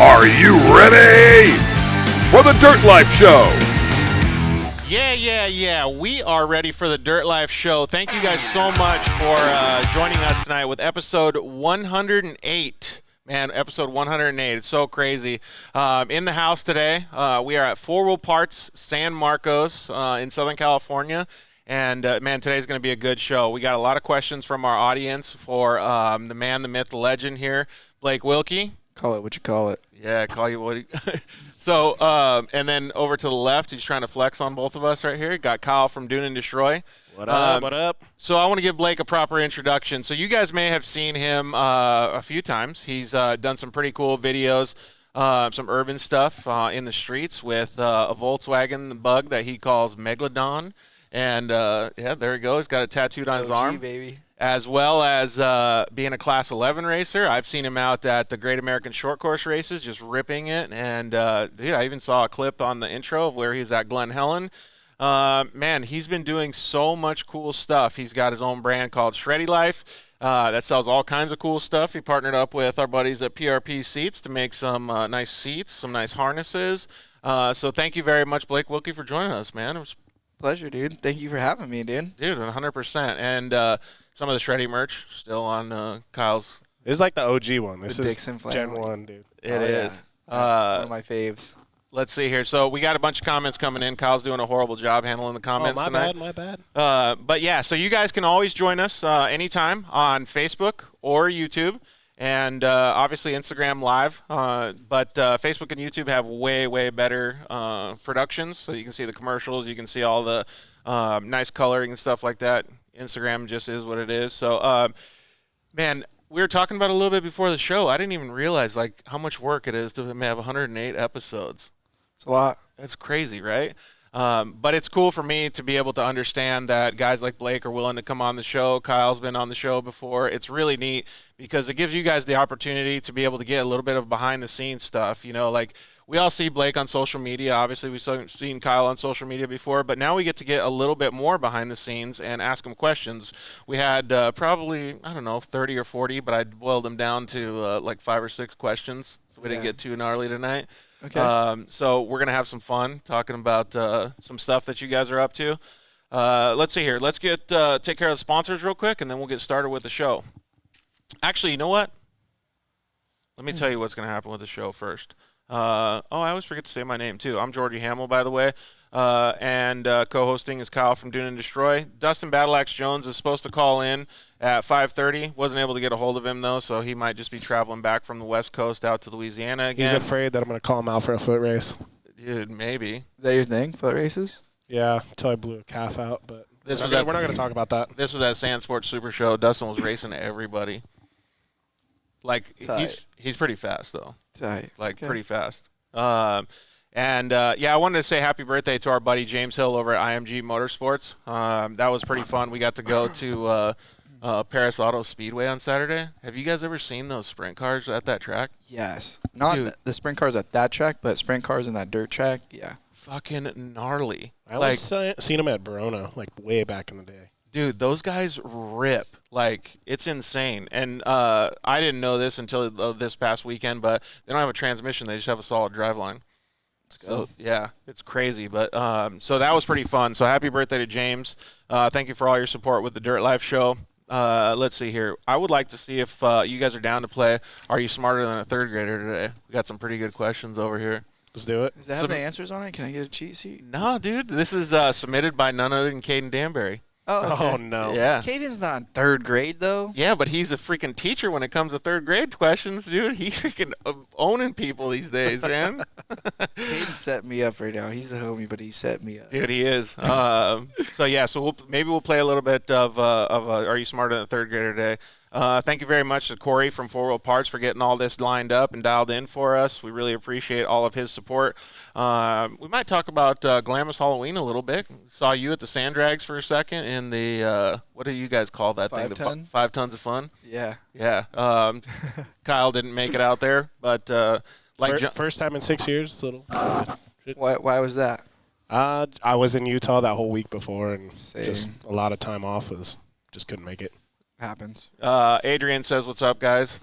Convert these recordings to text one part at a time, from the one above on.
Are you ready for the Dirt Life Show? Yeah. We are ready for the Dirt Life Show. Thank you guys so much for joining us tonight with episode 108. Man, episode 108. It's so crazy. In the house today, we are at 4 Wheel Parts, San Marcos in Southern California. And, man, today's going to be a good show. We got a lot of questions from our audience for the man, the myth, the legend here, Blake WIlkey. Call it what you call it. Yeah, call you what. So, and then over to the left, he's trying to flex on both of us right here. Got Kyle from Dune and Destroy. What up? What up? So I want to give Blake a proper introduction. So you guys may have seen him a few times. He's done some pretty cool videos, some urban stuff in the streets with a Volkswagen Bug that he calls Megalodon. And, yeah, there he goes. He's got it tattooed on his arm. Baby. As well as being a Class 11 racer. I've seen him out at the Great American Short Course races, just ripping it. And, dude, I even saw a clip on the intro of where he's at Glen Helen. Man, he's been doing so much cool stuff. He's got his own brand called Shreddy Life that sells all kinds of cool stuff. He partnered up with our buddies at PRP Seats to make some nice seats, some nice harnesses. So thank you very much, Blake WIlkey, for joining us, man. It was Pleasure, dude. Thank you for having me, dude. Dude, 100%. And some of the Shreddy merch still on Kyle's. This is like the OG one. This The is Dixon Gen flannel. 1, dude. It is. One of my faves. Let's see here. So we got a bunch of comments coming in. Kyle's doing a horrible job handling the comments tonight. My bad. But yeah, so you guys can always join us anytime on Facebook or YouTube. And obviously Instagram Live. But Facebook and YouTube have way, way better productions. So you can see the commercials. You can see all the nice coloring and stuff like that. Instagram just is what it is. So, man, we were talking about it a little bit before the show. I didn't even realize, like, how much work it is to have 108 episodes. It's a lot. That's crazy, right? But it's cool for me to be able to understand that guys like Blake are willing to come on the show. Kyle's been on the show before. It's really neat because it gives you guys the opportunity to be able to get a little bit of behind-the-scenes stuff. You know, like we all see Blake on social media. Obviously, we've seen Kyle on social media before, but now we get to get a little bit more behind the scenes and ask him questions. We had probably, 30 or 40, but I boiled them down to like 5 or 6 questions, so we didn't get too gnarly tonight. Okay. So we're going to have some fun talking about some stuff that you guys are up to. Let's see here. Let's take care of the sponsors real quick, and then we'll get started with the show. Actually, you know what? Let me tell you what's going to happen with the show first. I always forget to say my name, too. I'm Georgie Hamill, by the way. And co-hosting is Kyle from Dune and Destroy. Dustin Battleaxe Jones is supposed to call in at 5:30. Wasn't able to get a hold of him, though, so he might just be traveling back from the West Coast out to Louisiana again. He's afraid that I'm going to call him out for a foot race. Dude, maybe. Is that your thing, foot races? Yeah, until I blew a calf out, but we're not going to talk about that. This was at Sand Sports Super Show. Dustin was racing everybody. Like, he's pretty fast, though. Tight. Like, pretty fast. I wanted to say happy birthday to our buddy James Hill over at IMG Motorsports. That was pretty fun. We got to go to Paris Auto Speedway on Saturday. Have you guys ever seen those sprint cars at that track? Yes. Not the sprint cars at that track, but sprint cars in that dirt track, yeah. Fucking gnarly. I only seen them at Verona, like, way back in the day. Dude, those guys rip. Like, it's insane. And I didn't know this until this past weekend, but they don't have a transmission. They just have a solid driveline. So, yeah, it's crazy. But so that was pretty fun. So happy birthday to James. Thank you for all your support with the Dirt Life Show. Let's see here. I would like to see if you guys are down to play Are You Smarter Than a Third Grader today? We got some pretty good questions over here. Let's do it. Does that have the answers on it? Can I get a cheat sheet? No, dude. This is submitted by none other than Caden Danbury. Oh, okay. Oh, no. Yeah. Caden's not in third grade, though. Yeah, but he's a freaking teacher when it comes to third grade questions, dude. He's freaking owning people these days, man. Caden set me up right now. He's the homie, but he set me up. Dude, he is. So maybe we'll play a little bit of Are You Smarter Than a Third Grader today. Thank you very much to Corey from 4 Wheel Parts for getting all this lined up and dialed in for us. We really appreciate all of his support. We might talk about Glamis Halloween a little bit. Saw you at the Sand Drags for a second in the, what do you guys call that thing? 5 tons of fun? Yeah. Yeah. Kyle didn't make it out there, but first time in 6 years. Why was that? I was in Utah that whole week before, and Same. just a lot of time off. Just couldn't make it. Happens. Adrian says, what's up, guys?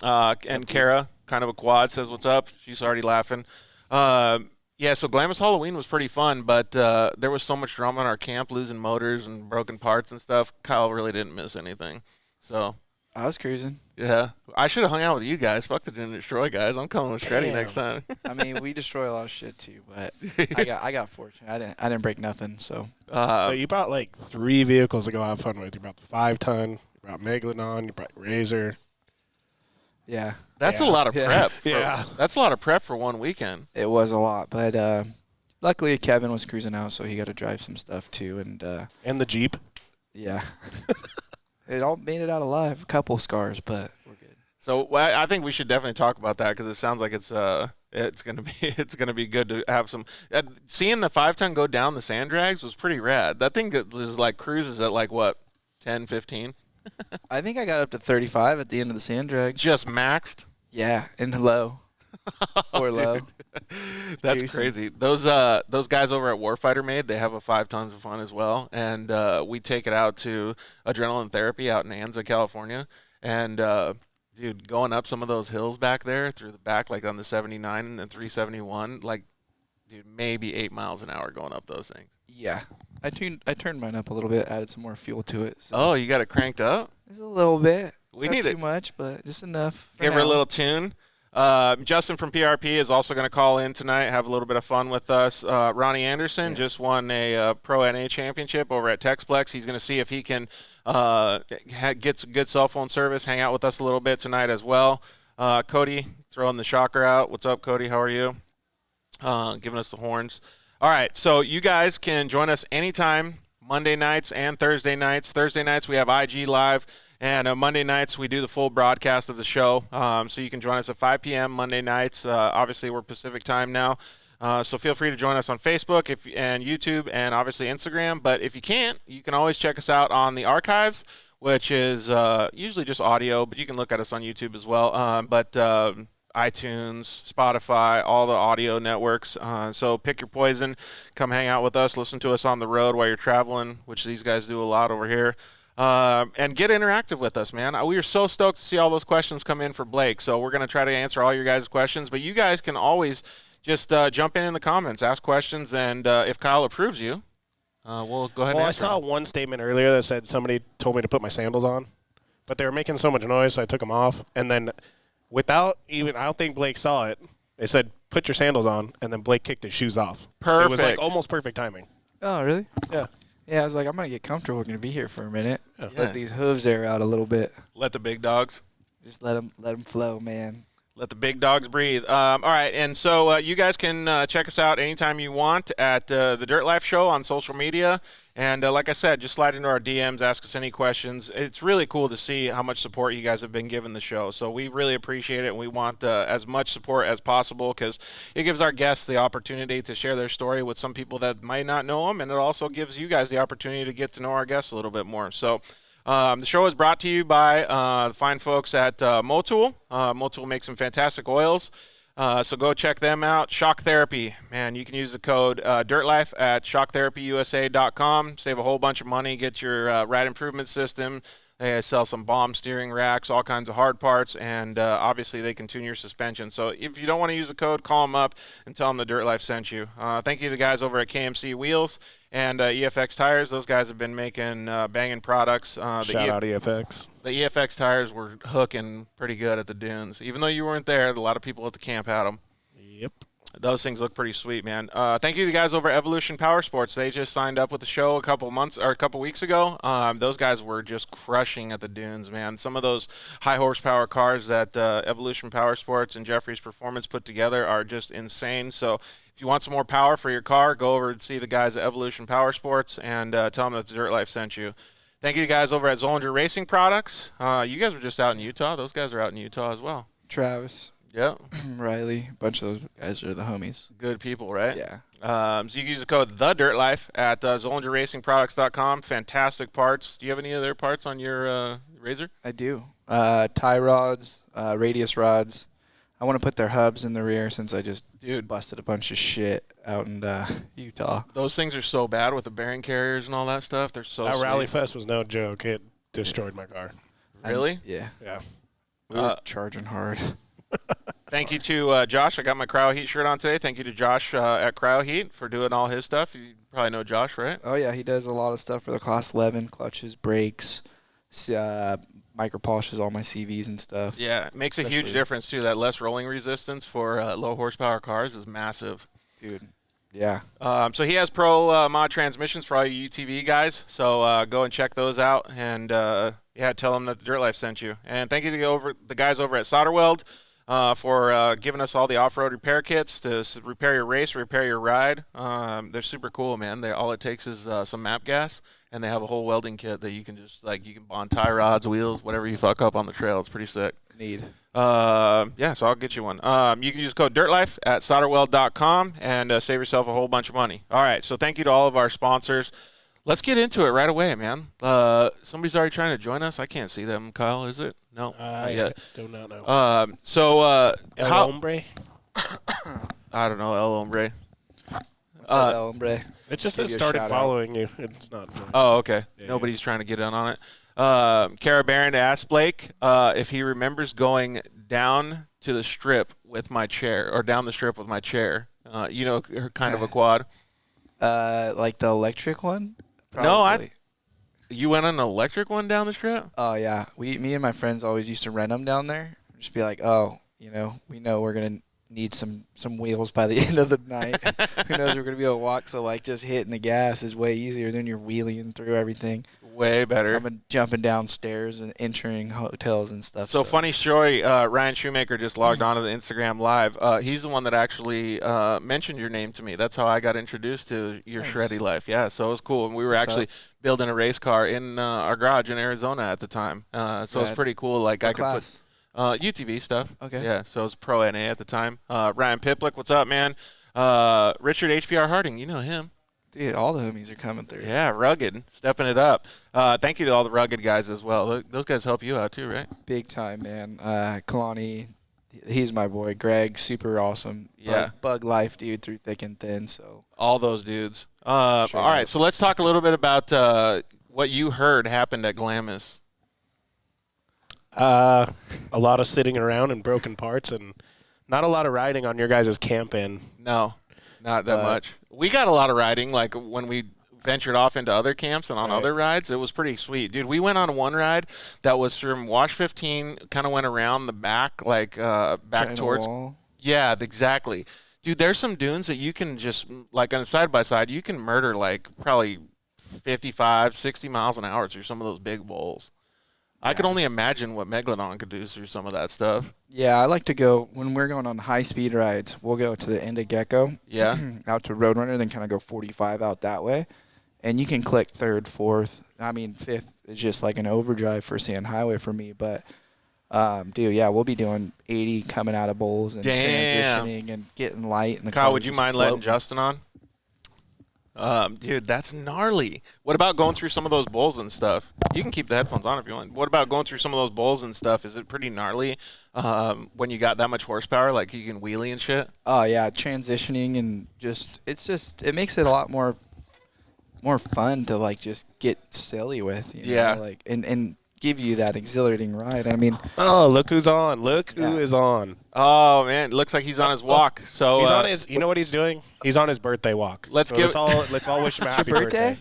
And Kara kind of a quad, says what's up. She's already laughing. Yeah, so Glamis Halloween was pretty fun, but there was so much drama in our camp, losing motors and broken parts and stuff. Kyle really didn't miss anything. So I was cruising. yeah, I should have hung out with you guys. Fuck the Didn't Destroy guys. I'm coming with Shreddy next time. I mean, we destroy a lot of shit too, but I got fortunate. I didn't break nothing. So So you brought like 3 vehicles to go have fun with. You brought the 5-ton, you brought Megalodon, you brought Razor. yeah, That's a lot of prep. Yeah. That's a lot of prep for one weekend. it was a lot. But luckily, Kevin was cruising out, so he got to drive some stuff too. And The Jeep. yeah, it all made it out alive. A couple scars, but we're good. So I think we should definitely talk about that because it sounds like it's gonna be good to have some. Seeing the 5-ton go down the sand drags was pretty rad. That thing was like cruises at like what, 10, 15? I think I got up to 35 at the end of the sand drag. Just maxed. Yeah, and low. Or low. That's Juicy. crazy. Those guys over at Warfighter Made, they have a 5 tons of fun as well, and we take it out to Adrenaline Therapy out in Anza, California, and dude, going up some of those hills back there through the back, like on the 79 and the 371, like, dude, maybe 8 miles an hour going up those things. Yeah. I turned mine up a little bit, added some more fuel to it. So Oh, you got it cranked up? just a little bit. We Not need too it. much, but just enough. for Give her a now. little tune. Justin from PRP is also going to call in tonight, have a little bit of fun with us. Ronnie Anderson just won a Pro NA championship over at Texplex. He's going to see if he can get some good cell phone service, hang out with us a little bit tonight as well. Cody throwing the shocker out. What's up, Cody? How are you? Giving us the horns. All right, so you guys can join us anytime, Monday nights and Thursday nights. Thursday nights we have IG Live. And Monday nights, we do the full broadcast of the show. So you can join us at 5 p.m. Monday nights. Obviously, we're Pacific time now. So feel free to join us on Facebook and YouTube and obviously Instagram. But if you can't, you can always check us out on the archives, which is usually just audio. But you can look at us on YouTube as well. iTunes, Spotify, all the audio networks. So pick your poison. Come hang out with us. Listen to us on the road while you're traveling, which these guys do a lot over here. And get interactive with us, man. We are so stoked to see all those questions come in for Blake. So we're going to try to answer all your guys' questions. But you guys can always just jump in the comments, ask questions, and if Kyle approves you, we'll go ahead and answer I saw them. one statement earlier that said somebody told me to put my sandals on, but they were making so much noise, so I took them off. And then without even, I don't think Blake saw it, they said, put your sandals on, and then Blake kicked his shoes off. Perfect. It was like almost perfect timing. Oh, really? Yeah. Yeah, I was like, I'm going to get comfortable. We're going to be here for a minute. Yeah. Let these hooves air out a little bit. Let the big dogs. Just let them flow, man. Let the big dogs breathe. All right, and so you guys can check us out anytime you want at the Dirt Life Show on social media. And like I said, just slide into our DMs, ask us any questions. It's really cool to see how much support you guys have been giving the show. So we really appreciate it, and we want as much support as possible because it gives our guests the opportunity to share their story with some people that might not know them, and it also gives you guys the opportunity to get to know our guests a little bit more. So the show is brought to you by the fine folks at Motul. Motul makes some fantastic oils. So go check them out. Shock Therapy, man, you can use the code DIRTLIFE at shocktherapyusa.com. Save a whole bunch of money. Get your rad improvement system. They sell some bomb steering racks, all kinds of hard parts, and obviously they can tune your suspension. So if you don't want to use the code, call them up and tell them the Dirt Life sent you. Thank you to the guys over at KMC Wheels and EFX Tires. Those guys have been making banging products. Shout out EFX. The EFX tires were hooking pretty good at the dunes. Even though you weren't there, a lot of people at the camp had them. Yep. Those things look pretty sweet, man. Thank you to the guys over at Evolution Power Sports. They just signed up with the show a couple weeks ago. Those guys were just crushing at the dunes, man. Some of those high horsepower cars that Evolution Power Sports and Jeffrey's Performance put together are just insane. So if you want some more power for your car, go over and see the guys at Evolution Power Sports and tell them that the Dirt Life sent you. Thank you guys over at Zollinger Racing Products. You guys were just out in Utah. Those guys are out in Utah as well. Travis, Yep. Riley, a bunch of those guys are the homies. Good people, right? Yeah. So you can use the code TheDirtLife at ZollingerRacingProducts.com. Fantastic parts. Do you have any other parts on your Razor? I do. Tie rods, radius rods. I want to put their hubs in the rear since I just busted a bunch of shit out in Utah. Those things are so bad with the bearing carriers and all that stuff. They're so That sweet. Rally Fest was no joke. It destroyed my car. Really? Yeah. Yeah. We were charging hard. Thank you to Josh. I got my Cryo Heat shirt on today. Thank you to Josh at Cryo Heat for doing all his stuff. You probably know Josh, right? Oh, yeah, he does a lot of stuff for the Class 11, clutches, brakes, micro polishes all my CVs and stuff. Yeah, it makes a huge difference, too. That less rolling resistance for low horsepower cars is massive. Dude, yeah. So he has pro mod transmissions for all you UTV guys. So go and check those out. And, tell them that the Dirt Life sent you. And thank you to the guys over at Solderweld. For giving us all the off-road repair kits to repair your race, repair your ride. They're super cool, man. All it takes is some map gas, and they have a whole welding kit that you can just you can bond tie rods, wheels, whatever you fuck up on the trail. It's pretty sick. Need. So I'll get you one. You can use code DIRTLIFE at solderweld.com and save yourself a whole bunch of money. All right, so thank you to all of our sponsors. Let's get into it right away, man. Somebody's already trying to join us. I can't see them. Kyle, is it? No, not yet. Do not know. El Hombre? I don't know, El Hombre. El Hombre. It just Give says you a started shout-out. following you. It's not. Oh, okay. Yeah. Nobody's trying to get in on it. Kara Barron asked Blake if he remembers going down to the strip with my chair, or down the strip with my chair. Kind of a quad. Like the electric one? No, Probably. You went on an electric one down the strip? Oh, yeah. Me and my friends always used to rent them down there. Just be like, oh, we know we're going to need some wheels by the end of the night. Who knows, we're going to be able to walk, so, just hitting the gas is way easier than you're wheeling through everything. Way better. Jumping downstairs and entering hotels and stuff. So funny story, Ryan Shoemaker just logged on to the Instagram Live. He's the one that actually mentioned your name to me. That's how I got introduced to your shreddy life. Yeah, so it was cool. And we were actually building a race car in our garage in Arizona at the time. So it was pretty cool. I could put UTV stuff. Okay. Yeah, so it was Pro NA at the time. Ryan Piplick, what's up, man? Richard HPR Harding, you know him. Dude, all the homies are coming through. Yeah, Rugged, stepping it up. Thank you to all the Rugged guys as well. Those guys help you out too, right? Big time, man. Kalani, he's my boy. Greg, super awesome. Yeah. Bug life, dude, through thick and thin. So all those dudes. All right, so let's talk a little bit about what you heard happened at Glamis. A lot of sitting around and broken parts, and not a lot of riding on your guys' camp in. No, not that much. We got a lot of riding, when we ventured off into other camps and on other rides. It was pretty sweet. Dude, we went on one ride that was from Wash 15, kind of went around the back, back towards. Yeah, exactly. Dude, there's some dunes that you can just, on a side-by-side, you can murder, probably 55, 60 miles an hour through some of those big bowls. Yeah. I could only imagine what Megalodon could do through some of that stuff. Yeah, I like to go, when we're going on high-speed rides, we'll go to the end of Gecko. Yeah. Out to Roadrunner, then kind of go 45 out that way. And you can click third, fourth. I mean, fifth is just like an overdrive for Sand Highway for me. But, dude, yeah, we'll be doing 80 coming out of bowls and transitioning and getting light. And the Kyle, would you mind letting Justin on? Dude, that's gnarly. What about going through some of those bowls and stuff? You can keep the headphones on if you want. What about going through some of those bowls and stuff? Is it pretty gnarly when you got that much horsepower, you can wheelie and shit? Oh, yeah, transitioning and it makes it a lot more fun to, just get silly with, know? And give you that exhilarating ride. I mean, oh, look who's on. Look who is on. Oh, man, it looks like he's on his walk. So he's on his, you know what he's doing? He's on his birthday walk. Let's all wish him a happy birthday.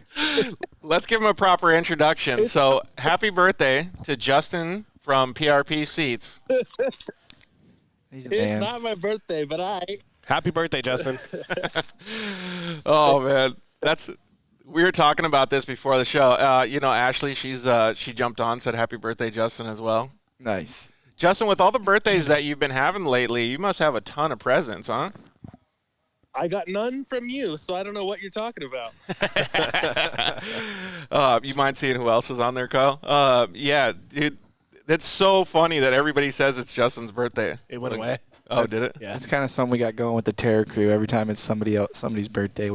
Let's give him a proper introduction. So, happy birthday to Justin from PRP Seats. He's a man. It's not my birthday, but Happy birthday, Justin. Oh, man. We were talking about this before the show. Ashley, she jumped on, said happy birthday, Justin, as well. Nice. Justin, with all the birthdays that you've been having lately, you must have a ton of presents, huh? I got none from you, so I don't know what you're talking about. You mind seeing who else is on there, Kyle? Yeah, dude. It's so funny that everybody says it's Justin's birthday. It went away. Oh, did it? Yeah. It's kind of something we got going with the Terror Crew. Every time it's somebody's birthday,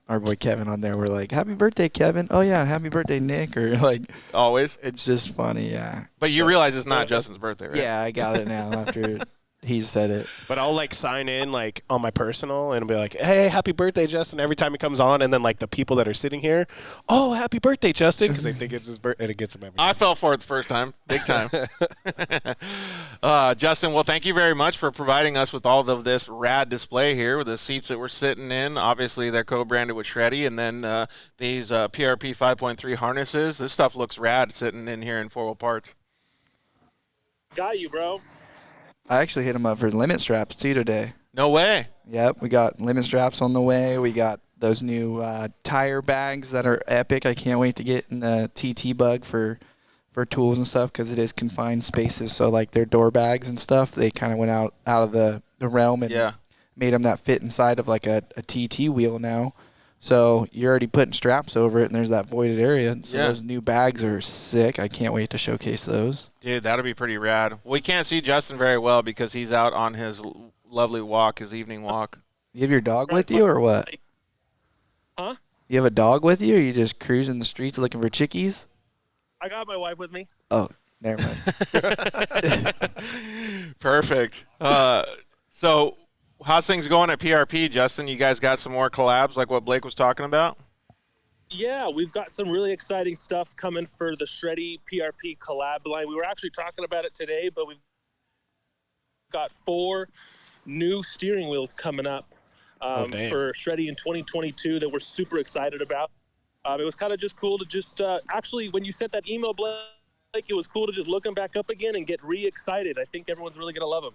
our boy Kevin on there, we're like, happy birthday, Kevin. Oh, yeah, happy birthday, Nick. Or Always? It's just funny, yeah. But you realize it's not Justin's birthday, right? Yeah, I got it now after He said it. But I'll like sign in like on my personal and be like, "Hey, happy birthday, Justin!" Every time he comes on, and then like the people that are sitting here, "Oh, happy birthday, Justin!" Because they think it's his birthday, and it gets him every time. I fell for it the first time, big time. Justin, well, thank you very much for providing us with all of this rad display here with the seats that we're sitting in. Obviously, they're co-branded with Shreddy, and then these PRP 5.3 harnesses. This stuff looks rad sitting in here in 4-wheel parts. Got you, bro. I actually hit him up for limit straps too today. No way. Yep, we got limit straps on the way. We got those new tire bags that are epic. I can't wait to get in the TT bug for tools and stuff because it is confined spaces. So like their door bags and stuff, they kind of went out of the realm and made them that fit inside of like a TT wheel now. So you're already putting straps over it, and there's that voided area. So those new bags are sick. I can't wait to showcase those. Dude, that'll be pretty rad. We can't see Justin very well because he's out on his lovely walk, his evening walk. You have your dog with you or what? Huh? You have a dog with you, or you just cruising the streets looking for chickies? I got my wife with me. Oh, never mind. Perfect. So how's things going at PRP, Justin? You guys got some more collabs like what Blake was talking about? Yeah, we've got some really exciting stuff coming for the Shreddy PRP collab line. We were actually talking about it today, but we've got 4 new steering wheels coming up for Shreddy in 2022 that we're super excited about. It was kind of just cool to just actually, when you sent that email, Blake, it was cool to just look them back up again and get re-excited. I think everyone's really going to love them.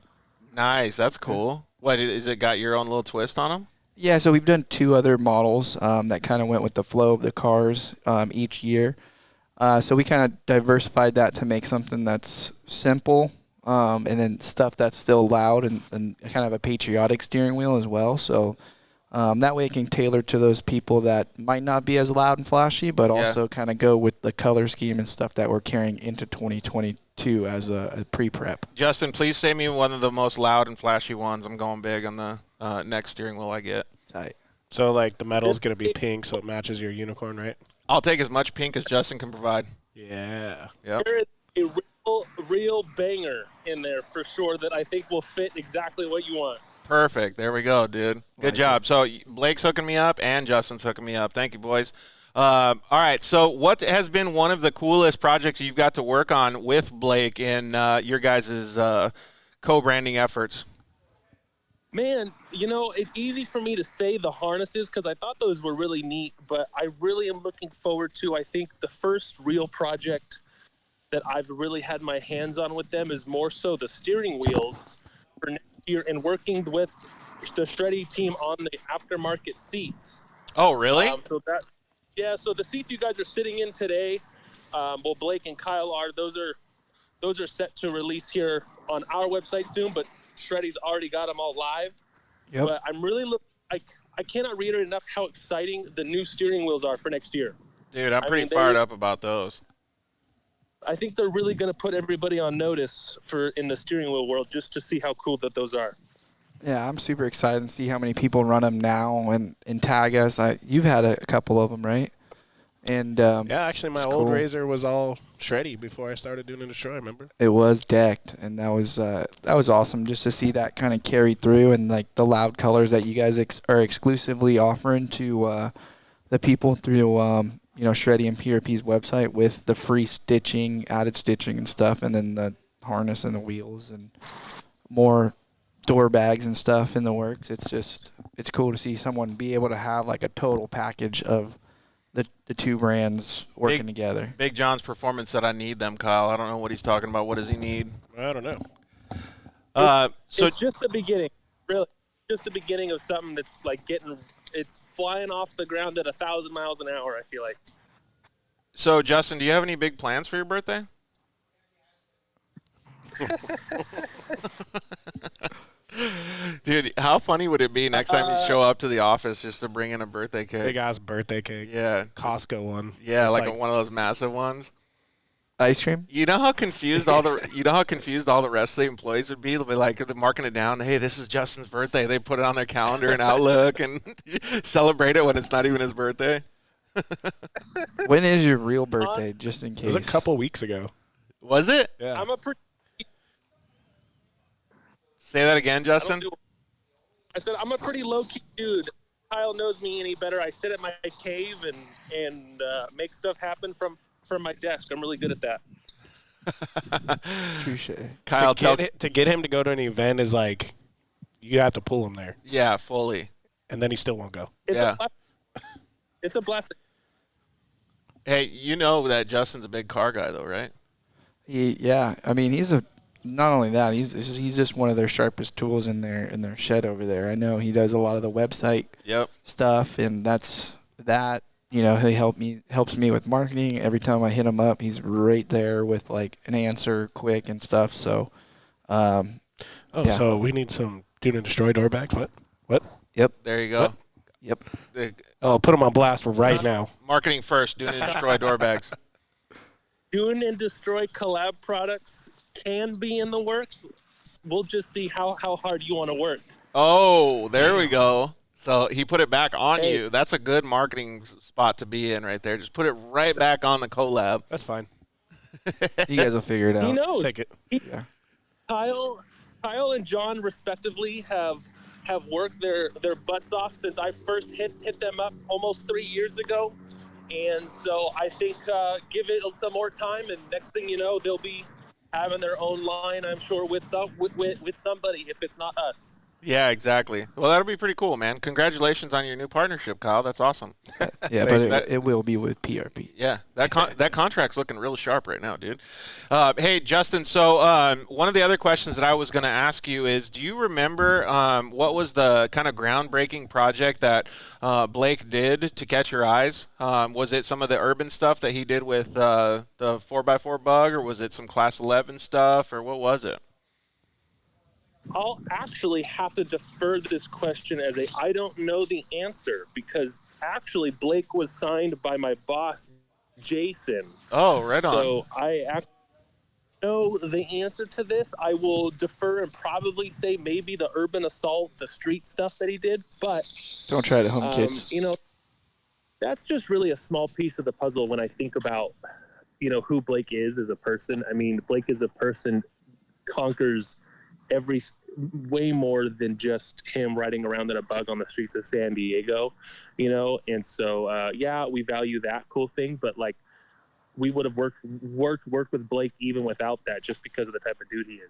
Nice. That's cool. What, is it got your own little twist on them? Yeah, so we've done 2 other models that kind of went with the flow of the cars each year. So we kind of diversified that to make something that's simple and then stuff that's still loud and kind of a patriotic steering wheel as well. So that way it can tailor to those people that might not be as loud and flashy, but also kind of go with the color scheme and stuff that we're carrying into 2022 as a pre-prep. Justin, please save me one of the most loud and flashy ones. I'm going big on the next steering wheel I get. Tight. So like the metal's gonna be pink, so it matches your unicorn, right? I'll take as much pink as Justin can provide. Yeah. Yep. There is a real banger in there for sure that I think will fit exactly what you want. Perfect. There we go, dude. Good job. So Blake's hooking me up and Justin's hooking me up. Thank you, boys. All right. So what has been one of the coolest projects you've got to work on with Blake in your guys' co-branding efforts? Man, you know, it's easy for me to say the harnesses because I thought those were really neat, but I really am looking forward to, I think, the first real project that I've really had my hands on with them is more so the steering wheels for next year and working with the Shreddy team on the aftermarket seats. Oh, really? So the seats you guys are sitting in today, well, Blake and Kyle are, those are set to release here on our website soon, but Shreddy's already got them all live. Yep. But I'm really I cannot reiterate enough how exciting the new steering wheels are for next year. Dude, I'm pretty fired up about those. I think they're really going to put everybody on notice in the steering wheel world just to see how cool that those are. Yeah, I'm super excited to see how many people run them now and tag us. You've had a couple of them, right? And yeah, actually, my old cool. Razor was all Shreddy before I started doing a Destroy. Remember? It was decked, and that was awesome just to see that kind of carry through and like the loud colors that you guys are exclusively offering to the people through Shreddy and PRP's website with the free stitching, added stitching and stuff, and then the harness and the wheels and more door bags and stuff in the works. It's cool to see someone be able to have like a total package of the 2 brands working together. Big John's performance said I need them, Kyle. I don't know what he's talking about. What does he need? I don't know. So it's just the beginning, really. Just the beginning of something that's like it's flying off the ground at 1,000 miles an hour, I feel like. So, Justin, do you have any big plans for your birthday? Dude, how funny would it be next time you show up to the office just to bring in a birthday cake? Big ass birthday cake. Yeah. Costco one. Yeah, It's like one of those massive ones. Ice cream? You know how confused all the rest of the employees would be? They'll be like, they're marking it down. Hey, this is Justin's birthday. They put it on their calendar and Outlook and celebrate it when it's not even his birthday. When is your real birthday, just in It case? was a couple weeks ago. Was it? Yeah. I'm a pretty Say that again, Justin. I said I'm a pretty low-key dude. Kyle knows me any better. I sit at my cave and make stuff happen from my desk. I'm really good at that. Touche. Kyle, to get him to go to an event is like you have to pull him there, yeah, fully. and then he still won't go. It's a blessing. Hey, you know that Justin's a big car guy, though, right? Yeah. I mean, not only that, he's just one of their sharpest tools in their shed over there. I know he does a lot of the website stuff, and that. You know, he helps me with marketing. Every time I hit him up, he's right there with like an answer quick and stuff. So, So we need some Dune and Destroy door bags. What? Yep. There you go. What? Yep. Put them on blast right now. Marketing first. Dune and Destroy door bags. Dune and Destroy collab products can be in the works. We'll just see how hard you want to work. Oh, there we go. So he put it back on you. That's a good marketing spot to be in right there. Just put it right back on the collab. That's fine. You guys will figure it out. He knows. Take it. Kyle and John respectively have worked their butts off since I first hit them up almost 3 years ago. And so I think give it some more time, and next thing you know, they'll be having their own line, I'm sure, with somebody if it's not us. Yeah, exactly. Well, that'll be pretty cool, man. Congratulations on your new partnership, Kyle. That's awesome. Yeah, but it will be with PRP. Yeah, that contract's looking real sharp right now, dude. Hey, Justin, so one of the other questions that I was going to ask you is, do you remember what was the kind of groundbreaking project that Blake did to catch your eyes? Was it some of the urban stuff that he did with the 4x4 bug, or was it some Class 11 stuff, or what was it? I'll actually have to defer this question as I don't know the answer, because actually Blake was signed by my boss, Jason. Oh, right on. So I actually know the answer to this. I will defer and probably say maybe the urban assault, the street stuff that he did, but Don't try to home kids. That's just really a small piece of the puzzle when I think about, who Blake is as a person. I mean, Blake as a person conquers way more than just him riding around in a bug on the streets of San Diego, and so we value that cool thing, but like we would have worked with Blake even without that, just because of the type of dude he is.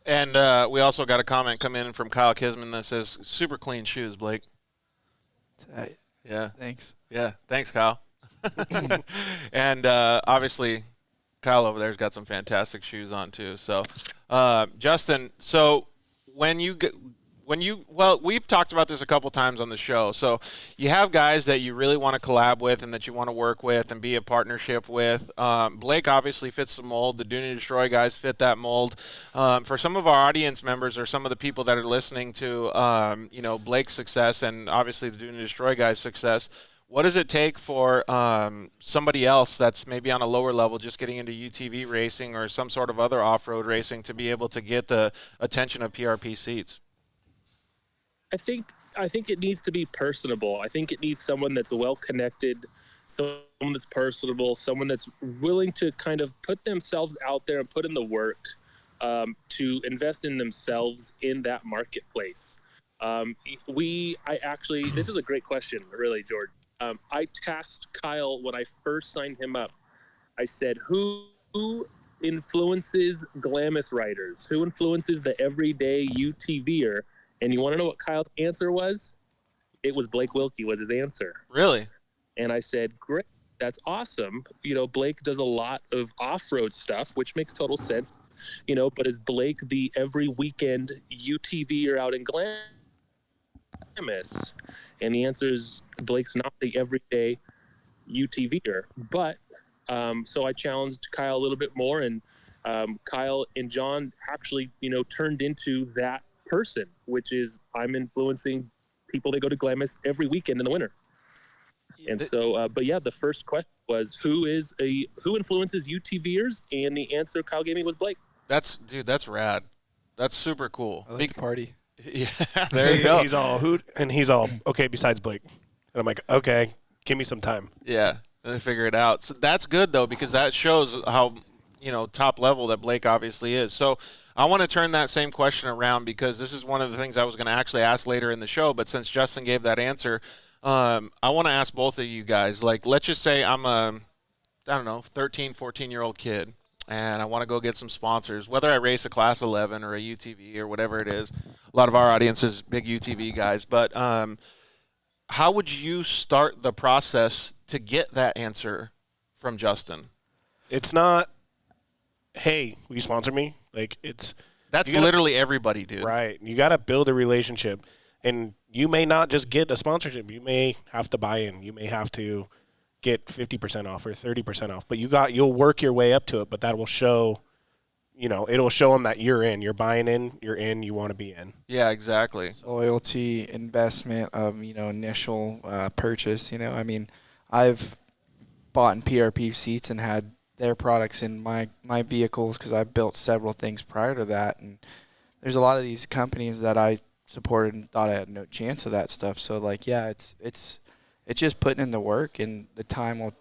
And we also got a comment come in from Kyle Kisman that says, super clean shoes, Blake. Yeah. Thanks. Yeah. Thanks, Kyle. And obviously Kyle over there's got some fantastic shoes on too. So Justin, we've talked about this a couple times on the show. So you have guys that you really want to collab with and that you want to work with and be a partnership with. Blake obviously fits the mold. The Dune and Destroy guys fit that mold. For some of our audience members or some of the people that are listening to, Blake's success and obviously the Dune and Destroy guys' success, what does it take for somebody else that's maybe on a lower level just getting into UTV racing or some sort of other off-road racing to be able to get the attention of PRP seats? I think it needs to be personable. I think it needs someone that's well-connected, someone that's personable, someone that's willing to kind of put themselves out there and put in the work to invest in themselves in that marketplace. This is a great question, really, George. I tasked Kyle when I first signed him up. I said, who influences Glamis riders? Who influences the everyday UTVer? And you want to know what Kyle's answer was? It was Blake WIlkey was his answer. Really? And I said, great, that's awesome. Blake does a lot of off-road stuff, which makes total sense. But is Blake the every weekend UTVer out in Glamis? And the answer is Blake's not the everyday UTVer. But so I challenged Kyle a little bit more, and Kyle and John actually, turned into that person, which is I'm influencing people that go to Glamis every weekend in the winter. And so, the first question was who influences UTVers, and the answer Kyle gave me was Blake. That's rad. That's super cool. I like to party. Yeah, there you go. He's all hoot, and he's all okay. Besides Blake, and I'm like, okay, give me some time. Yeah, and they figure it out. So that's good though, because that shows how top level that Blake obviously is. So I want to turn that same question around, because this is one of the things I was going to actually ask later in the show. But since Justin gave that answer, I want to ask both of you guys. Like, let's just say I'm a, 13, 14-year-old kid, and I want to go get some sponsors, whether I race a Class 11 or a UTV or whatever it is. A lot of our audience is big UTV guys. But how would you start the process to get that answer from Justin? It's not, hey, will you sponsor me? Like, that's literally everybody, dude. Right. You got to build a relationship, and you may not just get a sponsorship. You may have to buy in. You may have to get 50% off or 30% off, but you'll work your way up to it. But that will show, it'll show them that you're in. You're buying in. You're in. You want to be in. Yeah, exactly. Loyalty, investment of initial purchase. I mean, I've bought in PRP seats and had their products in my vehicles because I've built several things prior to that, and there's a lot of these companies that I supported and thought I had no chance of that stuff. So it's just putting in the work, and the time will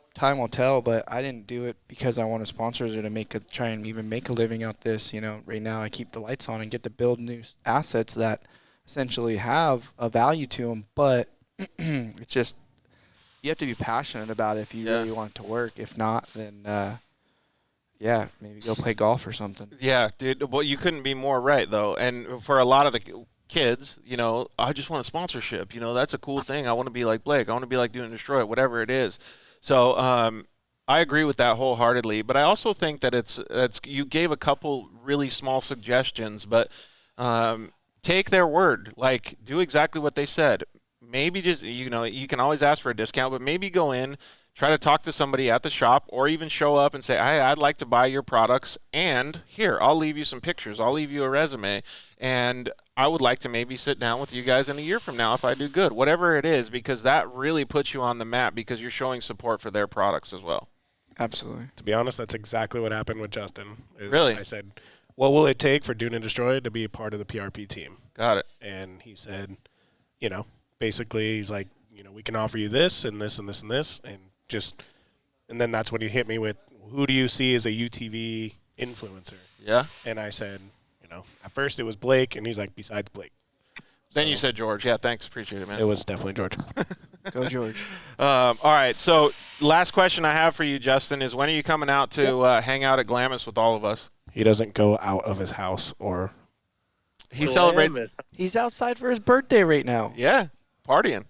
tell. But I didn't do it because I wanted sponsors or to try and even make a living out this. Right now I keep the lights on and get to build new assets that essentially have a value to them, but it's just, you have to be passionate about it if you really want it to work. If not, then maybe go play golf or something. Yeah, dude. Well, you couldn't be more right, though. And for a lot of the kids, I just want a sponsorship. That's a cool thing. I want to be like Blake. I want to be like Dune and Destroy, whatever it is. So I agree with that wholeheartedly. But I also think that it's you gave a couple really small suggestions, but take their word. Like, do exactly what they said. Maybe just, you can always ask for a discount, but maybe go in, try to talk to somebody at the shop, or even show up and say, hey, I'd like to buy your products, and here, I'll leave you some pictures. I'll leave you a resume, and I would like to maybe sit down with you guys in a year from now if I do good, whatever it is, because that really puts you on the map because you're showing support for their products as well. Absolutely. To be honest, that's exactly what happened with Justin. Really? I said, what will it take for Dune and Destroy to be a part of the PRP team? Got it. And he said, basically, he's like, we can offer you this and this and this and this, and then that's when he hit me with, who do you see as a UTV influencer? Yeah. And I said, at first it was Blake, and he's like, besides Blake. Then you said George. Yeah, thanks. Appreciate it, man. It was definitely George. Go George. All right, so last question I have for you, Justin, is when are you coming out to hang out at Glamis with all of us? He doesn't go out of his house or... He celebrates. He's outside for his birthday right now. Yeah, partying.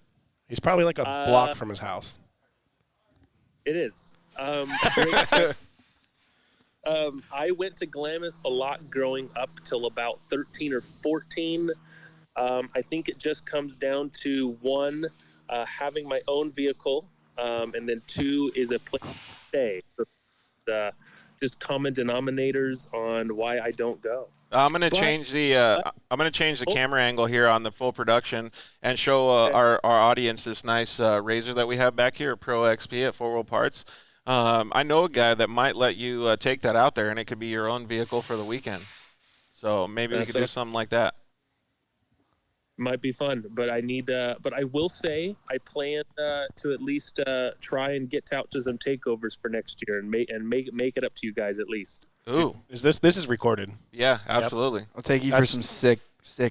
He's probably like a block from his house. It is. I went to Glamis a lot growing up till about 13 or 14. I think it just comes down to one, having my own vehicle, and then two is a place to stay. Just common denominators on why I don't go. I'm gonna change the camera angle here on the full production and show our audience this nice Razor that we have back here, Pro XP at 4 Wheel Parts. I know a guy that might let you take that out there, and it could be your own vehicle for the weekend. So maybe we could do something like that. Might be fun, but but I will say I plan to at least try and get out to some takeovers for next year and make it up to you guys at least. Ooh, this is recorded? Yeah, absolutely. Yep. I'll take you for some sick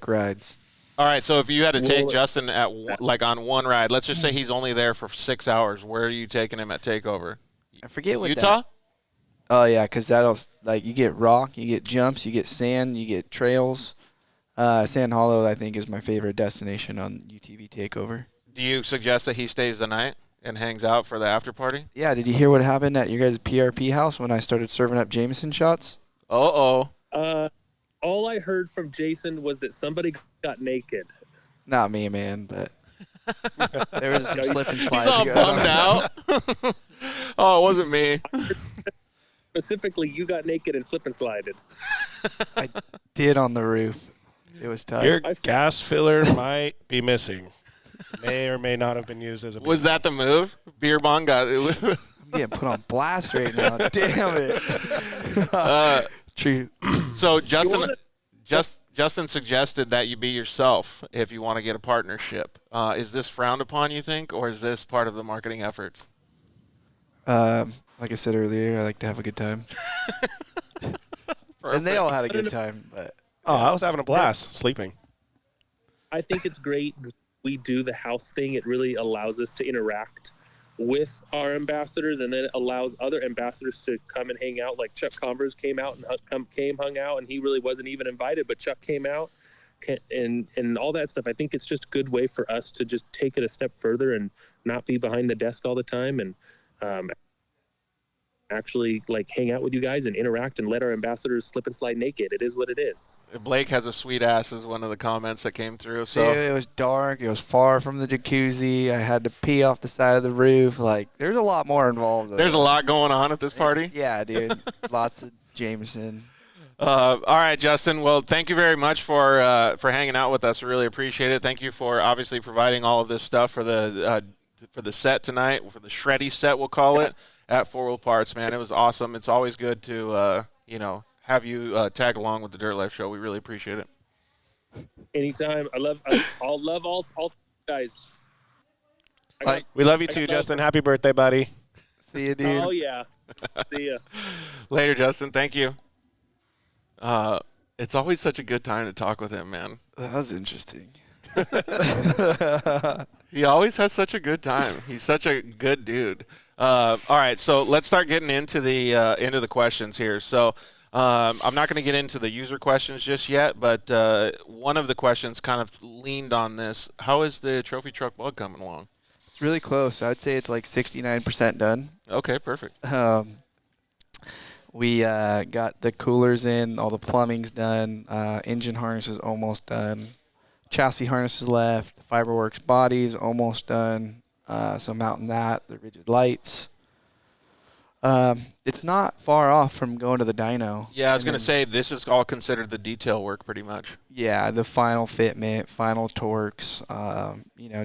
rides. All right, so if you had to take Justin on one ride, let's just say he's only there for 6 hours, where are you taking him at takeover? I forget what Utah? Oh yeah, because that'll you get rock, you get jumps, you get sand, you get trails. Sand Hollow, I think, is my favorite destination on UTV Takeover. Do you suggest that he stays the night and hangs out for the after party? Yeah. Did you hear what happened at your guys' PRP house when I started serving up Jameson shots? All I heard from Jason was that somebody got naked. Not me, man, but there was some slip and slide. He's all bummed out. Oh, it wasn't me. Specifically, you got naked and slip and slided. I did on the roof. It was tough. Your gas filler might be missing. May or may not have been used as a... Was that the move? Beer bong got it. I'm getting put on blast right now. Damn it. True. So Justin suggested that you be yourself if you want to get a partnership. Is this frowned upon, you think, or is this part of the marketing efforts? I Like I said earlier, I like to have a good time. And they all had a good time, but Oh, I was having a blast sleeping. I think it's great we do the house thing. It really allows us to interact with our ambassadors, and then it allows other ambassadors to come and hang out. Like Chuck Converse came out and hung out, and he really wasn't even invited, but Chuck came out and all that stuff. I think it's just a good way for us to just take it a step further and not be behind the desk all the time, and actually like hang out with you guys and interact and let our ambassadors slip and slide naked. It is what it is. Blake has a sweet ass is one of the comments that came through. So dude, it was dark. It was far from the jacuzzi. I had to pee off the side of the roof. Like, there's a lot more involved. There's a lot going on at this party. Yeah, dude. Lots of Jameson. All right, Justin. Well, thank you very much for hanging out with us. We really appreciate it. Thank you for obviously providing all of this stuff for the set tonight, for the shreddy set, we'll call it, at 4 Wheel Parts. Man, it was awesome. It's always good to have you tag along with the Dirt Life Show. We really appreciate it. Anytime. I'll love all guys. We love you too, Justin. Happy birthday, buddy. See you, dude. Oh yeah. See ya. Later, Justin. Thank you. It's always such a good time to talk with him, man. That was interesting. He always has such a good time. He's such a good dude. All right, so let's start getting into the questions here. So I'm not going to get into the user questions just yet, but one of the questions kind of leaned on this. How is the trophy truck bug coming along? It's really close. I'd say it's like 69% done. Okay, perfect. We got the coolers in, all the plumbing's done, engine harness is almost done, chassis harness is left, the Fiberworks body is almost done, so mounting that, the rigid lights. It's not far off from going to the dyno. Yeah, I was going to say, this is all considered the detail work pretty much. Yeah, the final fitment, final torques,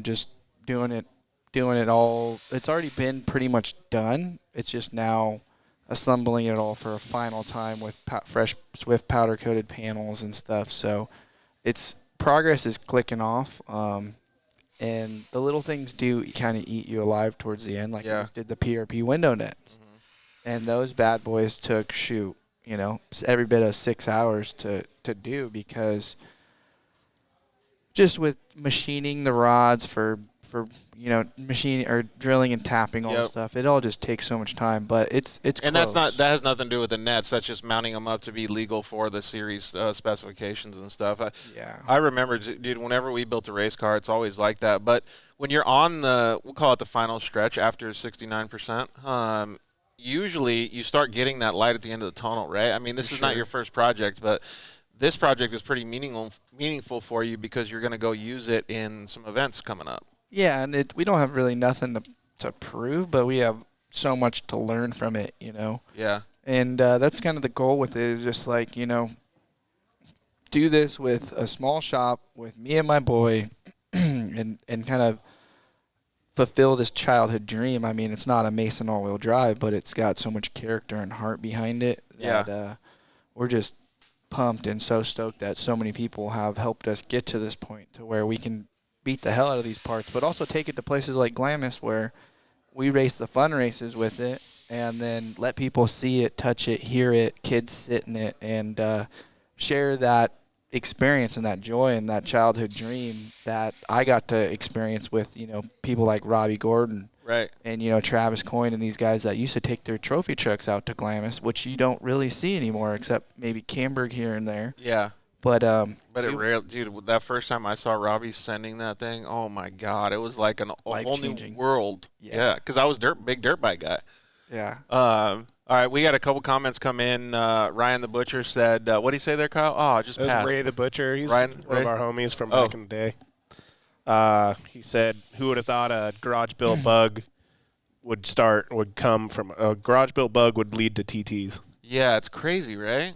just doing it all. It's already been pretty much done. It's just now assembling it all for a final time with fresh Swift powder coated panels and stuff. So progress is clicking off. And the little things do kind of eat you alive towards the end, like we just did the PRP window nets. Mm-hmm. And those bad boys took, every bit of 6 hours to do, because just with machining the rods for machining or drilling and tapping all the stuff, it all just takes so much time. But it's and close. that has nothing to do with the nets. That's just mounting them up to be legal for the series specifications and stuff. I remember, dude, whenever we built a race car, it's always like that. But when you're on we'll call it the final stretch after 69%, usually you start getting that light at the end of the tunnel, right? I mean, this is not your first project, but this project is pretty meaningful for you because you're going to go use it in some events coming up. Yeah, and we don't have really nothing to prove, but we have so much to learn from it, Yeah. And that's kind of the goal with it, is just like, do this with a small shop with me and my boy and kind of fulfill this childhood dream. I mean, it's not a Mason all-wheel drive, but it's got so much character and heart behind it that we're just pumped and so stoked that so many people have helped us get to this point to where we can beat the hell out of these parts, but also take it to places like Glamis where we race the fun races with it and then let people see it, touch it, hear it, kids sit in it, and share that experience and that joy and that childhood dream that I got to experience with, people like Robbie Gordon. Right. And, Travis Coyne and these guys that used to take their trophy trucks out to Glamis, which you don't really see anymore except maybe Camberg here and there. Yeah. But dude, that first time I saw Robbie sending that thing, oh my God, it was like a whole new world. Yeah, because I was big dirt bike guy. Yeah. All right, we got a couple comments come in. Ryan the Butcher said, what did he say there, Kyle? Oh, just passed. passed. Ray the Butcher. He's one of our homies from back in the day. He said, who would have thought a garage built bug would come from a garage built bug would lead to TTs? Yeah, it's crazy, right?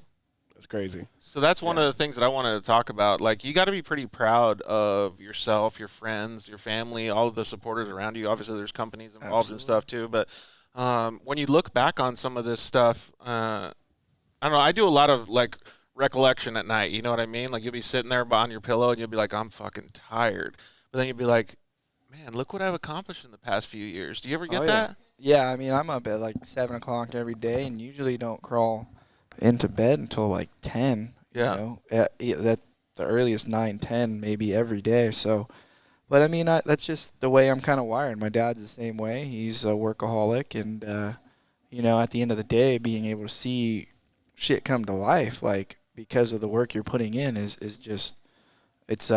It's crazy. So that's one of the things that I wanted to talk about. Like, you got to be pretty proud of yourself, your friends, your family, all of the supporters around you. Obviously, there's companies involved and stuff too. But when you look back on some of this stuff, I don't know. I do a lot of like recollection at night. You know what I mean? Like, you'll be sitting there on your pillow and you'll be like, I'm fucking tired. But then you'll be like, man, look what I've accomplished in the past few years. Do you ever get that? Yeah, I mean, I'm up at like 7 o'clock every day, and usually don't crawl into bed until like 10. Yeah. You know, that the earliest 9, 10 maybe every day. So, but I mean, that's just the way I'm kind of wired. My dad's the same way. He's a workaholic, and you know, at the end of the day, being able to see shit come to life, like because of the work you're putting in, is just it's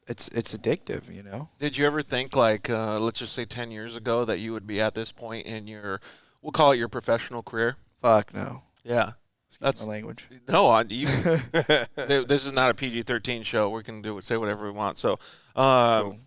it's addictive. You know. Did you ever think, like, let's just say 10 years ago, that you would be at this point in your, we'll call it your professional career? Fuck no. Yeah. That's my language. No, this is not a PG-13 show. We can say whatever we want. So, Cool.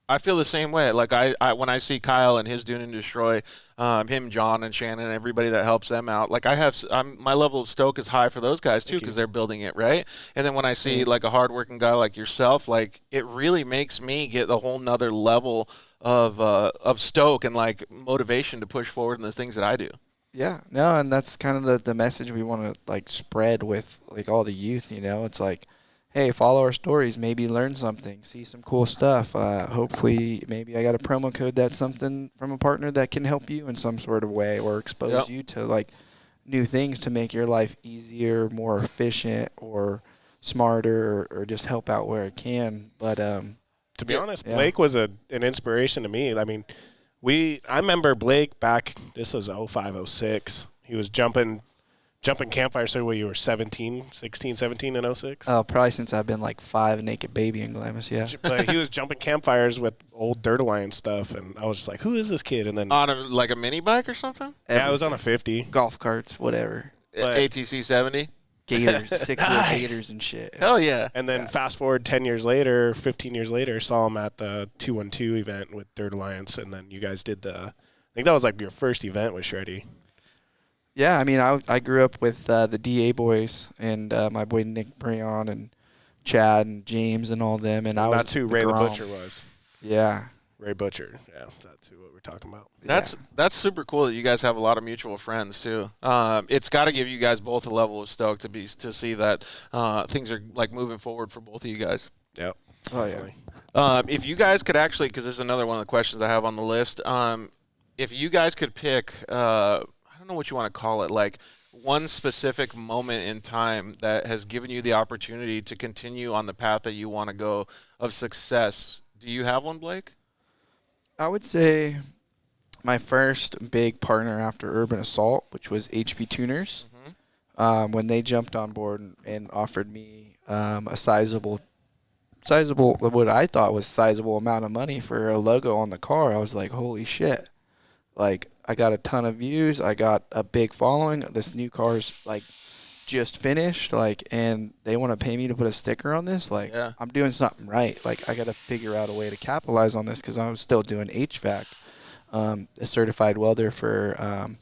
I feel the same way. Like I when I see Kyle and his Dune and Destroy, him, John, and Shannon, and everybody that helps them out. Like my level of stoke is high for those guys too because they're building it right. And then when I see like a hardworking guy like yourself, like it really makes me get a whole nother level of stoke and like motivation to push forward in the things that I do. Yeah, no, and that's kind of the message we want to like spread with like all the youth. You know, it's like, hey, follow our stories, maybe learn something, see some cool stuff. Hopefully, maybe I got a promo code that's something from a partner that can help you in some sort of way or expose you to like new things to make your life easier, more efficient, or smarter, or just help out where it can. But to be honest, Blake was an inspiration to me. I mean, I remember Blake back, this was 05, 06. He was jumping campfire. So when you were 16, 17 in 06? Oh, probably since I've been like 5, naked baby in Glamis, yeah. But he was jumping campfires with old Dirt Alliance stuff, and I was just like, who is this kid? And then On like a mini bike or something? I was on a 50. Golf carts, whatever. ATC 70? Gators, 6-wheel gators and shit. Hell yeah. And then fast forward 10 years later, 15 years later, saw him at the 212 event with Dirt Alliance, and then you guys did I think that was like your first event with Shreddy. Yeah, I mean, I grew up with the DA boys and my boy Nick Breon and Chad and James and all them. And that's who Ray the Butcher was. Yeah. Ray Butcher. Yeah, that's who what we're talking about. That's super cool that you guys have a lot of mutual friends too. It's got to give you guys both a level of stoke to see that things are like moving forward for both of you guys. Yep. Oh yeah. If you guys could actually, because this is another one of the questions I have on the list. If you guys could pick, I don't know what you want to call it, like one specific moment in time that has given you the opportunity to continue on the path that you want to go of success. Do you have one, Blake? I would say my first big partner after Urban Assault, which was HB Tuners, when they jumped on board and offered me a sizable, what I thought was sizable amount of money for a logo on the car. I was like, holy shit. Like, I got a ton of views. I got a big following. This new car's like just finished, like, and they want to pay me to put a sticker on this. Like, I'm doing something right. Like, I got to figure out a way to capitalize on this because I was still doing HVAC. A certified welder for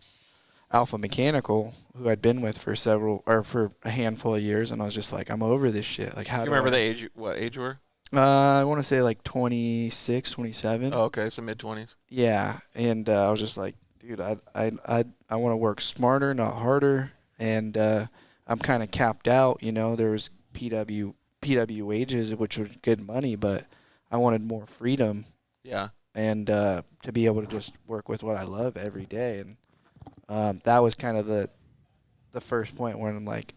Alpha Mechanical, who I'd been with for for a handful of years, and I was just like, I'm over this shit. Like, how do you remember the age? What age you were? I want to say like 26, 27. Oh, okay, so mid-20s. Yeah, and I was just like, dude, I want to work smarter, not harder, and I'm kind of capped out. You know, there was PW wages, which was good money, but I wanted more freedom. Yeah. And to be able to just work with what I love every day, and that was kind of the first point where I'm like,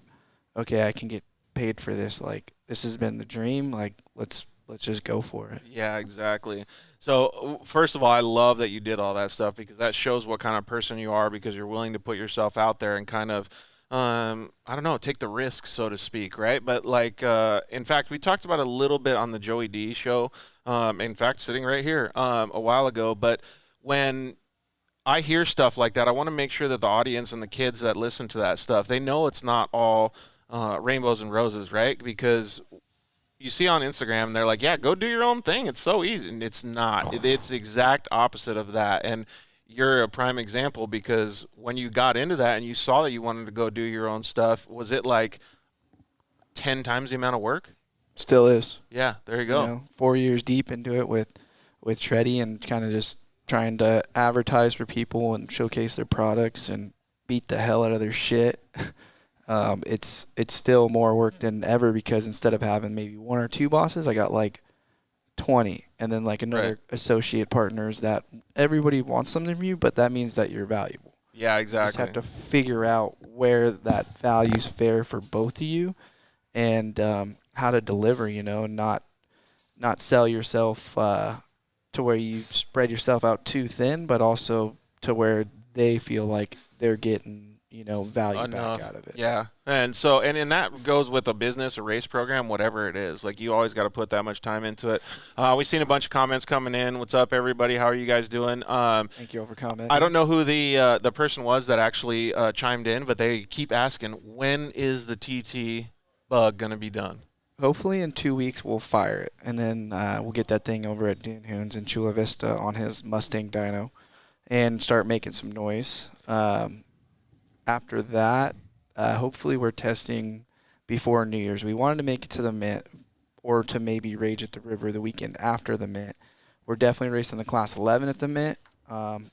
okay, I can get paid for this. Like, this has been the dream. Like, let's just go for it. Yeah, exactly. So first of all, I love that you did all that stuff because that shows what kind of person you are because you're willing to put yourself out there and kind of, I don't know, take the risk, so to speak, right? But like, in fact, we talked about it a little bit on the Joey D show. In fact, sitting right here a while ago. But when I hear stuff like that, I want to make sure that the audience and the kids that listen to that stuff, they know it's not all rainbows and roses, right? Because you see on Instagram, they're like, yeah, go do your own thing. It's so easy. And it's not. It's the exact opposite of that. And you're a prime example because when you got into that and you saw that you wanted to go do your own stuff, was it like 10 times the amount of work? Still is. Yeah, there you go. You know, 4 years deep into it with Shreddy and kind of just trying to advertise for people and showcase their products and beat the hell out of their shit. It's still more work than ever because instead of having maybe one or two bosses, I got like 20, and then like another Right. associate partners that everybody wants something from you, but that means that you're valuable. Yeah, You just exactly. have to figure out where that value's fair for both of you, and how to deliver. Not sell yourself to where you spread yourself out too thin, but also to where they feel like they're getting value Enough. back out of it. Yeah. And so, and that goes with a business, a race program, whatever it is. Like, you always got to put that much time into it. We've seen a bunch of comments coming in. What's up, everybody? How are you guys doing? Thank you all for commenting. I don't know who the person was that actually chimed in, but they keep asking, when is the TT bug going to be done? Hopefully in 2 weeks we'll fire it, and then we'll get that thing over at Dune in Chula Vista on his Mustang dyno and start making some noise. After that, hopefully we're testing before New Year's. We wanted to make it to the Mint or to maybe rage at the river the weekend after the Mint. We're definitely racing the Class 11 at the Mint,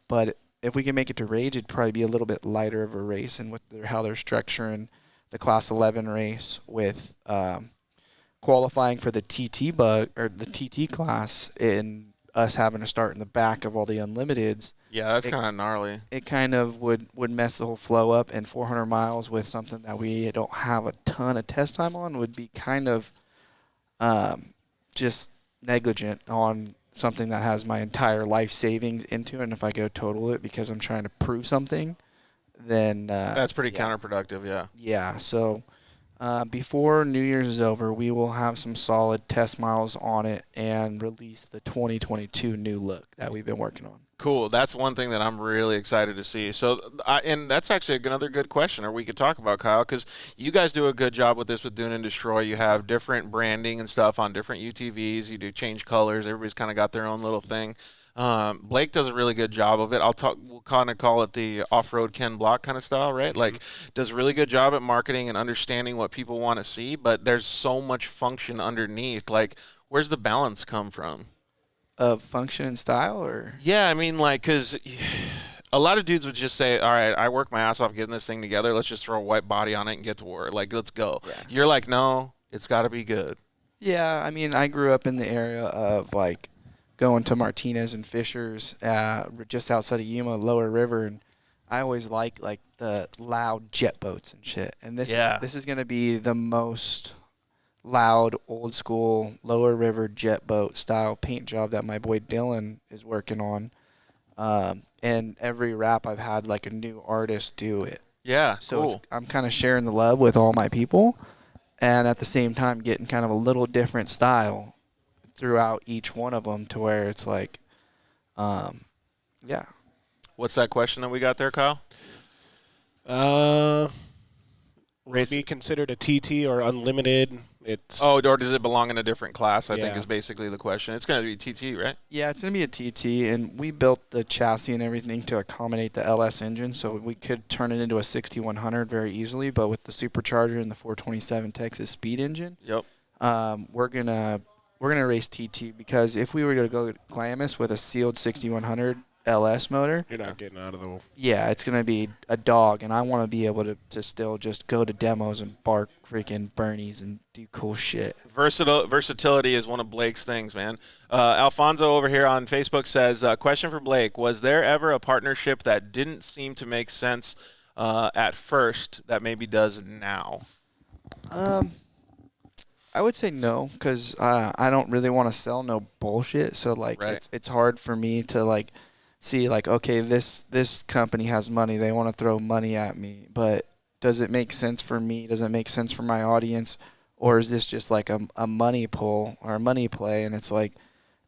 but if we can make it to rage, it'd probably be a little bit lighter of a race, and with how they're structuring the Class 11 race with qualifying for the TT bug or the TT class and us having to start in the back of all the unlimiteds. Yeah, that's kind of gnarly. It kind of would mess the whole flow up, and 400 miles with something that we don't have a ton of test time on would be kind of just negligent on something that has my entire life savings into it. And if I go total it because I'm trying to prove something, then That's pretty counterproductive, yeah. yeah. So before New Year's is over, we will have some solid test miles on it and release the 2022 new look that we've been working on. Cool. That's one thing that I'm really excited to see. So, and that's actually another good question, or we could talk about, Kyle, because you guys do a good job with this with Dune and Destroy. You have different branding and stuff on different UTVs. You do change colors. Everybody's kind of got their own little thing. Blake does a really good job of it. We'll kind of call it the off-road Ken Block kind of style, right? Like, does a really good job at marketing and understanding what people want to see, but there's so much function underneath. Like, where's the balance come from? Of function and style, or? Yeah, I mean, like, because a lot of dudes would just say, all right, I work my ass off getting this thing together. Let's just throw a white body on it and get to work. Like, let's go. Yeah. You're like, no, it's got to be good. Yeah, I mean, I grew up in the area of, like, going to Martinez and Fisher's just outside of Yuma, Lower River, and I always like the loud jet boats and shit. And this is going to be the most loud, old school, Lower River jet boat style paint job that my boy Dylan is working on. And every wrap I've had like a new artist do it. Yeah, So cool. I'm kind of sharing the love with all my people, and at the same time getting kind of a little different style throughout each one of them to where it's like, yeah. What's that question that we got there, Kyle? Would it be considered a TT or unlimited? It's Oh, or does it belong in a different class, I think Yeah. is basically the question. It's going to be TT, right? Yeah, it's going to be a TT, and we built the chassis and everything to accommodate the LS engine, so we could turn it into a 6100 very easily, but with the supercharger and the 427 Texas speed engine, Yep. we're gonna race TT, because if we were to go Glamis with a sealed 6100 LS motor, you're not getting out of the. yeah, it's going to be a dog, and I want to be able to still just go to demos and bark freaking Bernies and do cool shit. Versatility is one of Blake's things, man. Alfonso over here on Facebook says, question for Blake, was there ever a partnership that didn't seem to make sense at first that maybe does now? I would say no, because I don't really want to sell no bullshit. So like, Right. it's hard for me to like see like, okay, this company has money, they want to throw money at me, but does it make sense for me? Does it make sense for my audience, or is this just like a money pull or a money play? And it's like,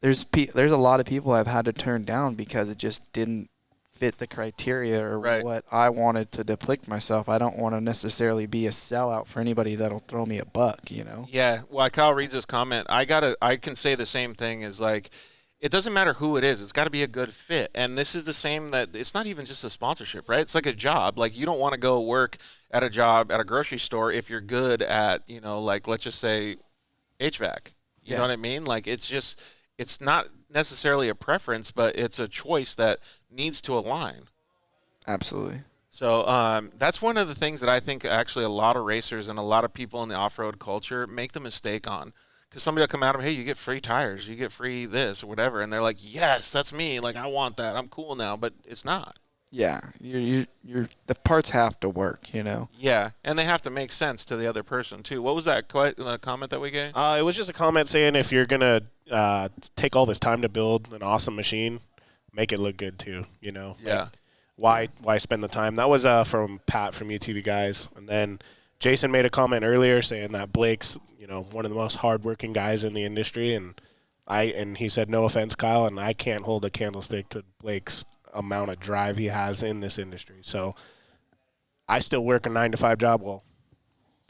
there's a lot of people I've had to turn down because it just didn't fit the criteria or Right. what I wanted to depict myself. I don't want to necessarily be a sellout for anybody that'll throw me a buck, you know? Yeah, well, Kyle reads this comment. I can say the same thing is like, it doesn't matter who it is. It's got to be a good fit. And this is the same that it's not even just a sponsorship, right? It's like a job. Like, you don't want to go work at a job at a grocery store if you're good at, like, let's just say HVAC. You know what I mean? Like, it's not necessarily a preference, but it's a choice that needs to align. Absolutely. So that's one of the things that I think actually a lot of racers and a lot of people in the off-road culture make the mistake on. because somebody will come at them, hey, you get free tires, you get free this or whatever, and they're like, yes, that's me. Like, I want that. I'm cool now, but it's not. Yeah, you're the parts have to work, you know. Yeah, and they have to make sense to the other person too. What was that comment that we gave? It was just a comment saying if you're gonna take all this time to build an awesome machine, make it look good too. You know. Yeah. Like, why spend the time? That was from Pat from UTV Guys, and then Jason made a comment earlier saying that Blake's one of the most hardworking guys in the industry, and he said no offense, Kyle, and I can't hold a candlestick to Blake's amount of drive he has in this industry. So I still work a 9-to-5 job. Well,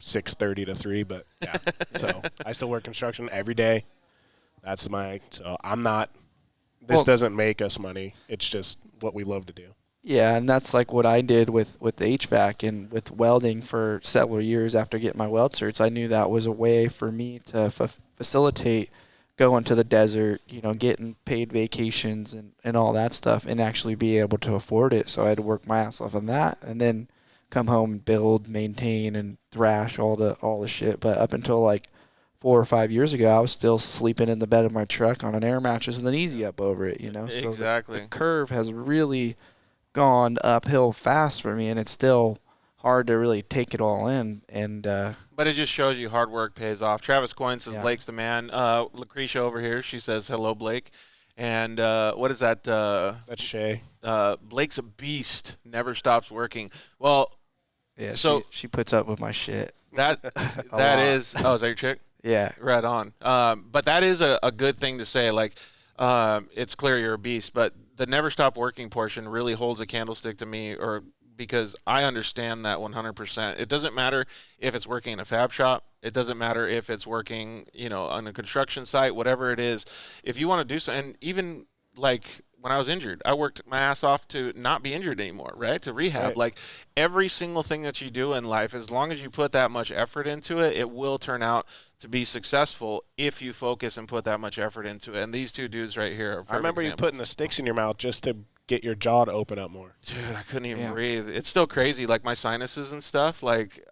6:30 to 3, but yeah. So I still work construction every day. So I'm not. This doesn't make us money. It's just what we love to do. Yeah, and that's like what I did with the HVAC and with welding for several years after getting my weld certs. I knew that was a way for me to facilitate going to the desert, getting paid vacations and all that stuff, and actually be able to afford it. So I had to work my ass off on that, and then come home and build, maintain, and thrash all the shit. But up until like 4 or 5 years ago, I was still sleeping in the bed of my truck on an air mattress with an easy up over it. So Exactly. the curve has really gone uphill fast for me, and it's still hard to really take it all in. And But it just shows you hard work pays off. Travis Coyne says Blake's the man. Lucretia over here, she says hello, Blake. And what is that? That's Shay. Blake's a beast. Never stops working. Well, yeah, so she puts up with my shit. that is. Oh, is that your chick? Yeah. Right on. But that is a good thing to say. Like, it's clear you're a beast, but the never stop working portion really holds a candlestick to me, because I understand that 100%. It doesn't matter if it's working in a fab shop. It doesn't matter if it's working, on a construction site, whatever it is. If you want to do so, and even like when I was injured, I worked my ass off to not be injured anymore, right? To rehab. Right. Like every single thing that you do in life, as long as you put that much effort into it, it will turn out to be successful if you focus and put that much effort into it. And these two dudes right here are perfect I remember examples. you putting the sticks in your mouth just to get your jaw to open up more. Dude, I couldn't even breathe. It's still crazy. Like my sinuses and stuff, like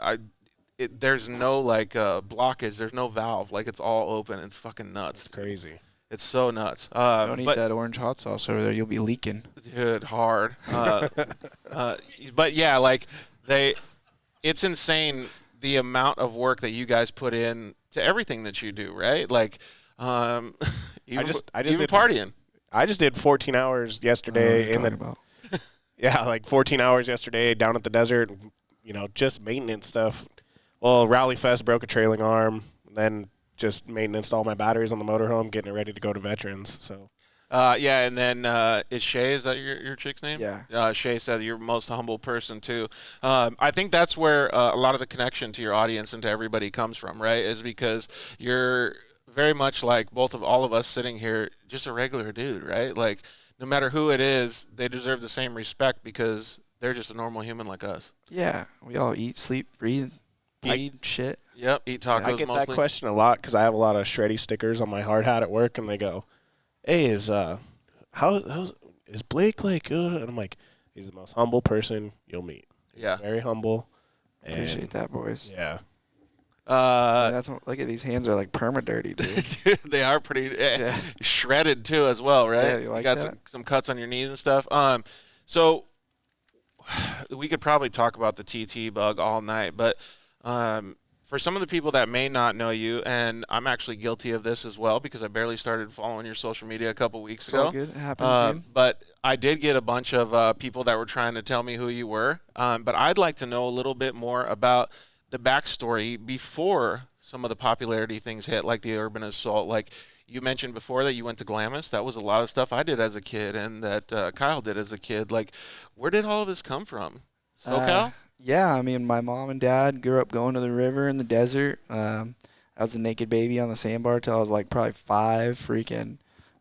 there's no blockage. There's no valve. Like it's all open. It's fucking nuts. It's crazy. It's so nuts. Don't eat that orange hot sauce over there. You'll be leaking. Dude, hard. But yeah, like it's insane the amount of work that you guys put in to everything that you do, right? Like, even did partying. I just did 14 hours yesterday like 14 hours yesterday down at the desert, just maintenance stuff. Well, Rally Fest broke a trailing arm, and then just maintenance all my batteries on the motorhome, getting it ready to go to veterans. So, and then is Shay, is that your chick's name? Yeah. Shay said you're the most humble person too. I think that's where a lot of the connection to your audience and to everybody comes from, right? Is because you're very much like all of us sitting here, just a regular dude, right? Like no matter who it is, they deserve the same respect because they're just a normal human like us. Yeah, we all eat, sleep, breathe, bleed, shit. Yep, eat tacos I get mostly. that question a lot because I have a lot of shreddy stickers on my hard hat at work, and they go, "Hey, is Blake like good?" And I'm like, "He's the most humble person you'll meet. Yeah, very humble." And Appreciate that, boys. Yeah. Look at these hands are like perma-dirty, dude. Dude, they are pretty shredded too, as well, right? Yeah, you like got that? some cuts on your knees and stuff. So we could probably talk about the TT bug all night, but for some of the people that may not know you, and I'm actually guilty of this as well because I barely started following your social media a couple weeks ago. All good. It happens, dude. But I did get a bunch of people that were trying to tell me who you were. But I'd like to know a little bit more about the backstory before some of the popularity things hit, like the urban assault. Like you mentioned before that you went to Glamis. That was a lot of stuff I did as a kid and that Kyle did as a kid. Like, where did all of this come from? SoCal? Yeah, I mean, my mom and dad grew up going to the river in the desert. I was a naked baby on the sandbar till I was like probably 5. Freaking,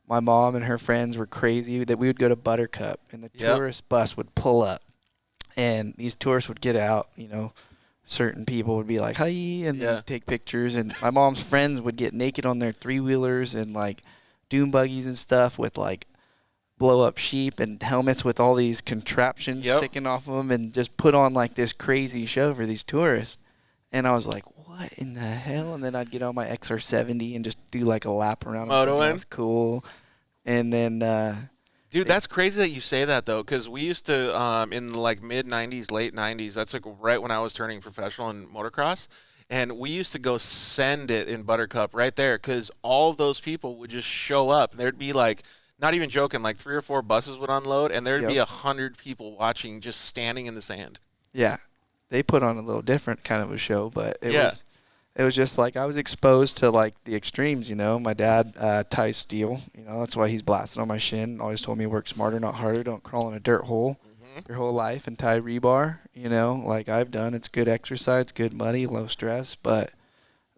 my mom and her friends were crazy that we would go to Buttercup and the tourist bus would pull up, and these tourists would get out. Certain people would be like, "Hi," and then take pictures. And my mom's friends would get naked on their 3-wheelers and like dune buggies and stuff with like blow up sheep and helmets with all these contraptions sticking off of them, and just put on like this crazy show for these tourists. And I was like, what in the hell? And then I'd get on my XR70 and just do like a lap around. Motoing? That's cool. And then, Dude, that's crazy that you say that, though, because we used to, in the, like, mid-'90s, late '90s, that's, like, right when I was turning professional in motocross, and we used to go send it in Buttercup right there because all of those people would just show up. There'd be, like, not even joking, like 3 or 4 buses would unload, and there'd be 100 people watching just standing in the sand. yeah, they put on a little different kind of a show, but it was just like I was exposed to like the extremes, you know. My dad ties steel, you know, that's why he's blasting on my shin. Always told me work smarter, not harder. Don't crawl in a dirt hole your whole life and tie rebar, you know, like I've done. It's good exercise, good money, low stress, but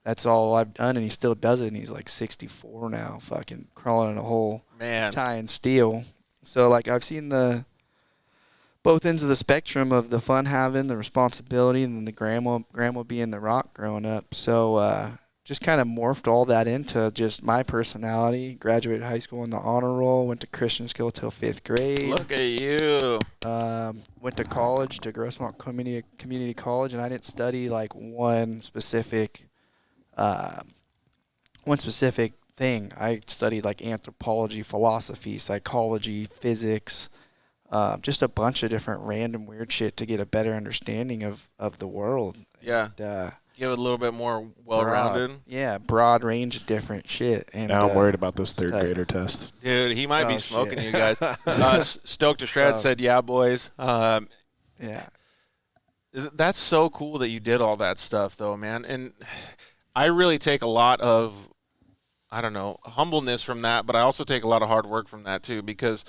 that's all I've done, and he still does it, and he's like 64 now, fucking crawling in a hole, tying steel. So like I've seen both ends of the spectrum of the fun having, the responsibility, and then the grandma being the rock growing up. So just kind of morphed all that into just my personality. Graduated high school in the honor roll. Went to Christian school till 5th grade. Look at you. Went to college, to Grossmont Community College, and I didn't study like one specific thing. I studied like anthropology, philosophy, psychology, physics. Just a bunch of different random weird shit to get a better understanding of the world. Yeah. And, give it a little bit more well-rounded. Broad range of different shit. And now I'm worried about this third grader test. Dude, he might be smoking you guys. Stoked to Shred said, yeah, boys. Yeah. That's so cool that you did all that stuff, though, man. And I really take a lot of, I don't know, humbleness from that, but I also take a lot of hard work from that, too, because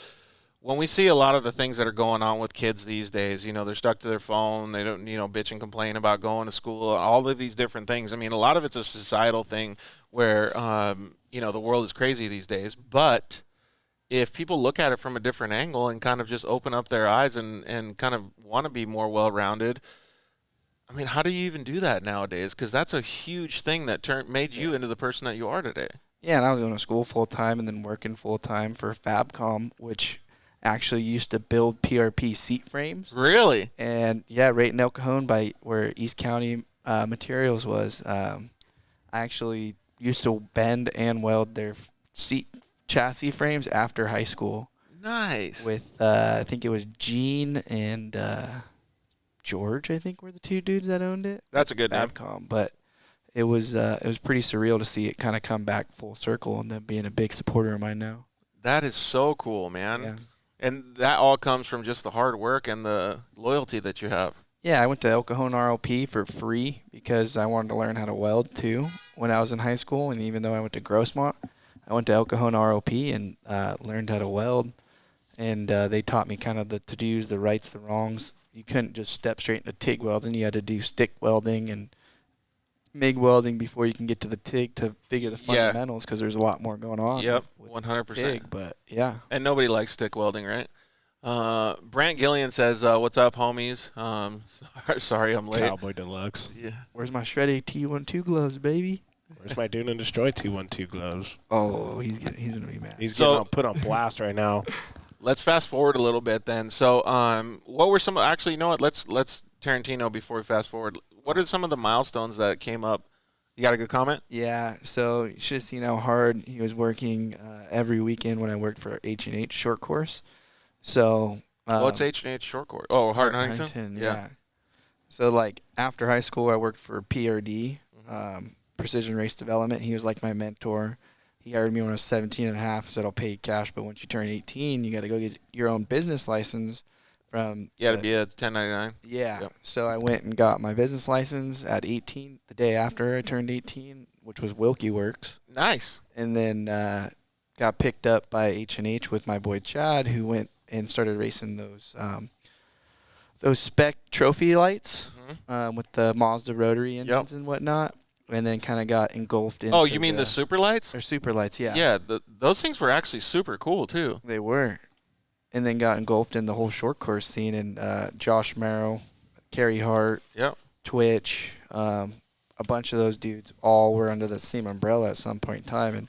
when we see a lot of the things that are going on with kids these days, you know, they're stuck to their phone, they don't, you know, bitch and complain about going to school, all of these different things. I mean, a lot of it's a societal thing where, you know, the world is crazy these days. But if people look at it from a different angle and kind of just open up their eyes and kind of want to be more well-rounded, I mean, how do you even do that nowadays? Because that's a huge thing that made you into the person that you are today. Yeah, and I was going to school full-time and then working full-time for Fabcom, which actually used to build PRP seat frames. Really? And yeah, right in El Cajon by where East County Materials was, I actually used to bend and weld their seat chassis frames after high school. Nice. With I think it was Gene and George, I think were the 2 dudes that owned it. That's a good name. Fabcom, but it was pretty surreal to see it kind of come back full circle and them being a big supporter of mine now. That is so cool, man. Yeah. And that all comes from just the hard work and the loyalty that you have. Yeah, I went to El Cajon RLP for free because I wanted to learn how to weld too when I was in high school. And even though I went to Grossmont, I went to El Cajon RLP and learned how to weld. And they taught me kind of the to-dos, the rights, the wrongs. You couldn't just step straight into TIG welding. You had to do stick welding and MIG welding before you can get to the TIG to figure the fundamentals because there's a lot more going on. Yep, with 100%. TIG, but yeah. And nobody likes stick welding, right? Brant Gillian says, what's up, homies? Sorry I'm late. Cowboy Deluxe. Yeah. Where's my Shreddy T12 gloves, baby? Where's my Dune and Destroy 212 gloves? Oh, he's gonna be mad. He's getting put on blast right now. Let's fast forward a little bit then. So, what were some? Actually, you know what? Let's Tarantino before we fast forward. What are some of the milestones that came up? You got a good comment? Yeah. So you should have seen how hard he was working every weekend when I worked for H&H short course. So what's H&H short course? Oh, Hart and Huntington. Yeah. So like after high school, I worked for PRD, Precision Race Development. He was like my mentor. He hired me when I was 17 and a half. Said I'll pay you cash, but once you turn 18, you got to go get your own business license. From to be a 1099. Yeah. Yep. So I went and got my business license at 18, the day after I turned 18, which was WIlkey Works. Nice. And then got picked up by H&H with my boy Chad, who went and started racing those spec trophy lights with the Mazda rotary engines and whatnot. And then kind of got engulfed into. Oh, you mean the super lights? Or super lights, yeah. Yeah, those things were actually super cool too. They were. And then got engulfed in the whole short course scene. And Josh Merrill, Kerry Hart, Twitch, a bunch of those dudes all were under the same umbrella at some point in time. And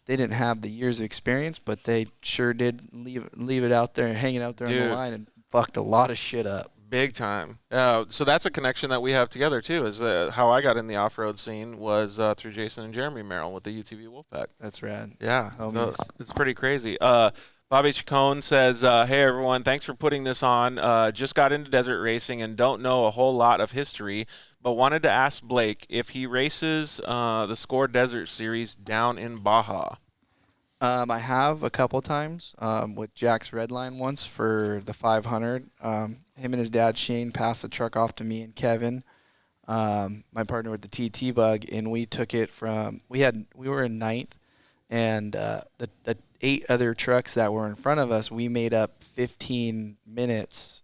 they didn't have the years of experience, but they sure did leave it out there and hanging out there on the line and fucked a lot of shit up. Big time. So that's a connection that we have together too. Is how I got in the off-road scene was through Jason and Jeremy Merrill with the UTV Wolfpack. That's rad. Yeah, so Homies. it's pretty crazy. Bobby Chacon says, "Hey everyone, thanks for putting this on. Just got into desert racing and don't know a whole lot of history, but wanted to ask Blake if he races the Score Desert Series down in Baja." I have a couple times with Jack's Redline once for the 500. Him and his dad Shane passed the truck off to me and Kevin, my partner with the TT Bug, and we took it from we were in ninth, and the 8 other trucks that were in front of us, we made up 15 minutes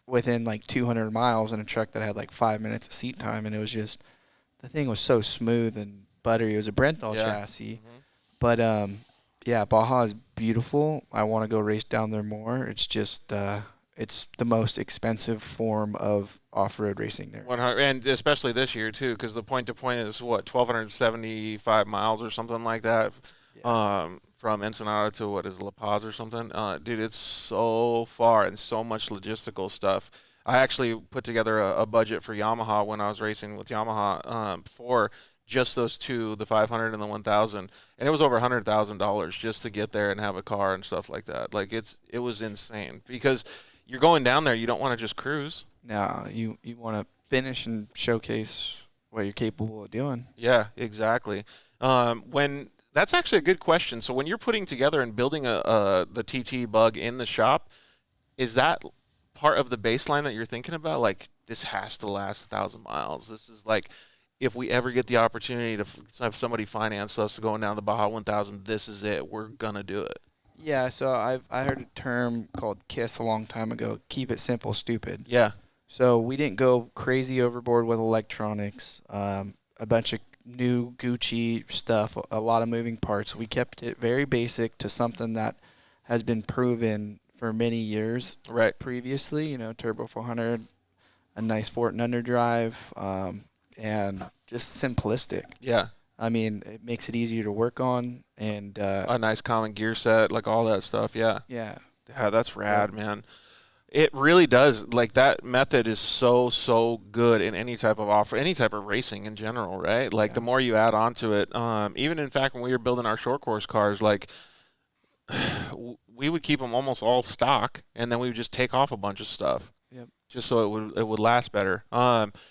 within like 200 miles in a truck that had like 5 minutes of seat time, and it was just the thing was so smooth and buttery. It was a Brenthal chassis, but yeah, Baja is beautiful. I want to go race down there more. It's just it's the most expensive form of off-road racing there. 100, and especially this year too, because the point-to-point is what 1,275 miles or something like that, from Ensenada to what is La Paz or something. Dude, it's so far and so much logistical stuff. I actually put together a budget for Yamaha when I was racing with Yamaha for just those two, the 500 and the 1,000, and it was over $100,000 just to get there and have a car and stuff like that. Like it was insane because you're going down there, you don't want to just cruise. No, you want to finish and showcase what you're capable of doing. Yeah, exactly. That's actually a good question. So when you're putting together and building the TT Bug in the shop, is that part of the baseline that you're thinking about? Like, this has to last 1,000 miles. This is like, if we ever get the opportunity to have somebody finance us going down the Baja 1000, this is it. We're gonna do it. Yeah, so I heard a term called KISS a long time ago. Keep it simple, stupid. Yeah. So we didn't go crazy overboard with electronics. A bunch of new Gucci stuff, a lot of moving parts. We kept it very basic to something that has been proven for many years. Right. Previously, you know, Turbo 400, a nice Fortin underdrive, and just simplistic. Yeah. I mean, it makes it easier to work on, and A nice common gear set, like all that stuff. Yeah. yeah. Yeah, that's rad, man. It really does. Like, that method is so good in any type of offer, any type of racing in general, right? Like, the more you add on to it, even in fact, when we were building our short course cars, like, we would keep them almost all stock, and then we would just take off a bunch of stuff. Yep. Just so it would last better.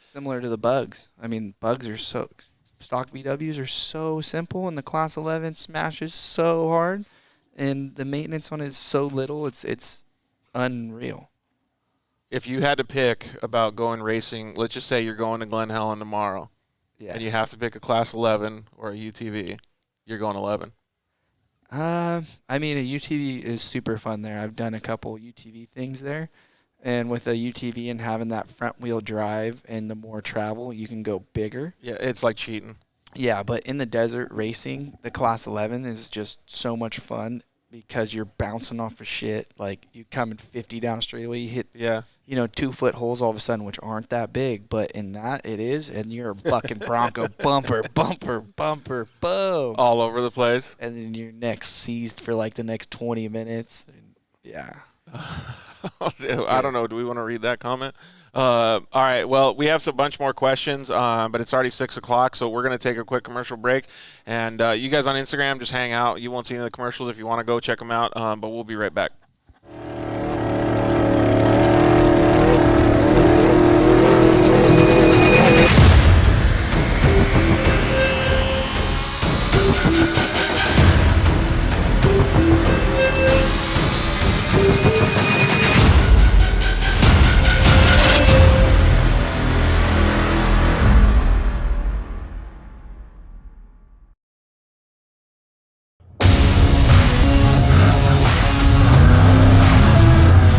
Similar to the bugs. I mean, bugs are stock VWs are so simple, and the Class 11 smashes so hard, and the maintenance on it is so little. It's unreal. If you had to pick about going racing, let's just say you're going to Glen Helen tomorrow, and you have to pick a Class 11 or a UTV, you're going 11. I mean, a UTV is super fun there. I've done a couple UTV things there. And with a UTV and having that front wheel drive and the more travel, you can go bigger. Yeah, it's like cheating. Yeah, but in the desert racing, the Class 11 is just so much fun because you're bouncing off of shit. Like, you come in 50 down a straightaway, you hit, 2-foot holes all of a sudden, which aren't that big. But in that, it is, and you're a bucking Bronco bumper, boom. All over the place. And then your neck's seized for, like, the next 20 minutes. Yeah. I don't know. Do we want to read that comment? All right. Well, we have a bunch more questions, but it's already 6 o'clock, so we're going to take a quick commercial break. And you guys on Instagram, just hang out. You won't see any of the commercials. If you want to go, check them out. But we'll be right back.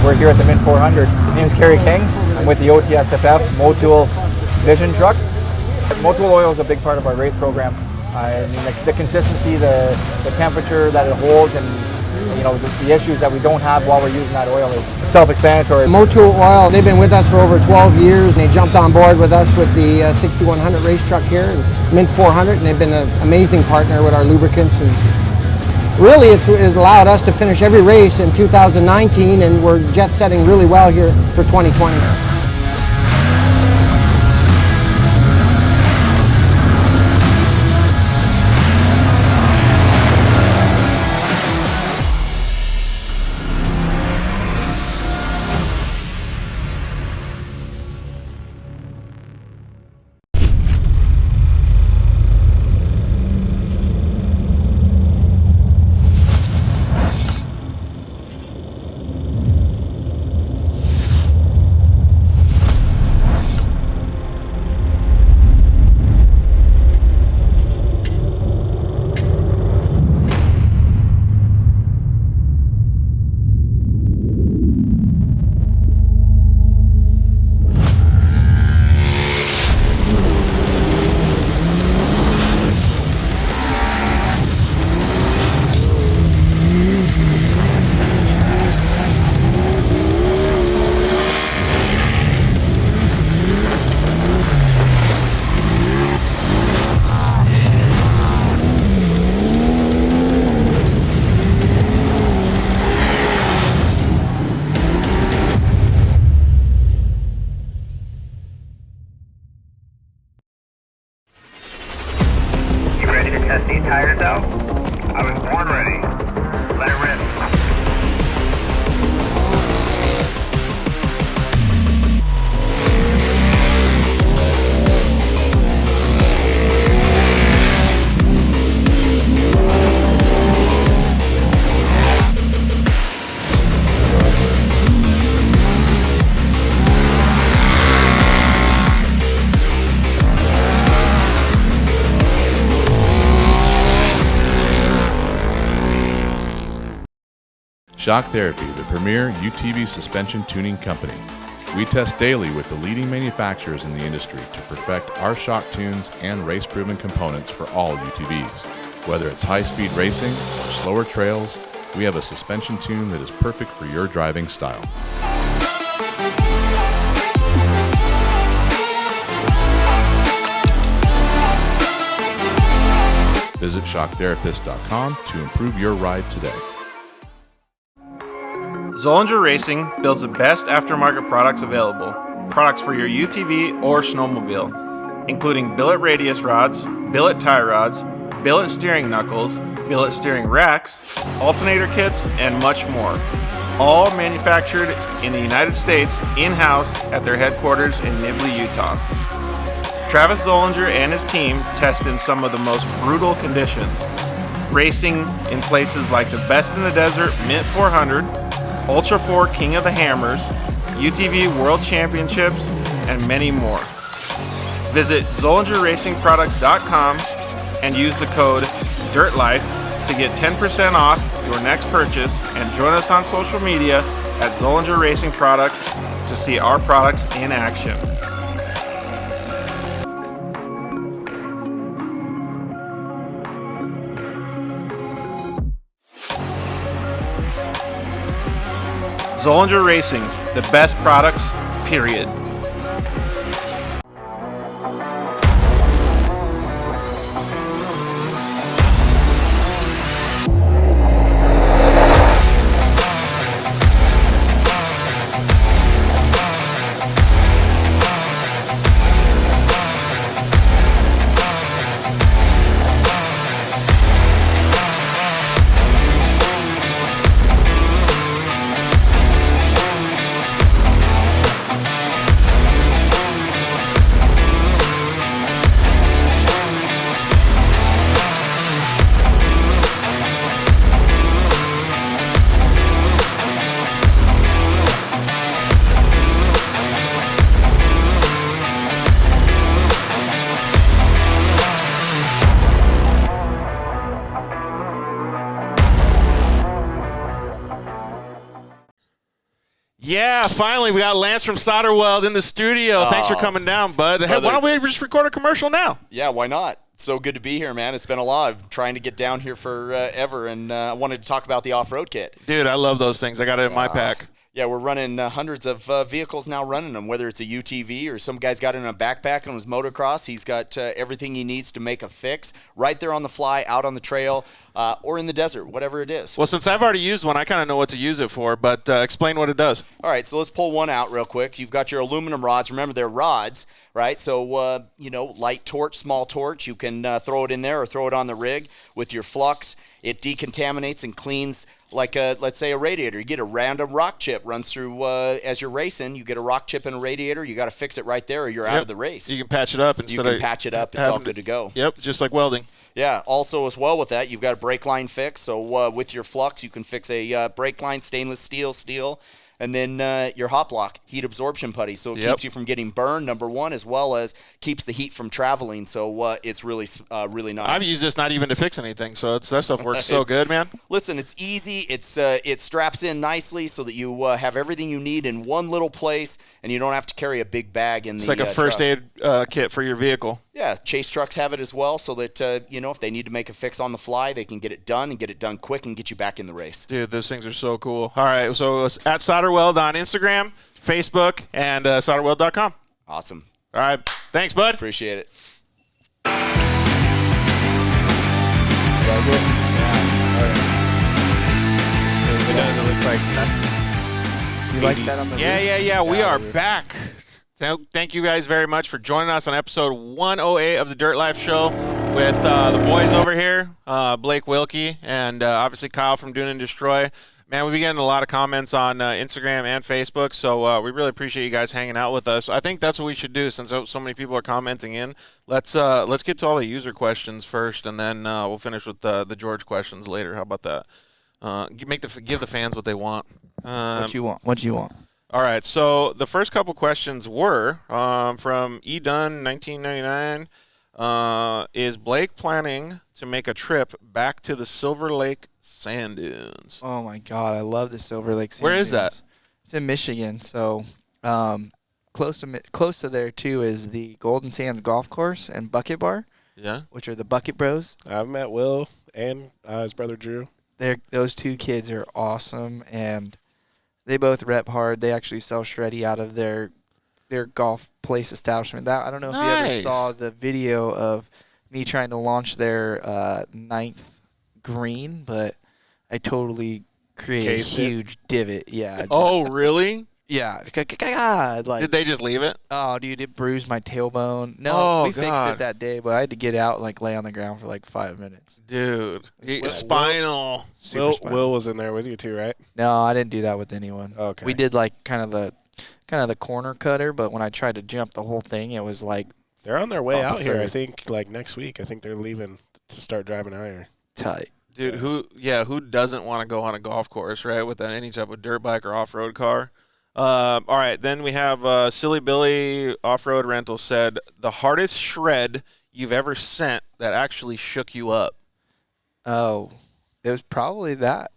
We're here at the Mint 400. My name is Kerry King. I'm with the OTSFF Motul Vision truck. Motul oil is a big part of our race program. I mean, the consistency, the temperature that it holds, and the issues that we don't have while we're using that oil is self-explanatory. Motul Oil, they've been with us for over 12 years. They jumped on board with us with the 6100 race truck here, Mint 400, and they've been an amazing partner with our lubricants. And really, it's allowed us to finish every race in 2019, and we're jet setting really well here for 2020. Shock Therapy, the premier UTV suspension tuning company. We test daily with the leading manufacturers in the industry to perfect our shock tunes and race-proven components for all UTVs. Whether it's high-speed racing or slower trails, we have a suspension tune that is perfect for your driving style. Visit shocktherapist.com to improve your ride today. Zollinger Racing builds the best aftermarket products available. Products for your UTV or snowmobile, including billet radius rods, billet tie rods, billet steering knuckles, billet steering racks, alternator kits, and much more. All manufactured in the United States in-house at their headquarters in Nibley, Utah. Travis Zollinger and his team test in some of the most brutal conditions, racing in places like the Best in the Desert Mint 400, Ultra 4 King of the Hammers, UTV World Championships, and many more. Visit ZollingerRacingProducts.com and use the code DIRTLIFE to get 10% off your next purchase, and join us on social media at Zollinger Racing Products to see our products in action. Zollinger Racing, the best products, period. Yeah, finally, we got Lance from Solderweld in the studio. Thanks for coming down, bud. Hey, why don't we just record a commercial now? Yeah, why not? So good to be here, man. It's been a lot. I'm trying to get down here forever, and I wanted to talk about the off-road kit. Dude, I love those things. I got it in my pack. Yeah, we're running hundreds of vehicles now running them, whether it's a UTV or some guy's got it in a backpack on his motocross. He's got everything he needs to make a fix right there on the fly, out on the trail, or in the desert, whatever it is. Well, since I've already used one, I kind of know what to use it for, but explain what it does. All right, so let's pull one out real quick. You've got your aluminum rods. Remember, they're rods, right? So, light torch, small torch. You can throw it in there or throw it on the rig with your flux. It decontaminates and cleans like let's say a radiator. You get a random rock chip runs through as you're racing. You get a rock chip in a radiator. You got to fix it right there, or you're out of the race. You can patch it up instead of. You can patch it up. It's all good to go. Yep, just like welding. Yeah. Also, as well with that, you've got a brake line fix. So with your flux, you can fix a brake line, stainless steel. And then your hop lock, heat absorption putty. So it keeps you from getting burned, number one, as well as keeps the heat from traveling. So it's really nice. I've used this not even to fix anything, so that stuff works so good, man. Listen, it's easy. It straps in nicely so that you have everything you need in one little place, and you don't have to carry a big bag in it's the like a first truck. aid kit for your vehicle. Yeah, Chase trucks have it as well, so that if they need to make a fix on the fly, they can get it done and get it done quick and get you back in the race. Dude, those things are so cool. All right, so it's at Solderweld on Instagram, Facebook, and solderweld.com. Awesome. All right, thanks, bud. Appreciate it. It looks like that. You like that on the Yeah. We are back. Thank you guys very much for joining us on episode 108 of the Dirt Life Show with the boys over here, Blake Wilkey, and obviously Kyle from Dune and Destroy. Man, we've been getting a lot of comments on Instagram and Facebook, so we really appreciate you guys hanging out with us. I think that's what we should do since so many people are commenting in. Let's get to all the user questions first, and then we'll finish with the George questions later. How about that? Give the fans what they want. What you want? All right, so the first couple questions were from Edun 1999. Is Blake planning to make a trip back to the Silver Lake Sand dunes. Oh my God, I love the Silver Lake sand Where is that? dunes. It's in Michigan, so close to there too is the Golden Sands Golf Course and Bucket Bar. Yeah. Which are the Bucket Bros. I've met Will and his brother Drew. Those two kids are awesome, and they both rep hard. They actually sell shreddy out of their golf place establishment. I don't know if you ever saw the video of me trying to launch their ninth green, but I totally created a huge divot. Yeah. Oh, really? Yeah. Like, did they just leave it? Oh, dude, it bruised my tailbone. No, we fixed it that day, but I had to get out and like lay on the ground for like 5 minutes. Dude, spinal. Will was in there with you too, right? No, I didn't do that with anyone. Okay. We did like kind of the corner cutter, but when I tried to jump the whole thing, it was like they're on their way out here. I think like next week. I think they're leaving to start driving out here. Tight. Dude, who doesn't want to go on a golf course, right, with any type of dirt bike or off-road car? All right, then we have Silly Billy Off-Road Rental said, the hardest shred you've ever sent that actually shook you up. Oh, it was probably that.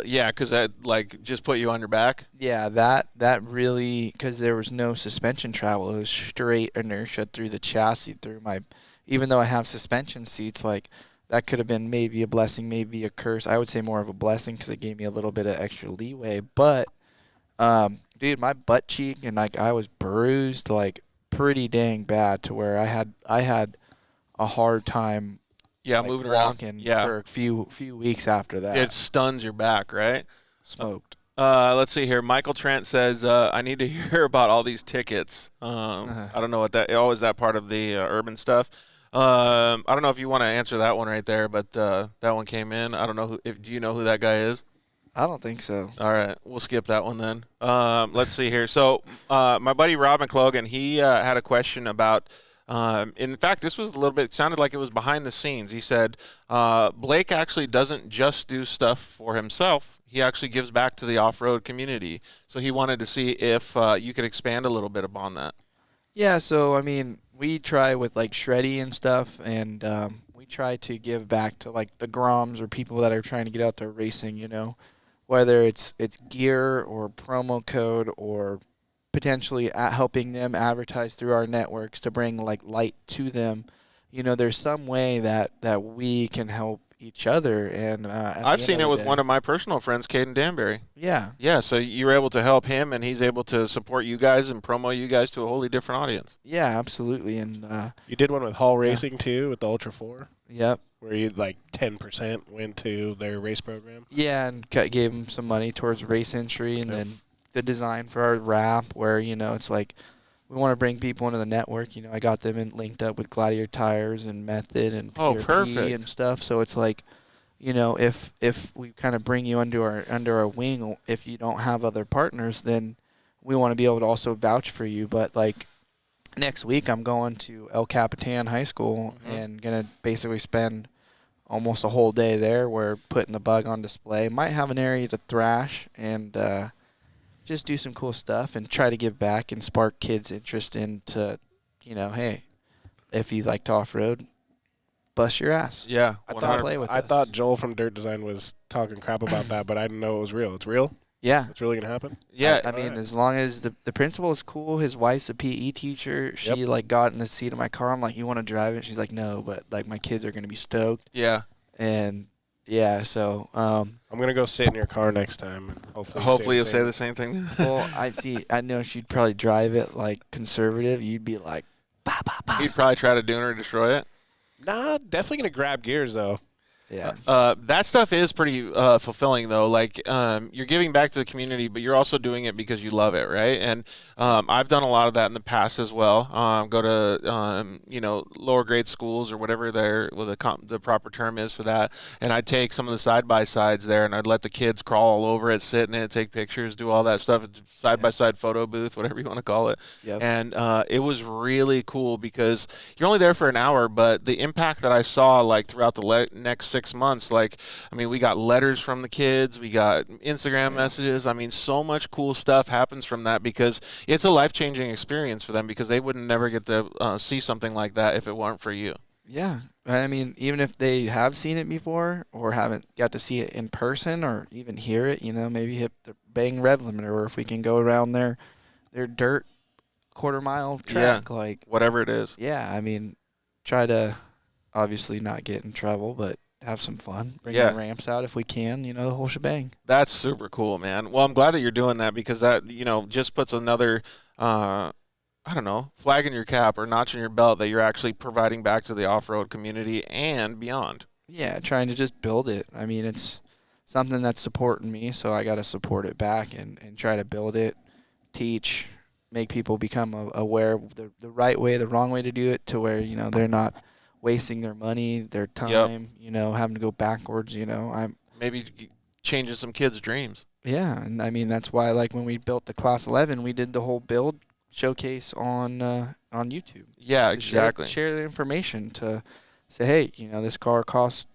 Yeah, because that like just put you on your back? Yeah, that really, because there was no suspension travel. It was straight inertia through the chassis, even though I have suspension seats, like that could have been maybe a blessing, maybe a curse. I would say more of a blessing because it gave me a little bit of extra leeway. But dude, my butt cheek and like I was bruised like pretty dang bad to where I had a hard time. Yeah, like, moving walking around. Yeah, for a few weeks after that. It stuns your back, right? Smoked. Let's see here. Michael Trent says, I need to hear about all these tickets. I don't know what that. Oh, is that part of the urban stuff? I don't know if you want to answer that one right there, but that one came in. I don't know do you know who that guy is? I don't think so. All right, we'll skip that one then. Let's see here. So my buddy Rob McLogan, he had a question about. In fact, this was a little bit. It sounded like it was behind the scenes. He said Blake actually doesn't just do stuff for himself. He actually gives back to the off-road community. So he wanted to see if you could expand a little bit upon that. Yeah. So I mean, we try with like shreddy and stuff, and we try to give back to like the Groms or people that are trying to get out there racing. You know, whether it's gear or promo code or potentially helping them advertise through our networks to bring like light to them. You know, there's some way that we can help each other. And I've seen it with one of my personal friends, Caden Danbury. Yeah. Yeah, so you were able to help him, and he's able to support you guys and promo you guys to a wholly different audience. Yeah, absolutely. And you did one with Hall Racing too, with the Ultra 4. Yep. Where you like 10% went to their race program. Yeah, and gave them some money towards race entry, and then the design for our wrap, where you know it's like we want to bring people into the network. You know, I got them linked up with Gladiator Tires and Method and PRP and stuff. So it's like, you know, if we kind of bring you under our wing, if you don't have other partners, then we want to be able to also vouch for you. But like next week, I'm going to El Capitan High School and gonna basically spend almost a whole day there. We're putting the bug on display. Might have an area to thrash and just do some cool stuff and try to give back and spark kids' interest into, you know, hey, if you like to off-road, bust your ass. Yeah, I thought Joel from Dirt Design was talking crap about that, but I didn't know it was real. It's real? Yeah. It's really going to happen? Yeah. I mean, as long as the principal is cool, his wife's a PE teacher. She, like, got in the seat of my car. I'm like, you want to drive it? She's like, no, but, like, my kids are going to be stoked. Yeah. And, yeah, so I'm going to go sit in your car next time. And hopefully you'll say the same thing. Well, I know she'd probably drive it, like, conservative. You'd be like, bah, bah, bah. He'd probably try to Dune or destroy it. Nah, definitely going to grab gears, though. Yeah. That stuff is pretty fulfilling, though. Like, you're giving back to the community, but you're also doing it because you love it, right? And I've done a lot of that in the past as well. Go to, you know, lower grade schools or whatever the proper term is for that. And I'd take some of the side-by-sides there, and I'd let the kids crawl all over it, sit in it, take pictures, do all that stuff. Side-by-side photo booth, whatever you want to call it. Yep. And it was really cool because you're only there for an hour, but the impact that I saw, like, throughout the next 6 months, like, I mean, we got letters from the kids, we got Instagram messages. I mean, so much cool stuff happens from that because it's a life-changing experience for them because they wouldn't never get to see something like that if it weren't for you. Yeah. I mean, even if they have seen it before or haven't got to see it in person or even hear it, maybe hit the bang rev limiter, or if we can go around their dirt quarter-mile track. Like, whatever it is. yeah, I mean, try to obviously not get in trouble, but have some fun. Bring Yeah. the ramps out if we can, the whole shebang. That's super cool, man. Well, I'm glad that you're doing that because that, just puts another, I don't know, flag in your cap or notch in your belt that you're actually providing back to the off-road community and beyond. Yeah, trying to just build it. I mean, it's something that's supporting me, so I got to support it back and try to build it, teach, make people become aware of the right way, the wrong way to do it, to where, they're not wasting their money, their time, having to go backwards, Maybe changes some kids' dreams. Yeah, and I mean, that's why, like, when we built the Class 11, we did the whole build showcase on YouTube. Yeah, To exactly. Share the information to say, hey, this car costs,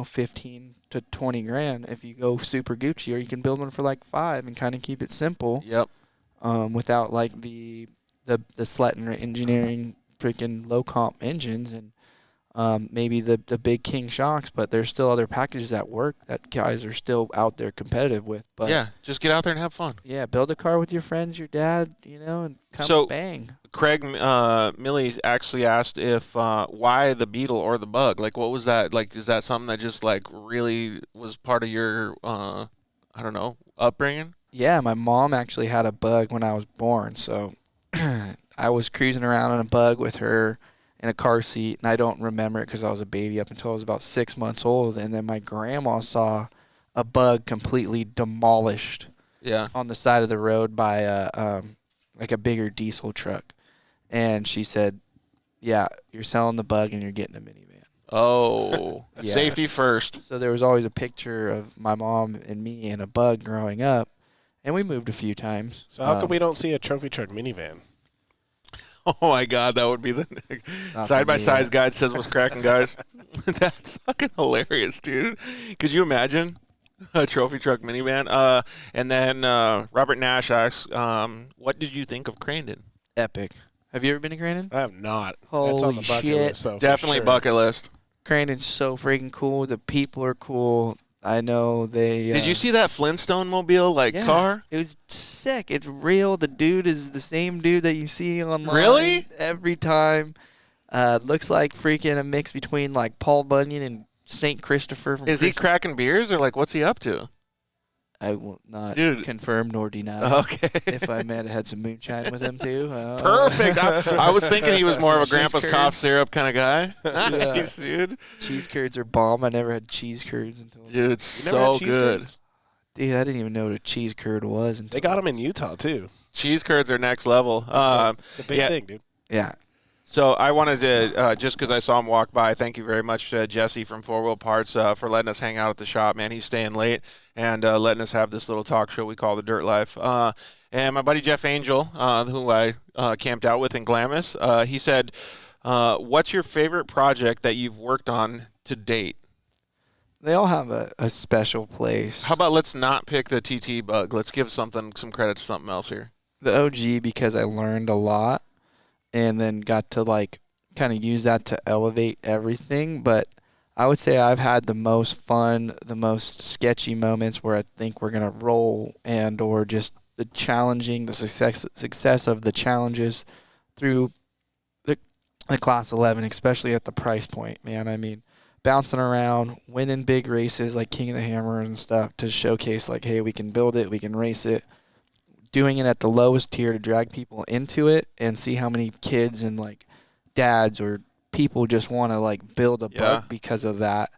15 to 20 grand if you go super Gucci, or you can build one for like 5 and kind of keep it simple. Yep. Without like the Slettner engineering freaking low comp engines and maybe the big King shocks, but there's still other packages that work that guys are still out there competitive with. But yeah, just get out there and have fun. yeah, build a car with your friends, your dad, and come So- bang. Craig Milley actually asked if why the Beetle or the Bug? Like, what was that? Like, is that something that just like really was part of your I don't know, upbringing? Yeah, my mom actually had a Bug when I was born, so I was cruising around in a Bug with her in a car seat, and I don't remember it because I was a baby up until I was about 6 months old, and then my grandma saw a Bug completely demolished Yeah. on the side of the road by a bigger diesel truck, and she said, "Yeah, you're selling the Bug and you're getting a minivan." Oh, Yeah. safety first. So there was always a picture of my mom and me in a Bug growing up, and we moved a few times. So how come we don't see a trophy truck minivan? Oh my God, that would be the Not side by for me, side yeah. guide says what's cracking, guys. That's fucking hilarious, dude. Could you imagine a trophy truck minivan? And then Robert Nash asks, what did you think of Crandon? Epic. Have you ever been to Crandon? I have not. That's Holy on the bucket shit. list, though, for Definitely sure. bucket list. Crandon's so freaking cool. The people are cool. I know they. Did you see that Flintstone mobile Yeah, car? it was sick. It's real. The dude is the same dude that you see online. Really? Every time. Looks like freaking a mix between like Paul Bunyan and St. Christopher from Is he Christ- cracking beers or like what's he up to? I will not Dude. confirm nor deny. Okay. If I might have had some moonshine with him too. Perfect. I was thinking he was more of a Cheese grandpa's cough curds. syrup kind of guy. Nice, dude. Cheese curds are bomb. I never had cheese curds until. Dude, You never so had cheese good. curds? Dude, I didn't even know what a cheese curd was until. They got them in Utah too. Cheese curds are next level. It's a big yeah. thing, dude. Yeah. So I wanted to, just because I saw him walk by, thank you very much, Jesse from Four Wheel Parts, for letting us hang out at the shop, man. He's staying late and letting us have this little talk show we call The Dirt Life. And my buddy Jeff Angel, who I camped out with in Glamis, he said, what's your favorite project that you've worked on to date? They all have a special place. How about let's not pick the TT Bug. Let's give some credit to something else here. The OG, because I learned a lot and then got to like kind of use that to elevate everything. But I would say I've had the most fun, the most sketchy moments where I think we're going to roll and or just the challenging, the success of the challenges through the Class 11, especially at the price point, man. I mean, bouncing around, winning big races like King of the Hammer and stuff to showcase like, hey, we can build it, we can race it. Doing it at the lowest tier to drag people into it and see how many kids and like dads or people just want to like build a bug because of that,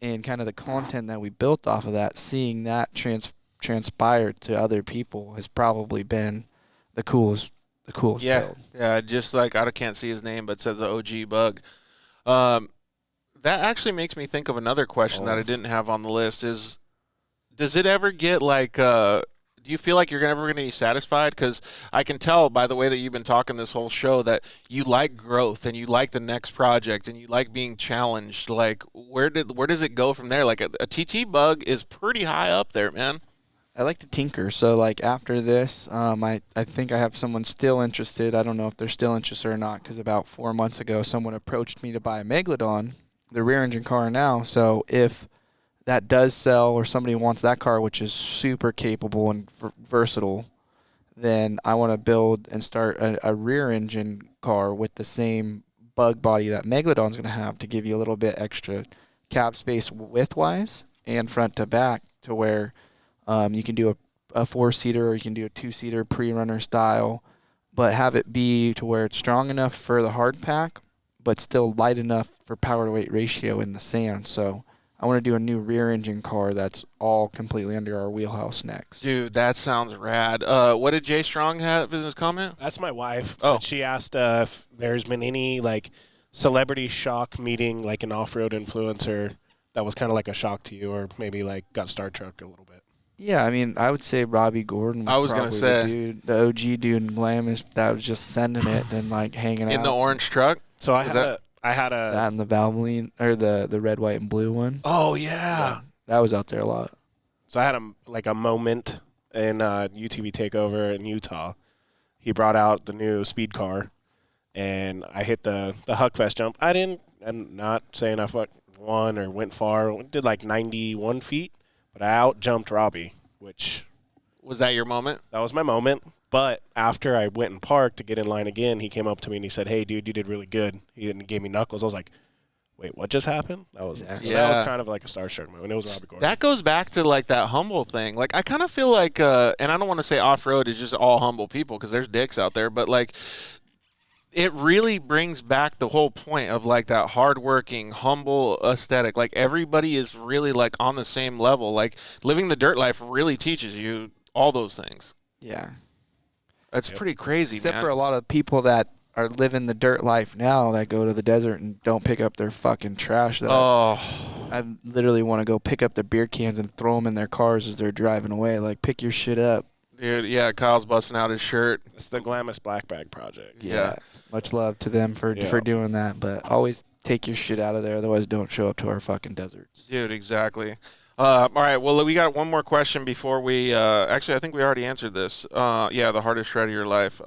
and kind of the content that we built off of that, seeing that transpire to other people has probably been the coolest build. Yeah, just like I can't see his name, but says the OG Bug. That actually makes me think of another question that I didn't have on the list. Is does it ever get like? Do you feel like you're never going to be satisfied? Because I can tell by the way that you've been talking this whole show that you like growth and you like the next project and you like being challenged. Like, where does it go from there? Like a TT Bug is pretty high up there, man. I like to tinker. So like after this, I think I have someone still interested. I don't know if they're still interested or not, because about 4 months ago, someone approached me to buy a Megalodon, the rear engine car now. So if that does sell, or somebody wants that car, which is super capable and versatile, then I want to build and start a rear engine car with the same bug body that Megalodon's going to have, to give you a little bit extra cab space width-wise and front to back, to where you can do a 4-seater, or you can do a 2-seater pre-runner style, but have it be to where it's strong enough for the hard pack, but still light enough for power to weight ratio in the sand. So I want to do a new rear engine car that's all completely under our wheelhouse next. Dude, that sounds rad. What did Jay Strong have in his comment? That's my wife. Oh. She asked if there's been any like celebrity shock meeting like an off-road influencer that was kind of like a shock to you, or maybe like got Star Trek a little bit. Yeah, I mean, I would say Robbie Gordon. I was gonna say the OG dude in Glamis that was just sending it and like hanging out in the orange truck. So I had a that and the Valvoline, or the red, white, and blue one. Oh yeah, that was out there a lot. So I had a moment in UTV Takeover in Utah. He brought out the new speed car, and I hit the Huckfest jump. I'm not saying I won or went far. Did like 91 feet, but I out jumped Robbie, which was that your moment? That was my moment. But after I went and parked to get in line again, he came up to me and he said, "Hey, dude, you did really good." He gave me knuckles. I was like, "Wait, what just happened?" That was that was kind of like a starstruck moment. It was Robbie Gordon. That goes back to like that humble thing. Like I kind of feel like, and I don't want to say off-road is just all humble people, because there's dicks out there, but like it really brings back the whole point of like that hardworking, humble aesthetic. Like everybody is really like on the same level. Like living the dirt life really teaches you all those things. Yeah. That's pretty crazy, Except man. for a lot of people that are living the dirt life now, that go to the desert and don't pick up their fucking trash. I literally want to go pick up the beer cans and throw them in their cars as they're driving away. Like, pick your shit up. Dude, yeah, Kyle's busting out his shirt. It's the Glamis Black Bag Project. Yeah. Much love to them for doing that, but always take your shit out of there. Otherwise, don't show up to our fucking deserts. Dude, exactly. All right, well, we got one more question before we actually, I think we already answered this. Yeah, the hardest shred of your life.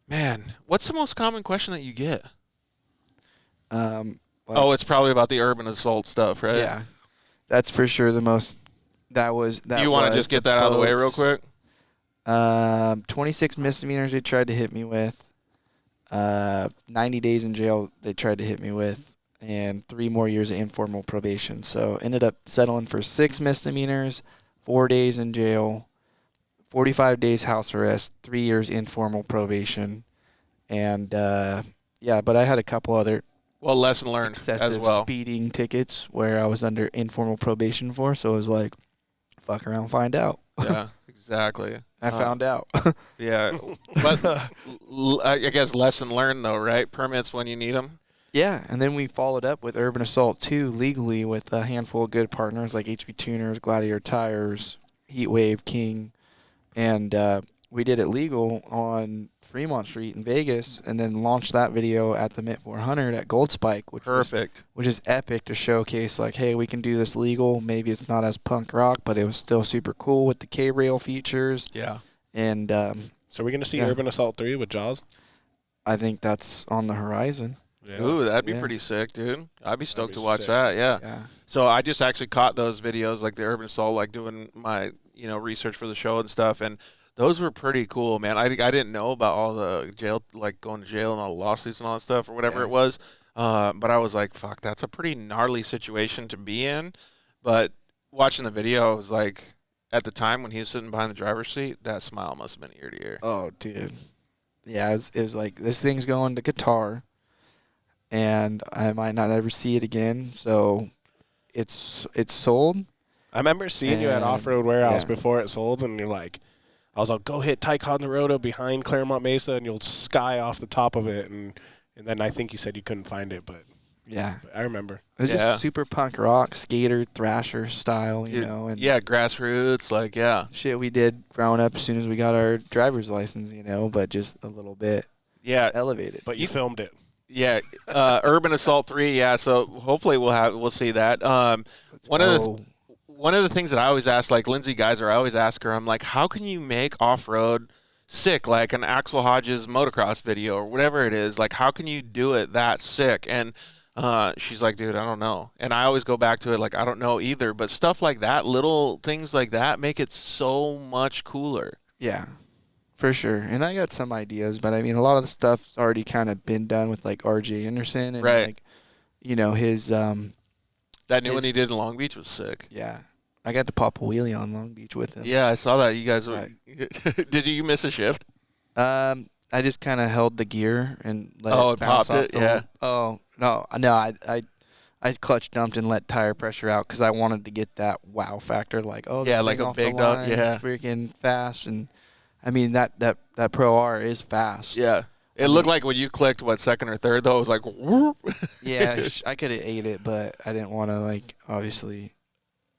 Man, what's the most common question that you get? It's probably about the urban assault stuff, right? Yeah. That's for sure the most. You want to just get that out of the way real quick? 26 misdemeanors they tried to hit me with. 90 days in jail they tried to hit me with. And 3 more years of informal probation. So ended up settling for 6 misdemeanors, 4 days in jail, 45 days house arrest, 3 years informal probation, and but I had a couple other lesson learned excessive as well. Speeding tickets where I was under informal probation for. So it was like, fuck around, find out. Yeah, exactly. I found out. Yeah, but I guess lesson learned though, right? Permits when you need them. Yeah, and then we followed up with Urban Assault 2 legally with a handful of good partners like HB Tuners, Gladiator Tires, Heatwave, King, and we did it legal on Fremont Street in Vegas, and then launched that video at the Mint 400 at Gold Spike, which is epic to showcase like, hey, we can do this legal. Maybe it's not as punk rock, but it was still super cool with the K-rail features. Yeah, and so we're gonna see Urban Assault 3 with Jaws. I think that's on the horizon. Yeah. Ooh, that'd be pretty sick, dude. I'd be stoked to watch that. Yeah. So I just actually caught those videos, like the Urban Assault, like doing my research for the show and stuff, and those were pretty cool, man. I didn't know about all the jail, like going to jail and all the lawsuits and all that stuff or whatever it was, but I was like, fuck, that's a pretty gnarly situation to be in. But watching the video, I was like, at the time when he was sitting behind the driver's seat, that smile must have been ear to ear. Oh, dude. Yeah, it was like, this thing's going to Qatar, and I might not ever see it again. So it's sold. I remember seeing you at Off-Road Warehouse before it sold, and you're like, I was like, go hit Ticonderoga behind Claremont Mesa, and you'll sky off the top of it. And then I think you said you couldn't find it, but I remember. It was just super punk rock, skater, thrasher style, you know. And grassroots, like, shit we did growing up as soon as we got our driver's license, but just a little bit elevated. But you filmed it. Yeah, Urban Assault 3. Yeah, so hopefully we'll see that. one of the things that I always ask, like Lindsay Geyser, I always ask her, I'm like, how can you make off-road sick, like an Axel Hodges motocross video or whatever it is? Like, how can you do it that sick? And she's like, dude, I don't know. And I always go back to it like, I don't know either. But stuff like that, little things like that make it so much cooler. Yeah, for sure. And I got some ideas, but I mean, a lot of the stuff's already kind of been done with like RJ Anderson and Right. like, you know, his That new one he did in Long Beach was sick. Yeah, I got to pop a wheelie on Long Beach with him. Yeah, I saw that. You guys were, Right. did you miss a shift? I just kind of held the gear and let Oh, it it bounce popped off it? the Yeah. whole- Oh no! I clutch dumped and let tire pressure out because I wanted to get that wow factor. Like, oh, this Yeah, thing like a off big the dump, line yeah. is freaking fast. And I mean that Pro R is fast. Yeah. It looked like when you clicked, what, second or third, though, it was like, whoop. Yeah, I could have ate it, but I didn't want to, like, obviously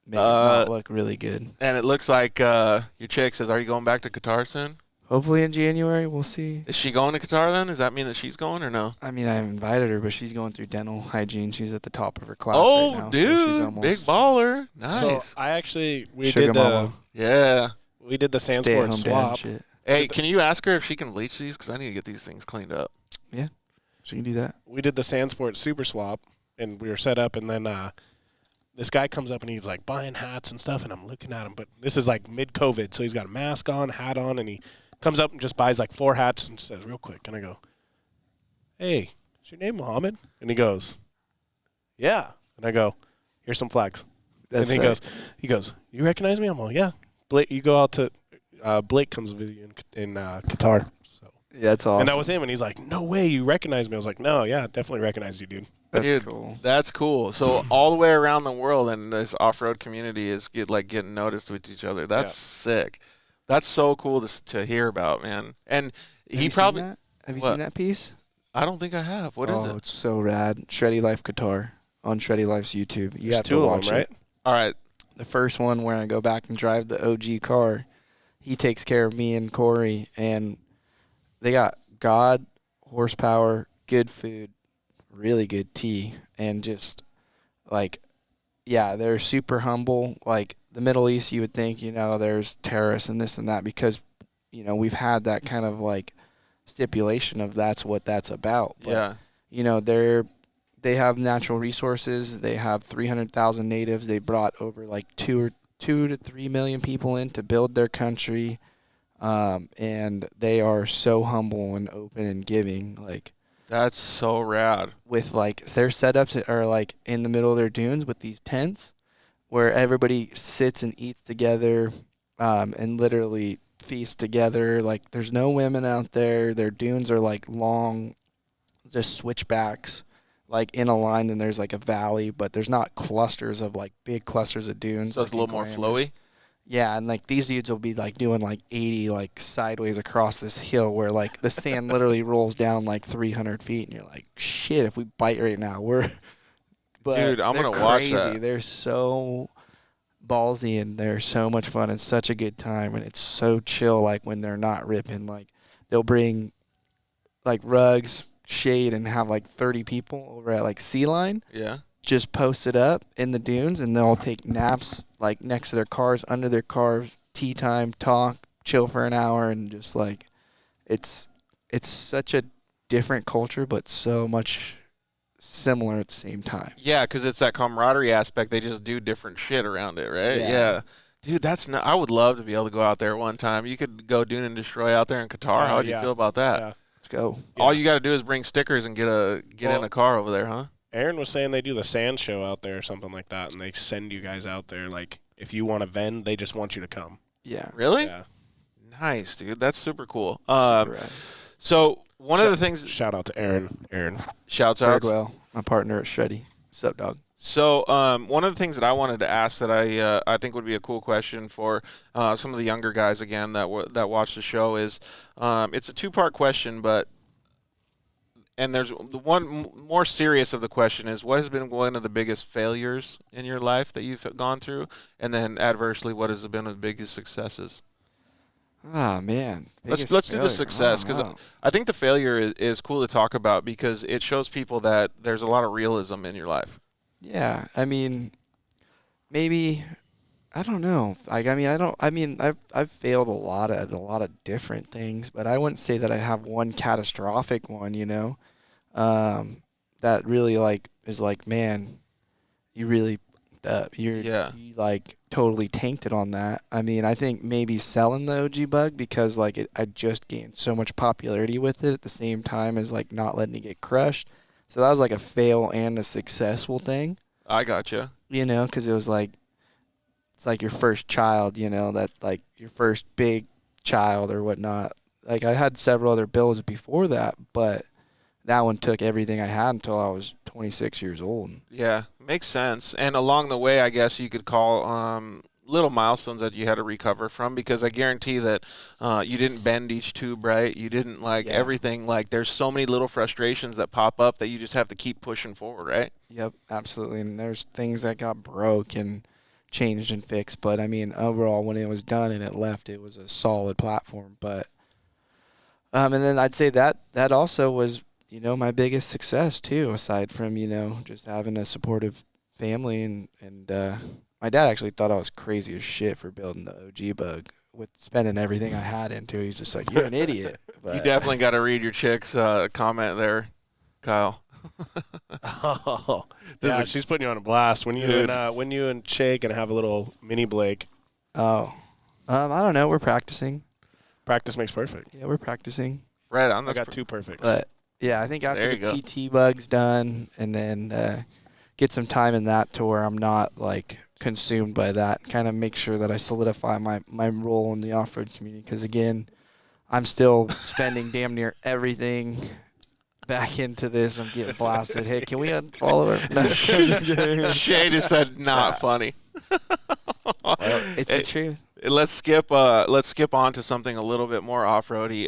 make it not look really good. And it looks like your chick says, are you going back to Qatar soon? Hopefully in January, we'll see. Is she going to Qatar then? Does that mean that she's going or no? I mean, I invited her, but she's going through dental hygiene. She's at the top of her class Oh, right now. dude, so she's almost big baller. Nice. So I actually Sugar mama. Yeah. we did the stay at Sandsport home dad swap. and shit. Hey, can you ask her if she can bleach these? Because I need to get these things cleaned up. Yeah, she can do that. We did the Sandsport super swap, and we were set up, and then this guy comes up and he's like buying hats and stuff, and I'm looking at him, but this is like mid-COVID, so he's got a mask on, hat on, and he comes up and just buys like 4 hats and says real quick, and I go, hey, is your name Mohammed? And he goes, yeah. And I go, here's some flags. That's and he goes, you recognize me? I'm all, yeah. Blake, you go out to Blake comes to visit you in Qatar. So Yeah, that's awesome. and that was him, and he's like, no way, you recognize me. I was like, no, yeah, definitely recognize you, dude. That's Dude, cool. That's cool. So all the way around the world, and this off-road community is getting noticed with each other. That's sick. That's so cool to hear about, man. And Have he you probably seen that? Have you What? seen that piece? I don't think I have. What is Oh, it? it's so rad. Shreddy Life Qatar on Shreddy Life's YouTube. You There's have 2 to of watch them, right? it. All right. The first one where I go back and drive the OG car, he takes care of me and Corey, and they got God, horsepower, good food, really good tea, and just like, yeah, they're super humble. Like the Middle East, you would think, you know, there's terrorists and this and that because, you know, we've had that kind of like stipulation of that's what that's about. But, Yeah. you know, they have natural resources. They have 300,000 natives. They brought over like 2 to 3 million people in to build their country. And they are so humble and open and giving. Like, That's so rad. with like their setups are like in the middle of their dunes with these tents where everybody sits and eats together, and literally feast together. Like, there's no women out there. Their dunes are like long, just switchbacks, like in a line. And there's like a valley, but there's not clusters of like big clusters of dunes. So it's a like little in more Glamis. flowy. Yeah, and like these dudes will be like doing like 80 like sideways across this hill where like the sand literally rolls down like 300 feet, and you're like, shit, if we bite right now, we're. But Dude, I'm they're gonna watch crazy. that. They're so ballsy and they're so much fun. It's such a good time, and it's so chill. Like when they're not ripping, like they'll bring like rugs, shade, and have like 30 people over at like Sea Line Yeah. just posted up in the dunes, and they'll take naps like next to their cars, under their cars, tea time, talk, chill for an hour, and just like it's such a different culture, but so much similar at the same time. Yeah, because it's that camaraderie aspect. They just do different shit around it, right? Yeah. Dude, that's I would love to be able to go out there one time. You could go Dune and Destroy out there in Qatar. How would you yeah. feel about that? Yeah. Let's go. All you got to do is bring stickers and get in a car over there, huh? Aaron was saying they do the sand show out there or something like that, and they send you guys out there. Like, if you want to vend, they just want you to come. Yeah. Really? Yeah. Nice, dude. That's super cool. Super rad. So one of the things, Shout out to Aaron. Aaron. shouts out. Birdwell, my partner at Shreddy. What's up, dog? So one of the things that I wanted to ask that I think would be a cool question for some of the younger guys again that watch the show is it's a 2-part question, and there's the one more serious of the question is what has been one of the biggest failures in your life that you've gone through, and then adversely what has been the biggest successes. Oh man. Let's Biggest do the failure. success I because don't know. I think the failure is cool to talk about because it shows people that there's a lot of realism in your life. Yeah, I mean, maybe I don't know. Like, I mean, I don't. I mean, I've failed a lot at a lot of different things, but I wouldn't say that I have one catastrophic one. That really like is like, man, you really, you like totally tanked it on that. I mean, I think maybe selling the OG bug because like I just gained so much popularity with it at the same time as like not letting it get crushed. So that was like a fail and a successful thing. I gotcha. Because it was like. It's like your first child, that like your first big child or whatnot. Like I had several other builds before that, but that one took everything I had until I was 26 years old. Yeah, makes sense. And along the way, I guess you could call little milestones that you had to recover from, because I guarantee that you didn't bend each tube right. You didn't everything. Like there's so many little frustrations that pop up that you just have to keep pushing forward, right? Yep, absolutely. And there's things that got broke and changed and fixed, but I mean overall when it was done and it left, it was a solid platform. But and then I'd say that also was my biggest success too, aside from just having a supportive family, and my dad actually thought I was crazy as shit for building the OG bug with spending everything I had into it. He's just like, you're an idiot. But you definitely got to read your chick's comment there, Kyle. Oh, yeah, she's putting you on a blast. When you and Shay gonna have a little mini Blake? Oh, I don't know. We're practicing. Practice makes perfect. Yeah, we're practicing. Right on. I got two perfects. But yeah, I think after the TT bug's done, and then get some time in that to where I'm not like consumed by that. Kind of make sure that I solidify my role in the off-road community. Because again, I'm still spending damn near everything back into this. I'm getting blasted. Hey, can we unfollow her? Shay just said not funny. It's the truth. Let's skip on to something a little bit more off-roady.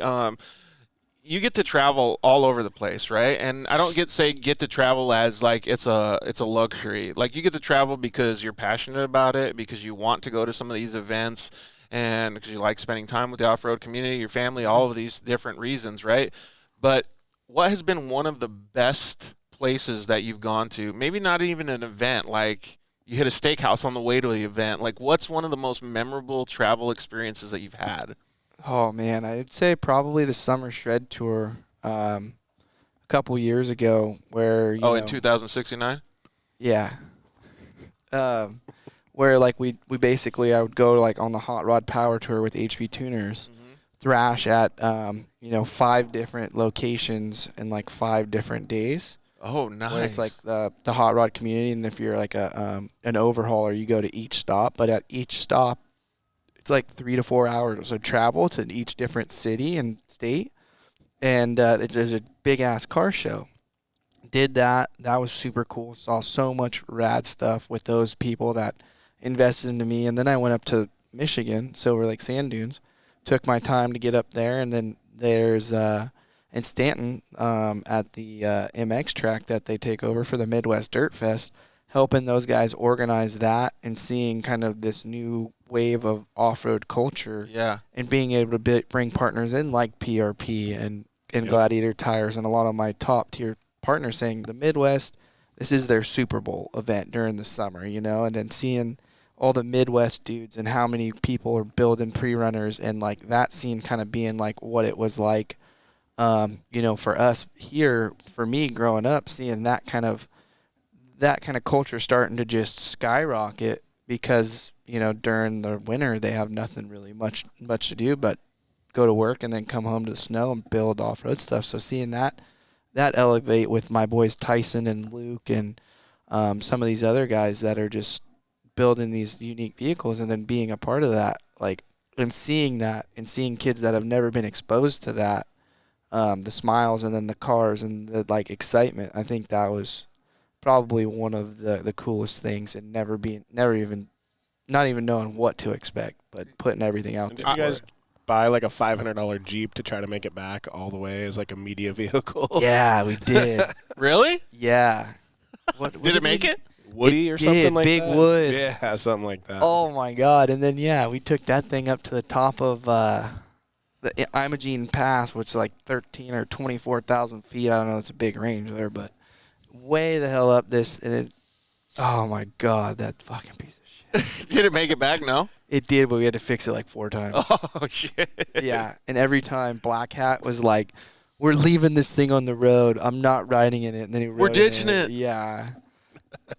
You get to travel all over the place, right? And I don't get to travel as like it's a luxury. Like you get to travel because you're passionate about it, because you want to go to some of these events, and because you like spending time with the off-road community, your family, all of these different reasons, right? But what has been one of the best places that you've gone to? Maybe not even an event, like you hit a steakhouse on the way to the event. Like, what's one of the most memorable travel experiences that you've had? Oh, man, I'd say probably the Summer Shred Tour a couple years ago where, in 2069? Yeah. Where, like, we basically, I would go, like, on the Hot Rod Power Tour with HB Tuners, thrash at 5 different locations in like 5 different days. Oh, nice. Where it's like the hot rod community, and if you're like an overhauler, you go to each stop. But at each stop, it's like 3 to 4 hours of travel to each different city and state, and there's a big ass car show. Did that. That was super cool. Saw so much rad stuff with those people that invested into me, and then I went up to Michigan, Silver Lake Sand Dunes. Took my time to get up there, and then there's in Stanton at the MX track that they take over for the Midwest Dirt Fest, helping those guys organize that and seeing kind of this new wave of off-road culture. Yeah. And being able to bring partners in like PRP and Gladiator Tires and a lot of my top-tier partners saying the Midwest, this is their Super Bowl event during the summer, and then seeing all the Midwest dudes and how many people are building pre-runners, and like that scene kind of being like what it was like, for us here, for me growing up, seeing that kind of culture starting to just skyrocket because, during the winter they have nothing really much to do but go to work and then come home to the snow and build off-road stuff. So seeing that elevate with my boys Tyson and Luke and some of these other guys that are just building these unique vehicles, and then being a part of that, like, and seeing that, and seeing kids that have never been exposed to that, the smiles and then the cars and the like excitement. I think that was probably one of the coolest things, and not even knowing what to expect, but putting everything out there. Did you guys buy like a $500 Jeep to try to make it back all the way as like a media vehicle? Yeah, we did. Really? Yeah. What did it make it? Woody or something like Big that? Wood. Yeah, something like that. Oh my God. And then we took that thing up to the top of the Imogene Pass, which is like 13 or 24,000 feet. I don't know, it's a big range there, but way the hell up this, and oh my God, that fucking piece of Did it make it back? No. It did, but we had to fix it like 4 times. Oh shit. Yeah, and every time Black Hat was like, "We're leaving this thing on the road. I'm not riding in it." And then he We're rode ditching in it. Yeah,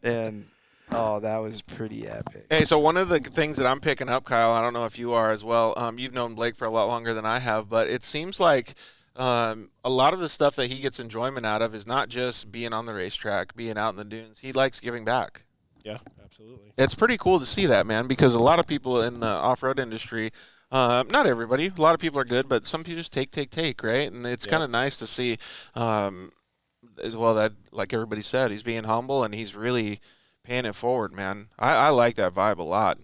and that was pretty epic. Hey, so one of the things that I'm picking up, Kyle, I don't know if you are as well. You've known Blake for a lot longer than I have, but it seems like a lot of the stuff that he gets enjoyment out of is not just being on the racetrack, being out in the dunes. He likes giving back. Yeah, absolutely. It's pretty cool to see that, man, because a lot of people in the off-road industry, not everybody, a lot of people are good, but some people just take, right? And it's kind of nice to see, that, like everybody said, he's being humble and he's really paying it forward, man. I like that vibe a lot.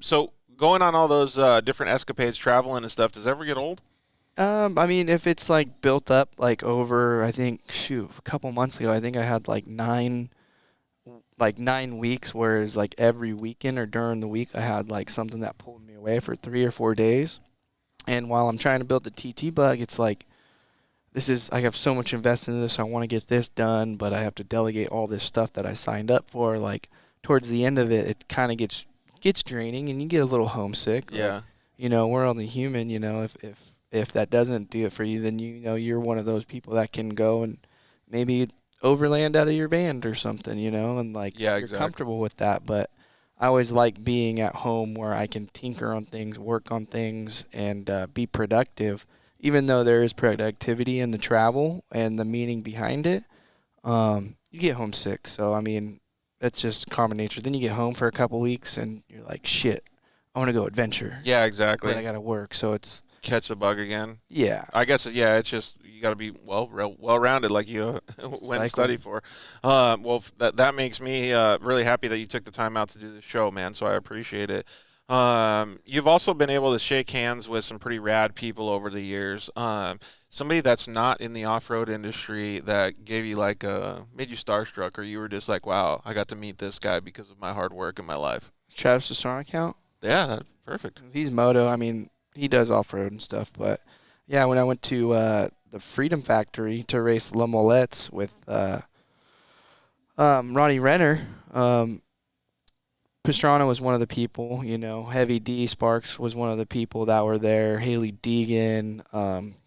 So going on all those different escapades, traveling and stuff, does it ever get old? I mean, if it's like built up like over, I think, a couple months ago, I think I had like 9 weeks, whereas like every weekend or during the week I had like something that pulled me away for 3 or 4 days. And while I'm trying to build the TT bug, it's like I have so much invested in this. I want to get this done, but I have to delegate all this stuff that I signed up for. Like towards the end of it, it kind of gets draining and you get a little homesick. Yeah. Like, we're only human, if that doesn't do it for you, then you're one of those people that can go and maybe overland out of your band or something, and like you're comfortable with that. But I always like being at home where I can tinker on things, work on things, and be productive. Even though there is productivity in the travel and the meaning behind it, you get homesick. So I mean, that's just common nature. Then you get home for a couple weeks and you're like, shit, I want to go adventure. Yeah, exactly. But I got to work, so it's catch the bug again. Yeah. I guess, it's just you got to be well-rounded like you went and studied for. That makes me really happy that you took the time out to do the show, man, so I appreciate it. You've also been able to shake hands with some pretty rad people over the years. Somebody that's not in the off-road industry that gave you made you starstruck, or you were just like, wow, I got to meet this guy because of my hard work in my life. Travis Pastrana count? Yeah, that's perfect. He's moto. I mean, he does off-road and stuff, but yeah, when I went to the Freedom Factory to race La Molettes with Ronnie Renner, Pastrana was one of the people, Heavy D Sparks was one of the people that were there, Haley Deegan,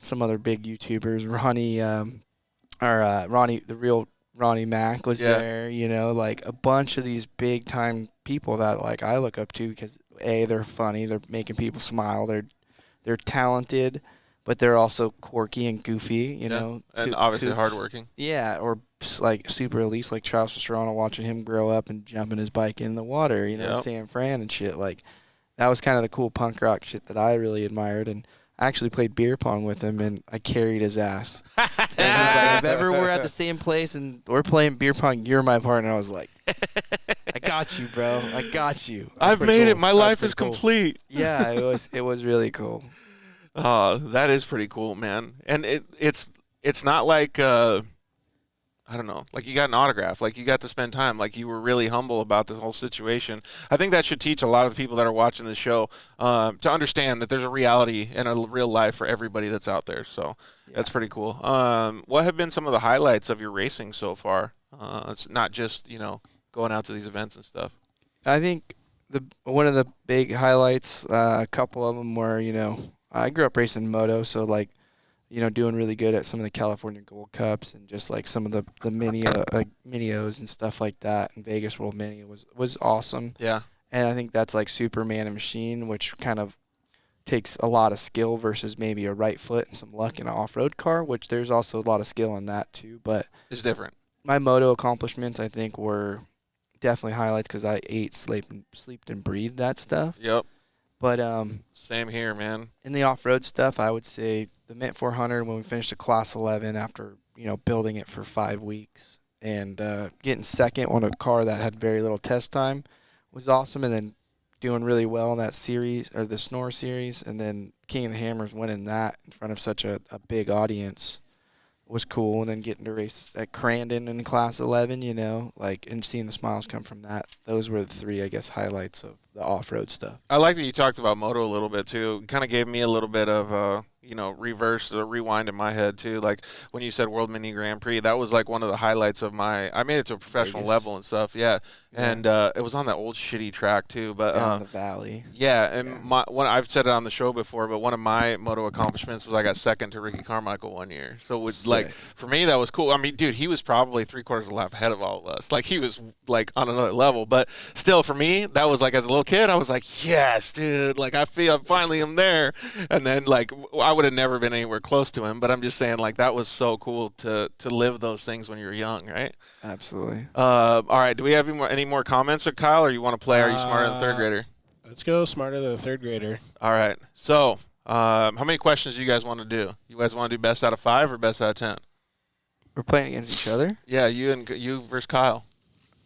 some other big YouTubers, Ronnie, the real Ronnie Mack was there, like a bunch of these big time people that like I look up to because they're funny, they're making people smile, they're talented, but they're also quirky and goofy, and obviously hardworking. Yeah, or like super elite, like Travis Pastrana, watching him grow up and jumping his bike in the water, San Fran and shit. Like that was kind of the cool punk rock shit that I really admired. And I actually played beer pong with him, and I carried his ass. And he's like, if ever we're at the same place and we're playing beer pong, you're my partner. I was like, I got you, bro. I got you. I've made it. My life is complete. Yeah, it was really cool. Oh, that is pretty cool, man. And it's not like I don't know, like you got an autograph, like you got to spend time, like you were really humble about this whole situation. I think that should teach a lot of the people that are watching the show to understand that there's a reality and a real life for everybody that's out there. So that's pretty cool. What have been some of the highlights of your racing so far? It's not just, going out to these events and stuff. I think one of the big highlights, a couple of them were, I grew up racing moto, so like, doing really good at some of the California Gold Cups and just like some of the Mini-Os and stuff like that. And Vegas World Mini was awesome. Yeah. And I think that's like Superman and Machine, which kind of takes a lot of skill versus maybe a right foot and some luck in an off-road car, which there's also a lot of skill in that too. But it's different. My moto accomplishments, I think, were definitely highlights because I ate, slept, and breathed that stuff. Yep. But same here, man. In the off-road stuff, I would say the Mint 400 when we finished a Class 11 after building it for 5 weeks and getting second on a car that had very little test time was awesome, and then doing really well in that series or the Snore series, and then King of the Hammers winning that in front of such a big audience was cool, and then getting to race at Crandon in Class 11, and seeing the smiles come from that. Those were the 3, I guess, highlights of the off-road stuff. I like that you talked about moto a little bit too. It kind of gave me a little bit of reverse or rewind in my head too. Like when you said World Mini Grand Prix, that was like one of the highlights of I made it to a professional level and stuff. Yeah. And it was on that old shitty track too. But Down the valley. Yeah, and I've said it on the show before, but one of my moto accomplishments was I got second to Ricky Carmichael one year. So it was like for me that was cool. I mean, dude, he was probably 3/4 of a lap ahead of all of us. Like he was like on another level. But still, for me, that was like as a little kid, I was like, yes, dude. Like I feel finally I'm there. And then like I would have never been anywhere close to him. But I'm just saying like that was so cool to live those things when you're young, right? Absolutely. All right. Do we have any more comments, or Kyle, or you want to play? Are you smarter than third grader? Let's go smarter than a third grader. All right. So, how many questions do you guys want to do? You guys want to do best out of 5 or best out of 10? We're playing against each other? Yeah, you versus Kyle.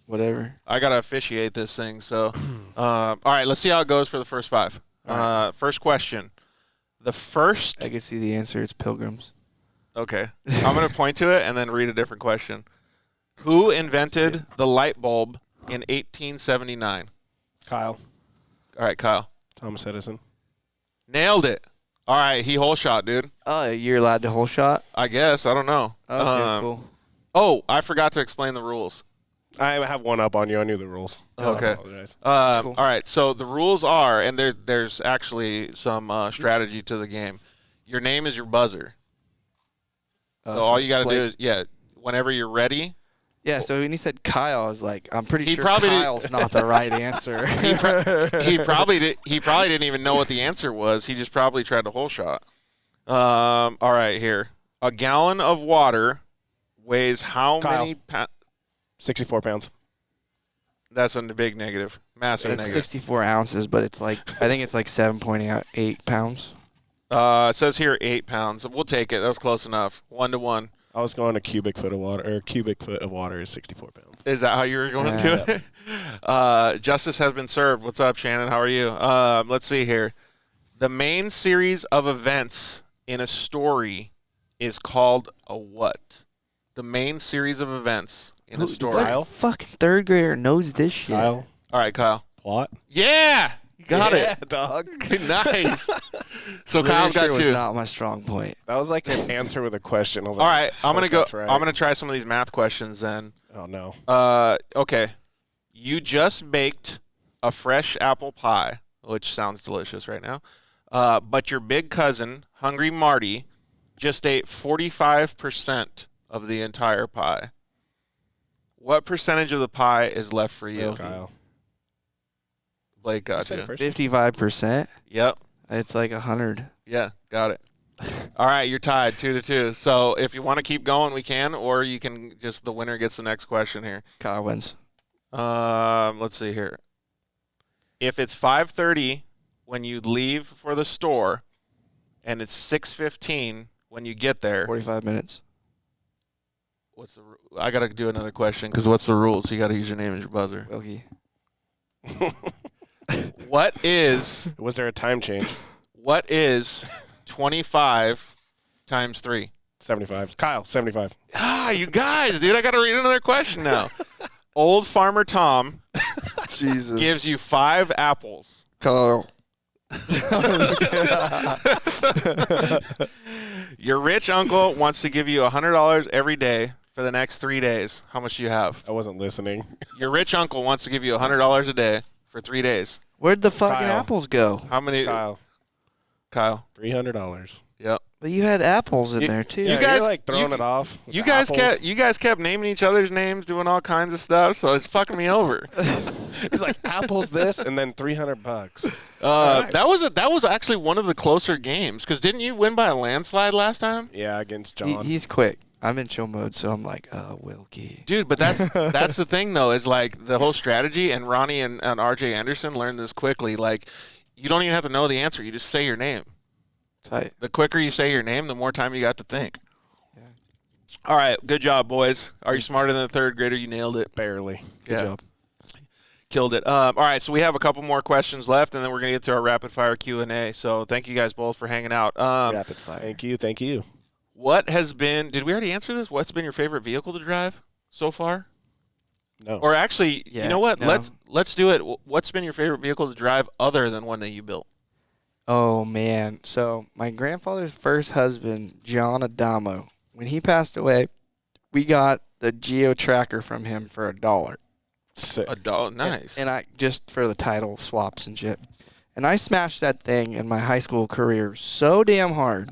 Whatever. I got to officiate this thing. So, all right, let's see how it goes for the first 5. Right. First question. The first. I can see the answer. It's pilgrims. Okay. I'm going to point to it and then read a different question. Who invented the light bulb in 1879? Kyle. All right, Kyle. Thomas Edison. Nailed it. All right, he hole shot, dude. Oh, you're allowed to hole shot? I guess. I don't know. Okay, cool. Oh, I forgot to explain the rules. I have one up on you. I knew the rules. Okay. I apologize. Cool. All right, so the rules are, and there's actually some strategy to the game. Your name is your buzzer. So all you got to do is, whenever you're ready. Yeah, so when he said Kyle, I was like, I'm pretty He sure probably Kyle's not the right answer. He probably didn't even know what the answer was. He just probably tried to hole shot. All right, here. A gallon of water weighs how Kyle. many pounds? 64 pounds. That's a big negative. Massive It's negative. 64 ounces, but it's like, I think it's like 7.8 pounds. It says here 8 pounds. We'll take it. That was close enough. 1-1. I was going a cubic foot of water, or cubic foot of water is 64 pounds. Is that how you were going to it? Justice has been served. What's up, Shannon? How are you? Let's see here. The main series of events in a story is called a what? The main series of events in a story. What fucking third grader knows this shit? Kyle. All right, Kyle. Plot. Yeah! You got it. Dog. Nice. So Literature Kyle's got was 2. not my strong point. That was like an answer with a question. I was All like, right, I'm gonna go. that's right. I'm gonna try some of these math questions then. Oh, no. Okay. You just baked a fresh apple pie, which sounds delicious right now. But your big cousin, Hungry Marty, just ate 45% of the entire pie. What percentage of the pie is left for you? Kyle. Blake got said you. first. 55%? Yep. It's like 100. Yeah, got it. All right, you're tied 2-2. So if you want to keep going, we can, or you can just the winner gets the next question here. Kyle wins. Let's see here. If it's 5:30 when you leave for the store, and it's 6:15 when you get there, 45 minutes. I gotta do another question because what's the rules? You gotta use your name as your buzzer. WIlkey. What is Was there a time change? 25 times 3? 75. Kyle, 75. Ah, you guys, dude, I gotta read another question now. Old Farmer Tom Jesus. gives you 5 apples. Kyle. Your rich uncle wants to give you $100 every day for the next 3 days. How much do you have? I wasn't listening. Your rich uncle wants to give you $100 a day for 3 days. Where'd the fucking Kyle. apples go? How many? Kyle, Kyle. $300. Yep. But you had apples in there too. You Yeah, guys you're like throwing it off. with You the guys apples. kept naming each other's names, doing all kinds of stuff, so it's fucking me over. It's like apples this and then $300. That was actually one of the closer games because didn't you win by a landslide last time? Yeah, against John. He's quick. I'm in chill mode, so I'm like, WIlkey. Dude, but that's the thing though, is like the whole strategy, and Ronnie and RJ Anderson learned this quickly. Like, you don't even have to know the answer; you just say your name. Tight. The quicker you say your name, the more time you got to think. Yeah. All right, good job, boys. Are you smarter than a third grader? You nailed it. Barely. Good job. Killed it. All right, so we have a couple more questions left, and then we're gonna get to our rapid fire Q&A. So thank you guys both for hanging out. Rapid fire. Thank you. Thank you. What has been? Did we already answer this? What's been your favorite vehicle to drive so far? No. Or actually, Yeah, you know what? no. Let's do it. What's been your favorite vehicle to drive other than one that you built? Oh, man. So my grandfather's first husband, John Adamo, when he passed away, we got the Geo Tracker from him for $1. Sick. $1, nice. And I just for the title swaps and shit. And I smashed that thing in my high school career so damn hard.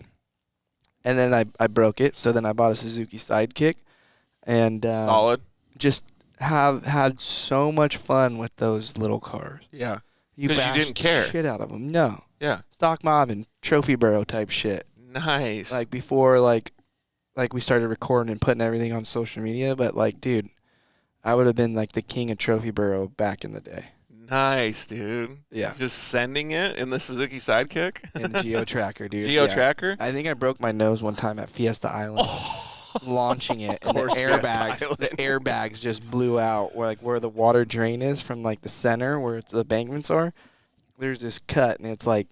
And then I broke it. So then I bought a Suzuki Sidekick. And Solid. just have had so much fun with those little cars. Yeah. You 'Cause you bash didn't the care. shit out of them. No. Yeah. Stock mob and trophy barrel type shit. Nice. Like before, like we started recording and putting everything on social media. But like, dude, I would have been like the king of trophy barrel back in the day. Nice, dude. Yeah. Just sending it in the Suzuki Sidekick. And the Geo Tracker, dude. Geo Yeah. Tracker? I think I broke my nose one time at Fiesta Island. Launching it, and the course, Fiesta airbags just blew out where the water drain is from like the center where the embankments are. There's this cut, and it's like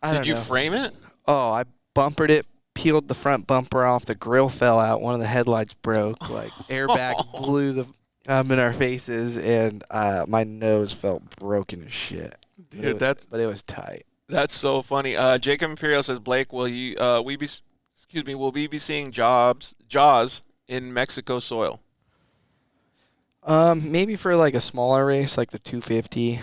I don't Did you know. frame it? Oh, I bumpered it, peeled the front bumper off, the grill fell out, one of the headlights broke, like airbag blew the in our faces, and my nose felt broken as shit. Dude, but it was tight. That's so funny. Jacob Imperial says, Blake, will we be seeing Jaws in Mexico soil? Maybe for like a smaller race, like the 250,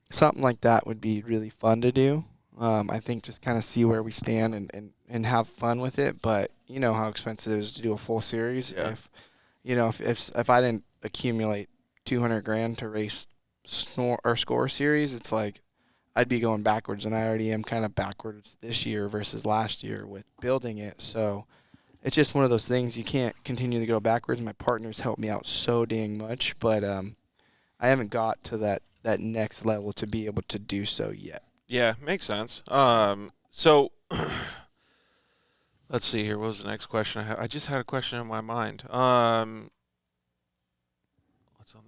something like that would be really fun to do. I think just kind of see where we stand and have fun with it. But you know how expensive it is to do a full series. Yeah. If I didn't accumulate $200,000 to race score series, it's like I'd be going backwards, and I already am kind of backwards this year versus last year with building it. So it's just one of those things you can't continue to go backwards. My partner's helped me out so dang much, but I haven't got to that next level to be able to do so yet. Yeah, makes sense. So let's see here. What was the next question? I just had a question in my mind.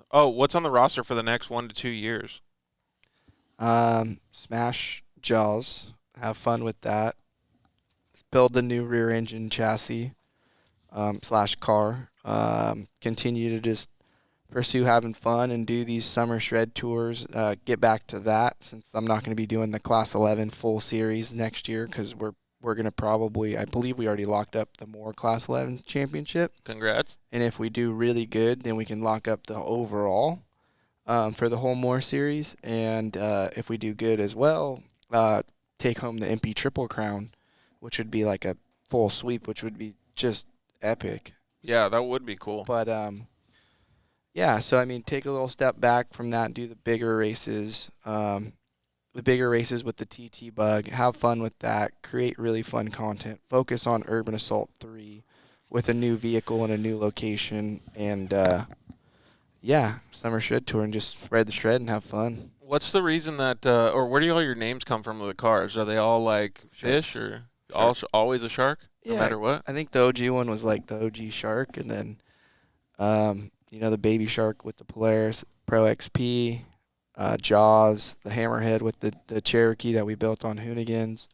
What's on the roster for the next 1 to 2 years? Smash Jaws. Have fun with that. Build a new rear engine chassis / car. Continue to just pursue having fun and do these summer shred tours. Get back to that since I'm not going to be doing the Class 11 full series next year because we're going to probably, I believe we already locked up the more Class 11 championship. Congrats. And if we do really good, then we can lock up the overall for the whole Moore series. And if we do good as well, take home the MP Triple Crown, which would be like a full sweep, which would be just epic. Yeah, that would be cool. But yeah, so I mean, take a little step back from that and do the bigger races. The bigger races with the TT Bug. Have fun with that. Create really fun content. Focus on Urban Assault 3 with a new vehicle and a new location. And yeah, summer shred tour and just spread the shred and have fun. What's the reason that, or where do all your names come from with the cars? Are they all like fish or always a shark, no matter what? I think the OG one was like the OG shark, and then the baby shark with the Polaris Pro XP, Jaws, the Hammerhead with the Cherokee that we built on Hoonigans,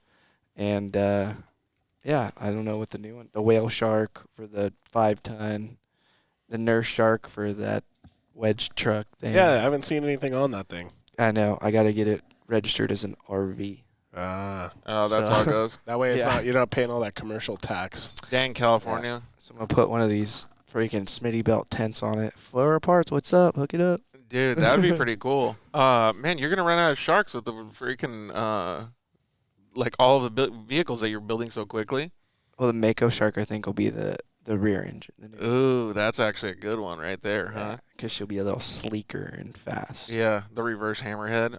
and yeah, I don't know what the new one, the whale shark for the 5-ton, the nurse shark for that wedge truck thing. Yeah, I haven't seen anything on that thing. I know. I got to get it registered as an RV. Oh, that's how it goes. That way you're not paying all that commercial tax. Dang, California. Yeah. So I'm going to put one of these freaking Smitty belt tents on it. Flora Parts, what's up? Hook it up. Dude, that would be pretty cool. Man, you're going to run out of sharks with the freaking, like all of the vehicles that you're building so quickly. Well, the Mako shark, I think, will be the rear engine. Ooh, that's actually a good one right there, huh? Because she'll be a little sleeker and fast. Yeah, the reverse hammerhead.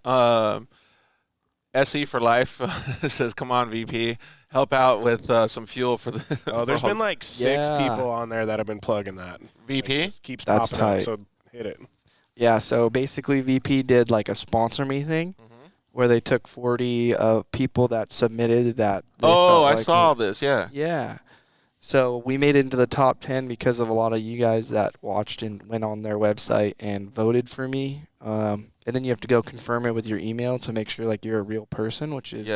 SE for life says, "Come on, VP, help out with some fuel for the." Oh, there's been like 6 people on there that have been plugging that. VP Like, keeps That's popping tight. up, so hit it. Yeah, so basically VP did like a sponsor me thing where they took 40 people that submitted that. I saw this, yeah. Yeah. So we made it into the top 10 because of a lot of you guys that watched and went on their website and voted for me. And then you have to go confirm it with your email to make sure like you're a real person, which is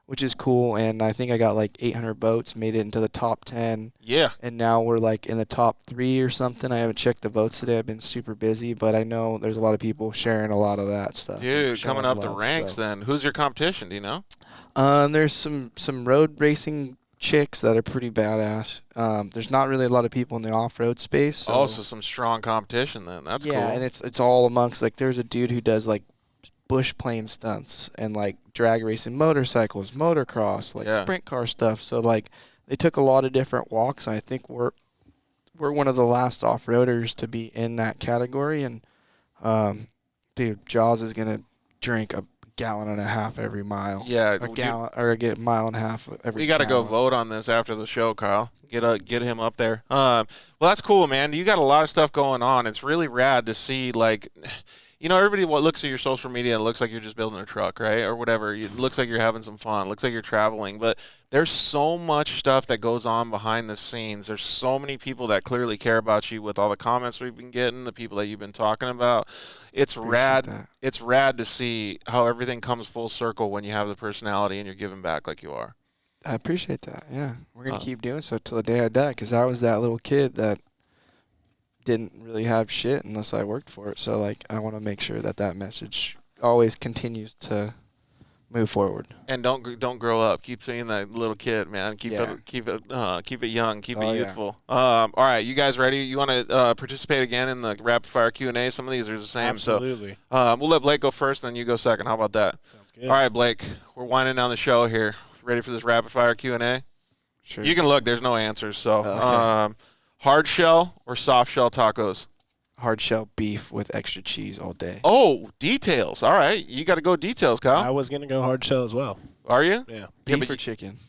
which is cool. And I think I got like 800 boats, made it into the top 10. Yeah. And now we're like in the top 3 or something. I haven't checked the votes today. I've been super busy, but I know there's a lot of people sharing a lot of that stuff. Dude, coming up the love, ranks so. then. Who's your competition, do you know? There's some road racing chicks that are pretty badass. There's not really a lot of people in the off-road space. So Also some strong competition then. That's cool. yeah, and it's all amongst, like, there's a dude who does like bush plane stunts and like drag racing motorcycles, motocross, like sprint car stuff. So like they took a lot of different walks, and I think we're one of the last off-roaders to be in that category. And dude, Jaws is gonna drink a gallon and a half every mile. Yeah, a gallon or get a mile and a half every. We got to go vote on this after the show, Kyle. Get him up there. Well, that's cool, man. You got a lot of stuff going on. It's really rad to see, like, you know, everybody looks at your social media and it looks like you're just building a truck, right, or whatever. It looks like you're having some fun. It looks like you're traveling, but there's so much stuff that goes on behind the scenes. There's so many people that clearly care about you with all the comments we've been getting, the people that you've been talking about. It's rad. That. It's rad to see how everything comes full circle when you have the personality and you're giving back like you are. I appreciate that. Yeah, we're gonna keep doing so till the day I die, because I was that little kid that didn't really have shit unless I worked for it. So like, I want to make sure that message always continues to move forward. And don't grow up. Keep being that little kid, man. Keep it young. Keep it youthful. All right, you guys ready? You want to participate again in the rapid fire Q&A? Some of these are the same. Absolutely. So we'll let Blake go first, then you go second. How about that? Sounds good. All right, Blake. We're winding down the show here. Ready for this rapid fire Q&A? Sure. You can look. There's no answers. So Okay. hard shell or soft shell tacos? Hard shell beef with extra cheese all day. Oh, details. All right. You got to go details, Kyle. I was going to go hard shell as well. Are you? Yeah. Beef or chicken?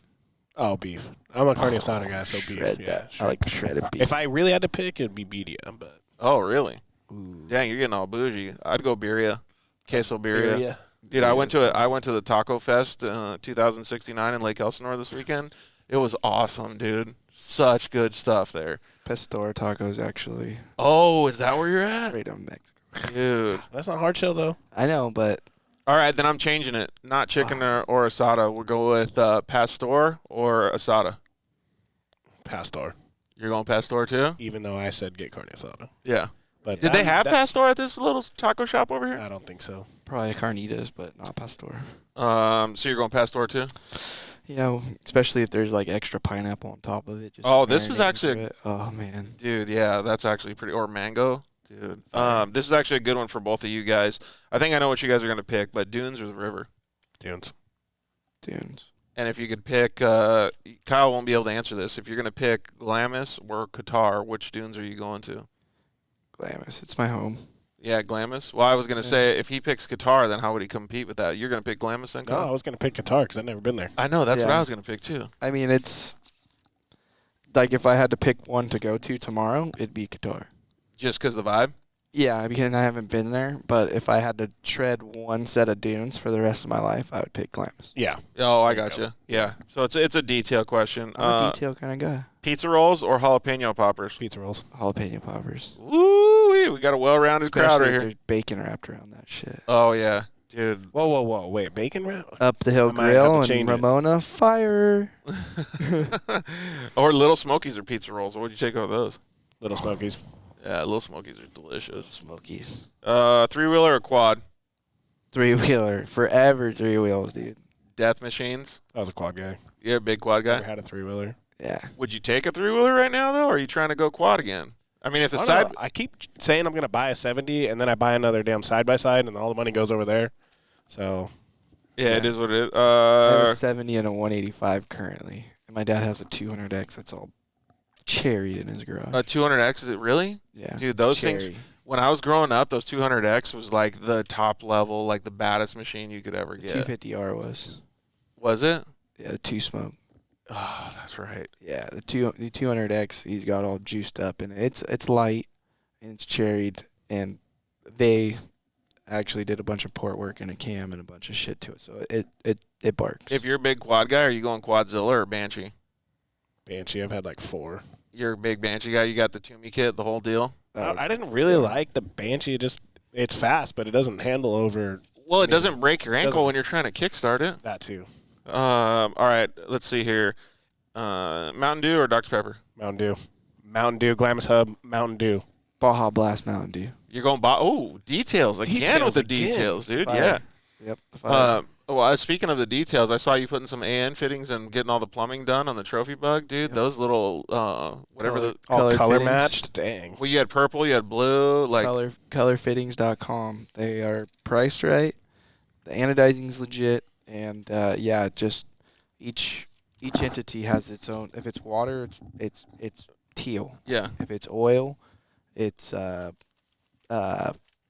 Oh, beef. I'm a carne asada guy, so beef. Shred Yeah, that. I like shredded beef. If I really had to pick, it'd be birria, but Oh, really? Ooh. Dang, you're getting all bougie. I'd go birria, queso birria. birria. Dude, I went to the Taco Fest 2069 in Lake Elsinore this weekend. It was awesome, dude. Such good stuff there. Pastor tacos, actually. Oh, is that where you're at? Straight up Mexico. Dude. That's not hard shell, though. I know, but All right, then I'm changing it. Not chicken or asada. We'll go with pastor or asada. Pastor. You're going pastor too? Even though I said get carne asada. Yeah. But Did they have pastor at this little taco shop over here? I don't think so. probably carnitas, but not pastor. So you're going pastor too? You know, especially if there's like extra pineapple on top of it. Just Oh, this is marinating actually through it. Oh man. Dude, yeah, that's actually pretty. Or mango, dude. This is actually a good one for both of you guys. I think I know what you guys are gonna pick, but Dunes or the River? Dunes. Dunes. And if you could pick, Kyle won't be able to answer this. If you're gonna pick Glamis or Qatar, which Dunes are you going to? Glamis. It's my home. Yeah, Glamis. Well, I was gonna say if he picks Qatar, then how would he compete with that? You're gonna pick Glamis then? No, Kyle? I was going to pick Qatar because I've never been there. I know that's what Yeah. I was gonna pick too. I mean, it's like if I had to pick one to go to tomorrow, it'd be Qatar. Just because the vibe. Yeah, because I haven't been there. But if I had to tread one set of dunes for the rest of my life, I would pick Glamis. Yeah. Oh, I got you. Yeah. So it's a detail question. I'm a detail kind of guy. Pizza rolls or jalapeno poppers? Pizza rolls. Jalapeno poppers. Woo! We got a well-rounded crowd Especially right if here. there's bacon wrapped around that shit. Oh yeah, dude. Whoa. Wait, bacon wrap? Up the Hill I might have Grill to and change it. Ramona Fire. Or Little Smokies or pizza rolls. What would you take over those? Little Smokies. Yeah, Little Smokies are delicious. Smokies. Three-wheeler or quad? Three-wheeler. Forever three wheels, dude. Death machines. I was a quad guy. You're a big quad guy. Never had a three-wheeler. Yeah. Would you take a three-wheeler right now though, or are you trying to go quad again? I mean, if the I don't side. know. I keep saying I'm going to buy a 70, and then I buy another damn side-by-side, and all the money goes over there. So, Yeah, it is what it is. I have a 70 and a 185 currently. And my dad has a 200X that's all cherried in his garage. A 200X, is it really? Yeah. Dude, those cherry. things. When I was growing up, those 200X was like the top level, like the baddest machine you could ever get. 250R was. Was it? Yeah, the two smoke. Oh, that's right. Yeah, the 200X, he's got all juiced up, and it's light, and it's cherried, and they actually did a bunch of port work and a cam and a bunch of shit to it, so it barks. If you're a big quad guy, are you going Quadzilla or Banshee? Banshee, I've had like 4. You're a big Banshee guy. You got the Toomey kit, the whole deal. I didn't really like the Banshee. It's fast, but it doesn't handle over Well, it doesn't break your ankle doesn't- when you're trying to kickstart it. that too. All right, let's see here. Mountain Dew or Dr. Pepper? Mountain Dew. Mountain Dew, Glamis Hub, Mountain Dew. Baja Blast Mountain Dew. You're going details again with the details, dude. Fire. Yeah. Yep. The fire. Well, speaking of the details, I saw you putting some AN fittings and getting all the plumbing done on the trophy bug, dude. Yep. Those little whatever color, the all color fittings. matched. Dang. Well, you had purple, you had blue, like colorfittings.com. They are priced right. The anodizing's legit, and yeah, just each entity has its own. If it's water, it's teal. Yeah. If it's oil, it's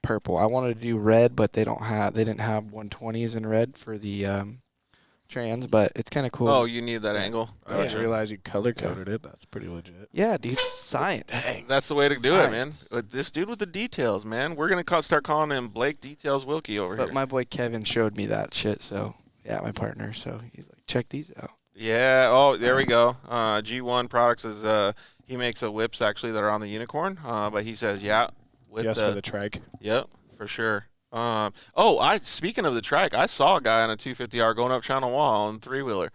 purple. I wanted to do red, but they didn't have 120s in red for the trans, but it's kind of cool. Oh, you need that angle. I just realized you color coded it. That's pretty legit. Yeah, dude, science. Dang. That's the way to do it, man. This dude with the details, man. We're gonna start calling him Blake Details Wilkie over here. But my boy Kevin showed me that shit, so yeah, my partner. So he's like, check these out. Yeah. Oh, there we go. G1 Products is he makes the whips actually that are on the unicorn. But he says, yeah, with Yes, for the trike. Yep, for sure. Speaking of the trike, I saw a guy on a 250R going up Channel Wall on 3-wheeler.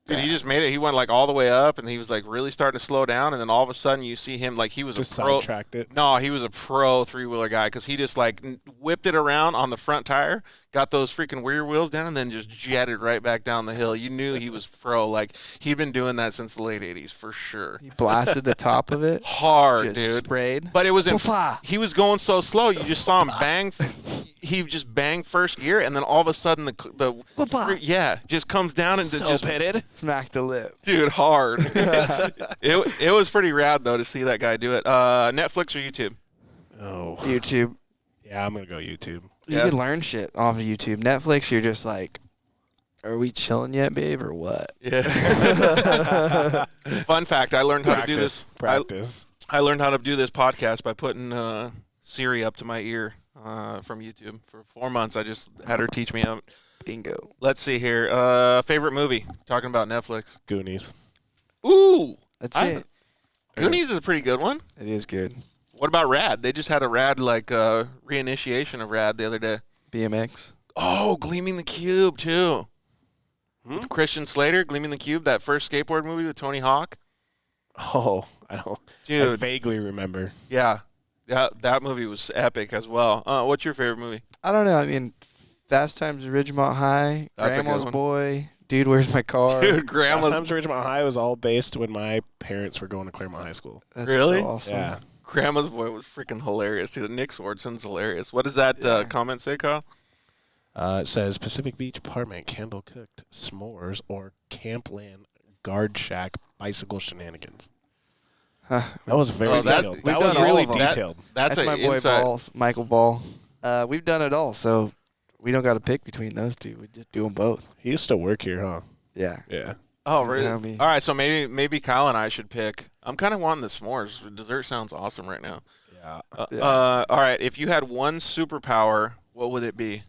Dude, he just made it. He went like all the way up, and he was like really starting to slow down, and then all of a sudden you see him like he was Just a pro. sidetracked it. No, he was a pro 3-wheeler guy because he just like whipped it around on the front tire, got those freaking rear wheels down, and then just jetted right back down the hill. You knew he was pro. Like he'd been doing that since the late '80s for sure. He blasted the top of it Hard, just dude. Sprayed. But it was he was going so slow. You just saw him bang. He just banged first gear, and then all of a sudden the just comes down and just pitted. Smacked the lip. Dude, hard. it was pretty rad though to see that guy do it. Netflix or YouTube? Oh, YouTube. Yeah, I'm gonna go YouTube. You can learn shit off of YouTube. Netflix, you're just like, are we chilling yet, babe, or what? Yeah. Fun fact: I learned how to do this. Practice. I learned how to do this podcast by putting Siri up to my ear from YouTube. For 4 months, I just had her teach me how. Bingo. Let's see here. Favorite movie? Talking about Netflix. Goonies. Ooh, That's it. Goonies is a pretty good one. It is good. What about Rad? They just had a Rad reinitiation of Rad the other day. BMX. Oh, Gleaming the Cube too. With Christian Slater, Gleaming the Cube, that first skateboard movie with Tony Hawk. Oh, I don't. Dude, I vaguely remember. Yeah, that movie was epic as well. What's your favorite movie? I don't know. I mean, Fast Times at Ridgemont High, That's a good Grandma's one. Boy, Dude, Where's My Car? Dude, Last Grandma's. Times Ridgemont High was all based when my parents were going to Claremont High School. That's Really? so awesome. Yeah. Grandma's Boy was freaking hilarious. Dude, Nick Swardson's hilarious. What does that comment say, Kyle? It says Pacific Beach apartment, candle cooked, s'mores, or Campland guard shack bicycle shenanigans. Huh. That was very detailed. we've That was done all really of them. detailed. That's my an boy inside. Balls, Michael Ball. We've done it all, so we don't got to pick between those two. We just do them both. He used to work here, huh? Yeah. Yeah. Oh, really? Yeah, me. All right, so maybe Kyle and I should pick. I'm kind of wanting the s'mores. Dessert sounds awesome right now. Yeah. All right, if you had one superpower, what would it be?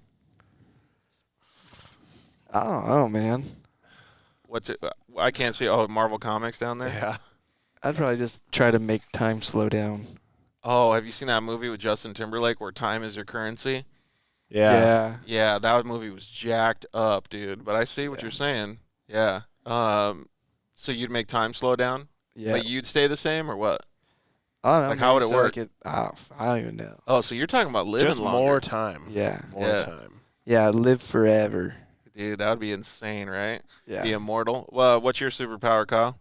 I don't know, man. What's it? I can't see. Oh, Marvel Comics down there. Yeah. I'd probably just try to make time slow down. Oh, have you seen that movie with Justin Timberlake where time is your currency? Yeah. Yeah, that movie was jacked up, dude. But I see what you're saying. Yeah. So you'd make time slow down? Yeah. But you'd stay the same or what? I don't know. Like, how would it maybe work? I don't even know. Oh, so you're talking about living Just longer. more time. Yeah. More time. Yeah, live forever. Dude, that would be insane, right? Yeah. Be immortal. Well, what's your superpower, Kyle?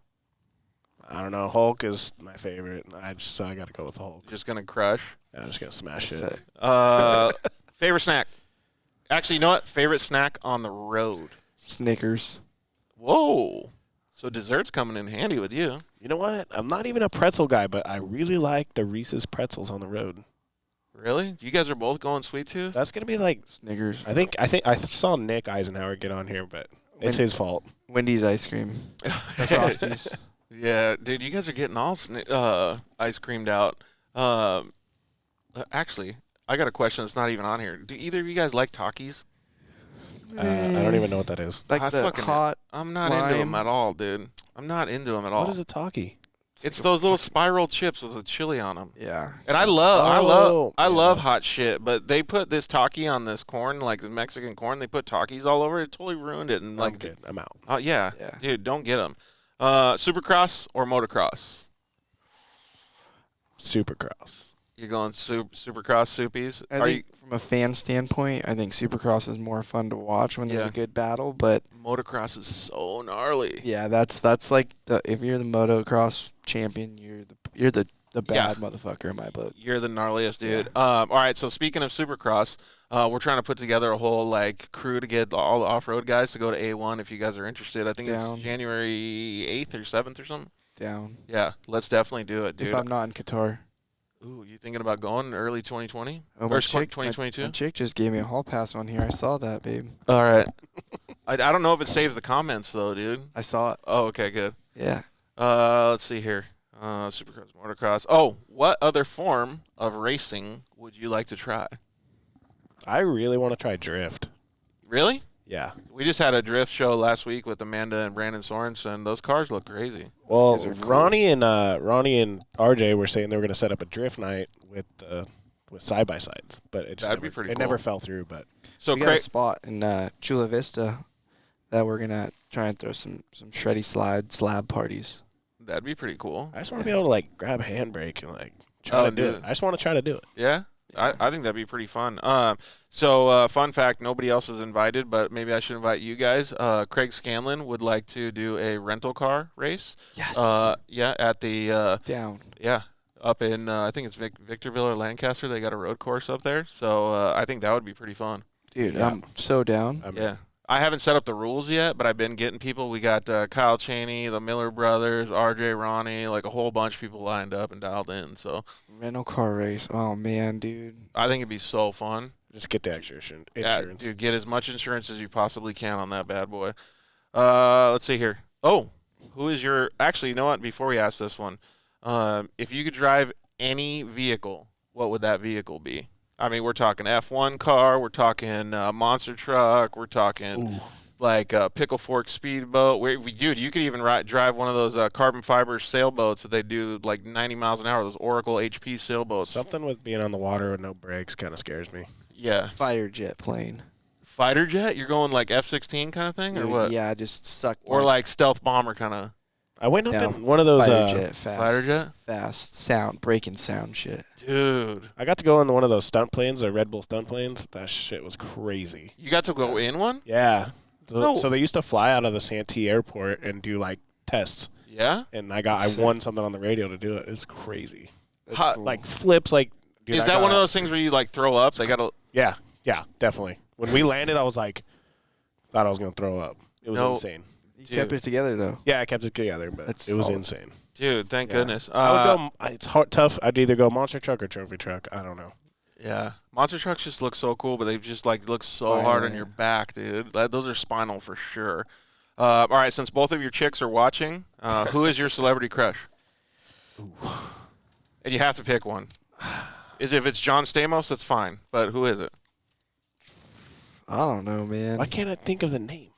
I don't know. Hulk is my favorite. I got to go with Hulk. Just gonna crush. Yeah, I'm just going to smash That's it. it. Favorite snack? Actually, you know what? Favorite snack on the road. Snickers. Whoa. So dessert's coming in handy with you. You know what? I'm not even a pretzel guy, but I really like the Reese's pretzels on the road. Really? You guys are both going sweet tooth? That's going to be like Snickers. I think I saw Nick Eisenhower get on here, but it's his fault. Wendy's ice cream. The Frosties. Yeah, dude, you guys are getting all ice creamed out. Actually, I got a question that's not even on here. Do either of you guys like Takis? I don't even know what that is. Like I the fucking- hot. I'm not into them lime. at all, dude. I'm not into them at all. What is a talkie? It's those little spiral chips with the chili on them. Yeah. And I love yeah. hot shit, but they put this taki on this corn, like the Mexican corn. They put takis all over it. It totally ruined it. And like, good. I'm out. yeah, dude, don't get them. Supercross or motocross? Supercross. You're going Supercross Soupies? I think from a fan standpoint, I think Supercross is more fun to watch when there's Yeah. a good battle. But Motocross is so gnarly. yeah, that's like if you're the motocross champion, you're the bad motherfucker in my book. You're the gnarliest, dude. All right, so speaking of Supercross, we're trying to put together a whole like crew to get all the off-road guys to go to A1 if you guys are interested. I think Down. it's January 8th or 7th or something. Down. Yeah, let's definitely do it, dude. If I'm not in Qatar. Ooh, you thinking about going early 2020? Oh, Or 2022? My chick just gave me a hall pass on here. I saw that, babe. All right. I don't know if it saves the comments though, dude. I saw it. Oh, okay, good. Yeah. Let's see here. Supercross, motocross. Oh, what other form of racing would you like to try? I really want to try drift. Really? Yeah. We just had a drift show last week with Amanda and Brandon Sorensen. Those cars look crazy. Well, Those are cool. Ronnie and RJ were saying they were going to set up a drift night with side by sides, but it just That'd be pretty it cool. never fell through. But So We got a spot in Chula Vista that we're gonna try and throw some shreddy slab parties. that'd be pretty cool. I just want to be able to like grab a handbrake and like try to do dude. it. I just want to try to do it. Yeah? I think that'd be pretty fun. So fun fact, nobody else is invited, but maybe I should invite you guys. Craig Scanlon would like to do a rental car race. Yes. Yeah, at the Down. yeah, up in I think it's Victorville or Lancaster. They got a road course up there, so I think that would be pretty fun. Dude, Yeah. I'm so down. Yeah. I haven't set up the rules yet, but I've been getting people. We got Kyle Chaney, the Miller brothers, RJ Ronnie, like a whole bunch of people lined up and dialed in. So Rental car race. Oh man, dude. I think it'd be so fun. Just get the extra insurance. Yeah, dude, get as much insurance as you possibly can on that bad boy. Let's see here. Oh, who is your? Actually, you know what? Before we ask this one, if you could drive any vehicle, what would that vehicle be? I mean, we're talking F1 car, we're talking monster truck, we're talking like a pickle fork speedboat. Dude, you could even drive one of those carbon fiber sailboats that they do like 90 miles an hour. Those Oracle HP sailboats. Something with being on the water with no brakes kind of scares me. Yeah. Fire jet plane. Fighter jet? You're going like F-16 kind of thing, or Dude, what? Yeah, just suck. Or like stealth bomber kind of. I went up No. in one of those. Fighter jet, fast. Fighter jet? Fast sound, breaking sound shit. Dude. I got to go in one of those stunt planes, the Red Bull stunt planes. That shit was crazy. You got to go in one? Yeah. So, No. so they used to fly out of the Santee airport and do like tests, Yeah? and I won something on the radio to do it. It's crazy. That's Hot- cool. Like flips, like. Dude, Is I that got one of out- those things where you like throw up? They got to. Yeah, definitely. When we landed, I was like, thought I was gonna throw up. It was No. insane. You kept it together though. Yeah, I kept it together, but That's it was solid. insane. Dude, thank Yeah. goodness. I would go. It's hard, tough. I'd either go monster truck or trophy truck. I don't know. Yeah. Monster trucks just look so cool, but they just like look so hard on your back, dude. Those are spinal for sure. All right, since both of your chicks are watching, who is your celebrity crush? And you have to pick one. If it's John Stamos, that's fine. But who is it? I don't know, man. Why can't I think of the name?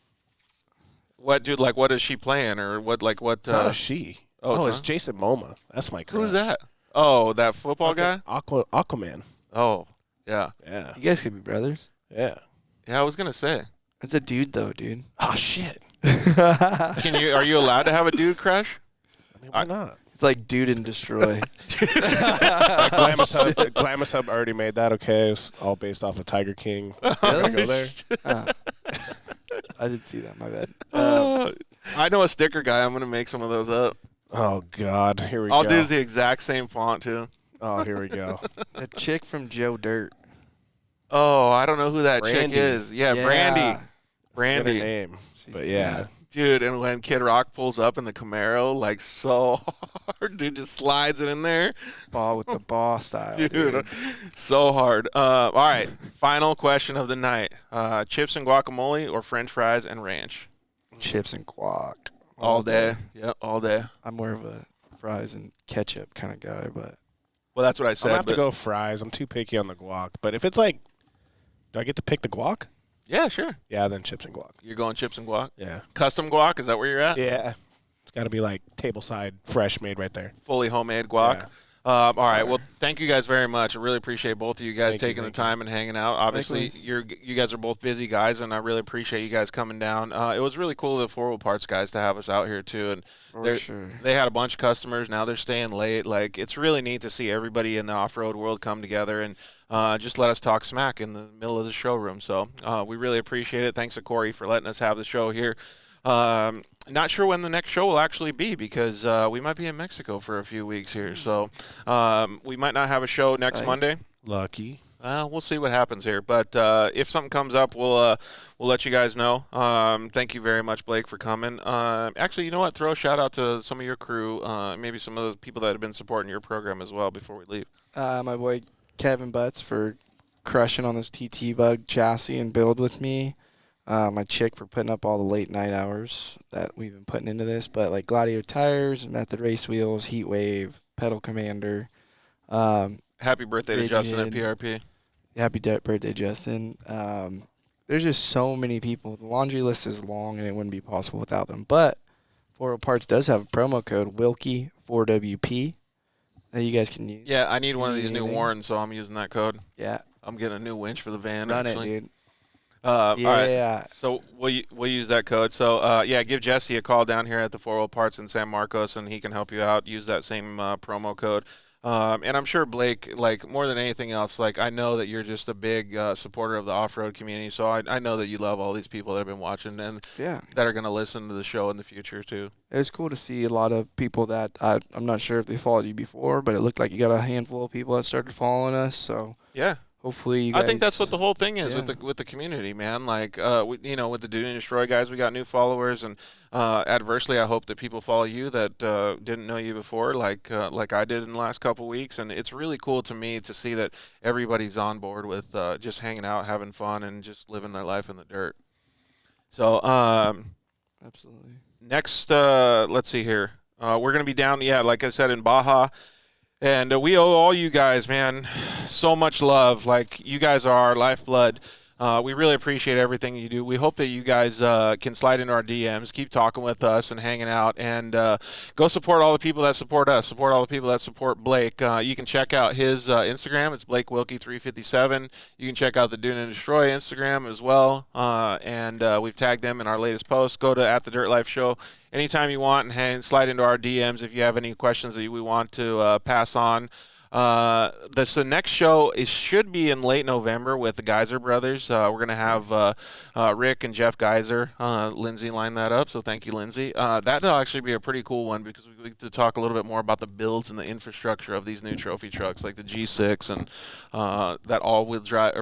What dude? Like, what is she playing, or what? Like, what? It's not a she. oh, it's not? Jason Momoa. That's my crush. Who's that? Oh, that football guy. Aquaman. Oh, yeah, Yeah. You guys could be brothers. Yeah. yeah. I was gonna say. That's a dude though, dude. Oh shit. Are you allowed to have a dude crush? I mean, why not? It's like dude and destroy. Glamis Hub already made that. Okay, it's all based off of Tiger King. Really? Go there. I didn't see that. My bad. I know a sticker guy. I'm gonna make some of those up. Oh God, here we I'll go. do the exact same font too. Oh, here we go. A chick from Joe Dirt. Oh, I don't know who that Brandy. chick is. Yeah, Yeah. Brandy. Get her Brandy. name, She's but yeah. Dude, and when Kid Rock pulls up in the Camaro, like so hard, dude just slides it in there. Ball with the ball style. Dude, so hard. All right, final question of the night. Chips and guacamole or french fries and ranch? Chips and guac. All day. Yep, all day. I'm more of a fries and ketchup kind of guy, but Well, that's what I I'm said. gonna have to but- go fries. I'm too picky on the guac. But if it's like, do I get to pick the guac? Yeah, sure. Yeah, then chips and guac. You're going chips and guac? Yeah. Custom guac, is that where you're at? Yeah. It's got to be like table side fresh made right there. Fully homemade guac. Yeah. All right. Well, thank you guys very much. I really appreciate both of you guys taking the Thank you. time and hanging out. Obviously, Likewise. you guys are both busy guys, and I really appreciate you guys coming down. It was really cool of the 4 Wheel Parts guys to have us out here too, and For sure. they had a bunch of customers. Now they're staying late. Like, it's really neat to see everybody in the off-road world come together and just let us talk smack in the middle of the showroom. So we really appreciate it. Thanks to Corey for letting us have the show here. Not sure when the next show will actually be because we might be in Mexico for a few weeks here. So we might not have a show next Monday. Lucky. We'll see what happens here. But if something comes up, we'll let you guys know. Thank you very much, Blake, for coming. Actually, you know what? Throw a shout out to some of your crew, maybe some of the people that have been supporting your program as well before we leave. My boy Kevin Butts for crushing on this TT Bug chassis and build with me. My chick for putting up all the late night hours that we've been putting into this. But like Gladio Tires, Method Race Wheels, Heat Wave, Pedal Commander. Happy birthday to Justin at PRP. Happy birthday, Justin. There's just so many people. The laundry list is long, and it wouldn't be possible without them. But 4 Wheel Parts does have a promo code, WIlkey 4WP, that you guys can use. Yeah, I need one of these new Anything. Warrens, so I'm using that code. Yeah. I'm getting a new winch for the van. Run actually. it, dude. All Yeah. right. So we'll use that code. So yeah, give Jesse a call down here at the 4 Wheel Parts in San Marcos, and he can help you out. Use that same promo code. And I'm sure Blake, like more than anything else, like I know that you're just a big supporter of the off-road community. So I know that you love all these people that have been watching and Yeah. that are going to listen to the show in the future too. It was cool to see a lot of people that I'm not sure if they followed you before, but it looked like you got a handful of people that started following us. So Yeah. hopefully you guys. I think that's what the whole thing is Yeah. with the community, man. Like, with the Dune and Destroy guys, we got new followers, and adversely, I hope that people follow you that didn't know you before, like I did in the last couple weeks. And it's really cool to me to see that everybody's on board with just hanging out, having fun, and just living their life in the dirt. So, Absolutely. next, let's see here. We're gonna be down, like I said, in Baja. And we owe all you guys, man, so much love. Like, you guys are our lifeblood. We really appreciate everything you do. We hope that you guys can slide into our DMs, keep talking with us and hanging out, and go support all the people that support us, support all the people that support Blake. You can check out his Instagram. It's BlakeWilkey357. You can check out the Dune and Destroy Instagram as well, and we've tagged them in our latest post. Go to @TheDirtLifeShow anytime you want and slide into our DMs if you have any questions that we want to pass on. The next show should be in late November with the Geyser brothers. We're gonna have Rick and Jeff Geyser. Lindsay lined that up, so thank you, Lindsay. That'll actually be a pretty cool one because we get to talk a little bit more about the builds and the infrastructure of these new trophy trucks, like the G6 and that all-wheel drive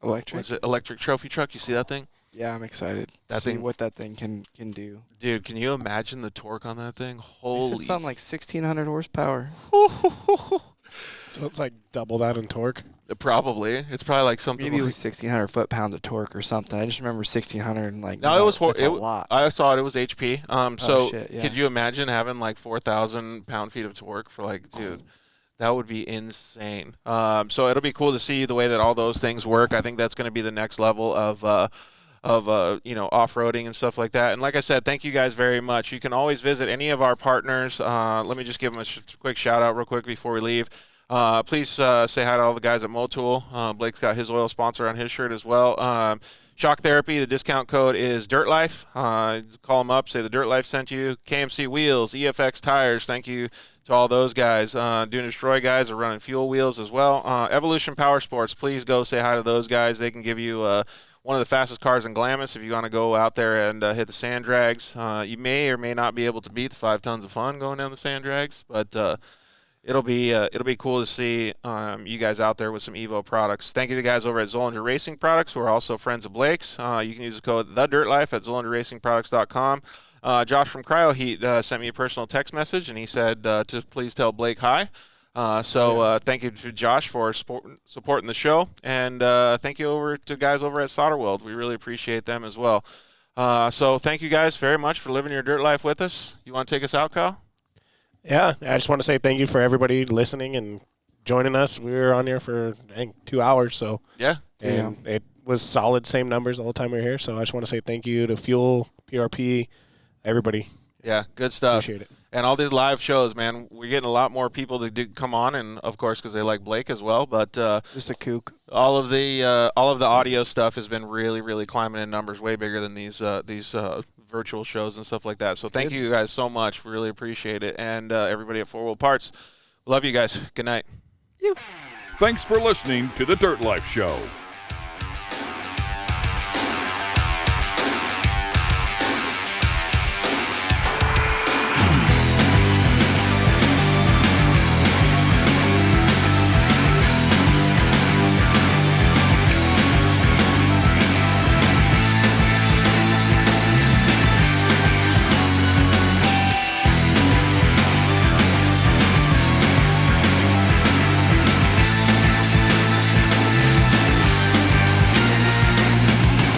electric trophy truck. You see that thing? Yeah, I'm excited. That See thing- what that thing can do. Dude, can you imagine the torque on that thing? They Holy! said something like 1,600 horsepower. So it's like double that in torque. Probably. It's probably like something. Maybe it like, was 1,600 foot-pound of torque or something. I just remember 1,600 and like. No, it was that's a it, lot. I saw it. It was HP. So shit, yeah. could you imagine having like 4,000 pound-feet of torque for like, dude? That would be insane. So it'll be cool to see the way that all those things work. I think that's going to be the next level of off-roading and stuff like that. And like I said, thank you guys very much. You can always visit any of our partners. Let me just give them a quick shout-out real quick before we leave. Please say hi to all the guys at Motul. Blake's got his oil sponsor on his shirt as well. Shock Therapy, the discount code is DirtLife. Call them up, say the Dirt Life sent you. KMC Wheels, EFX Tires, thank you to all those guys. Dune Destroy guys are running fuel wheels as well. Evolution Power Sports, please go say hi to those guys. They can give you one of the fastest cars in Glamis if you want to go out there and hit the sand drags. You may or may not be able to beat the 5 tons of fun going down the sand drags, but it'll be cool to see you guys out there with some Evo products. Thank you to the guys over at Zollinger Racing Products, who are also friends of Blake's. You can use the code TheDirtLife at ZollingerRacingProducts.com. Josh from Cryo Heat sent me a personal text message, and he said to please tell Blake hi. Thank you to Josh for supporting the show, and thank you over to guys over at Solder World. We really appreciate them as well. So thank you guys very much for living your dirt life with us. You want to take us out, Kyle? Yeah, I just want to say thank you for everybody listening and joining us. We were on here for, I think, 2 hours, so. Yeah. And it was solid, same numbers the whole time we were here, so I just want to say thank you to Fuel, PRP, everybody. Yeah, good stuff. Appreciate it. And all these live shows, man, we're getting a lot more people that do come on, and of course because they like Blake as well. But Just a kook. all of the audio stuff has been really, really climbing in numbers, way bigger than these virtual shows and stuff like that. So thank you guys so much. We really appreciate it. And everybody at 4 Wheel Parts, love you guys. Good night. Thanks for listening to The Dirt Life Show.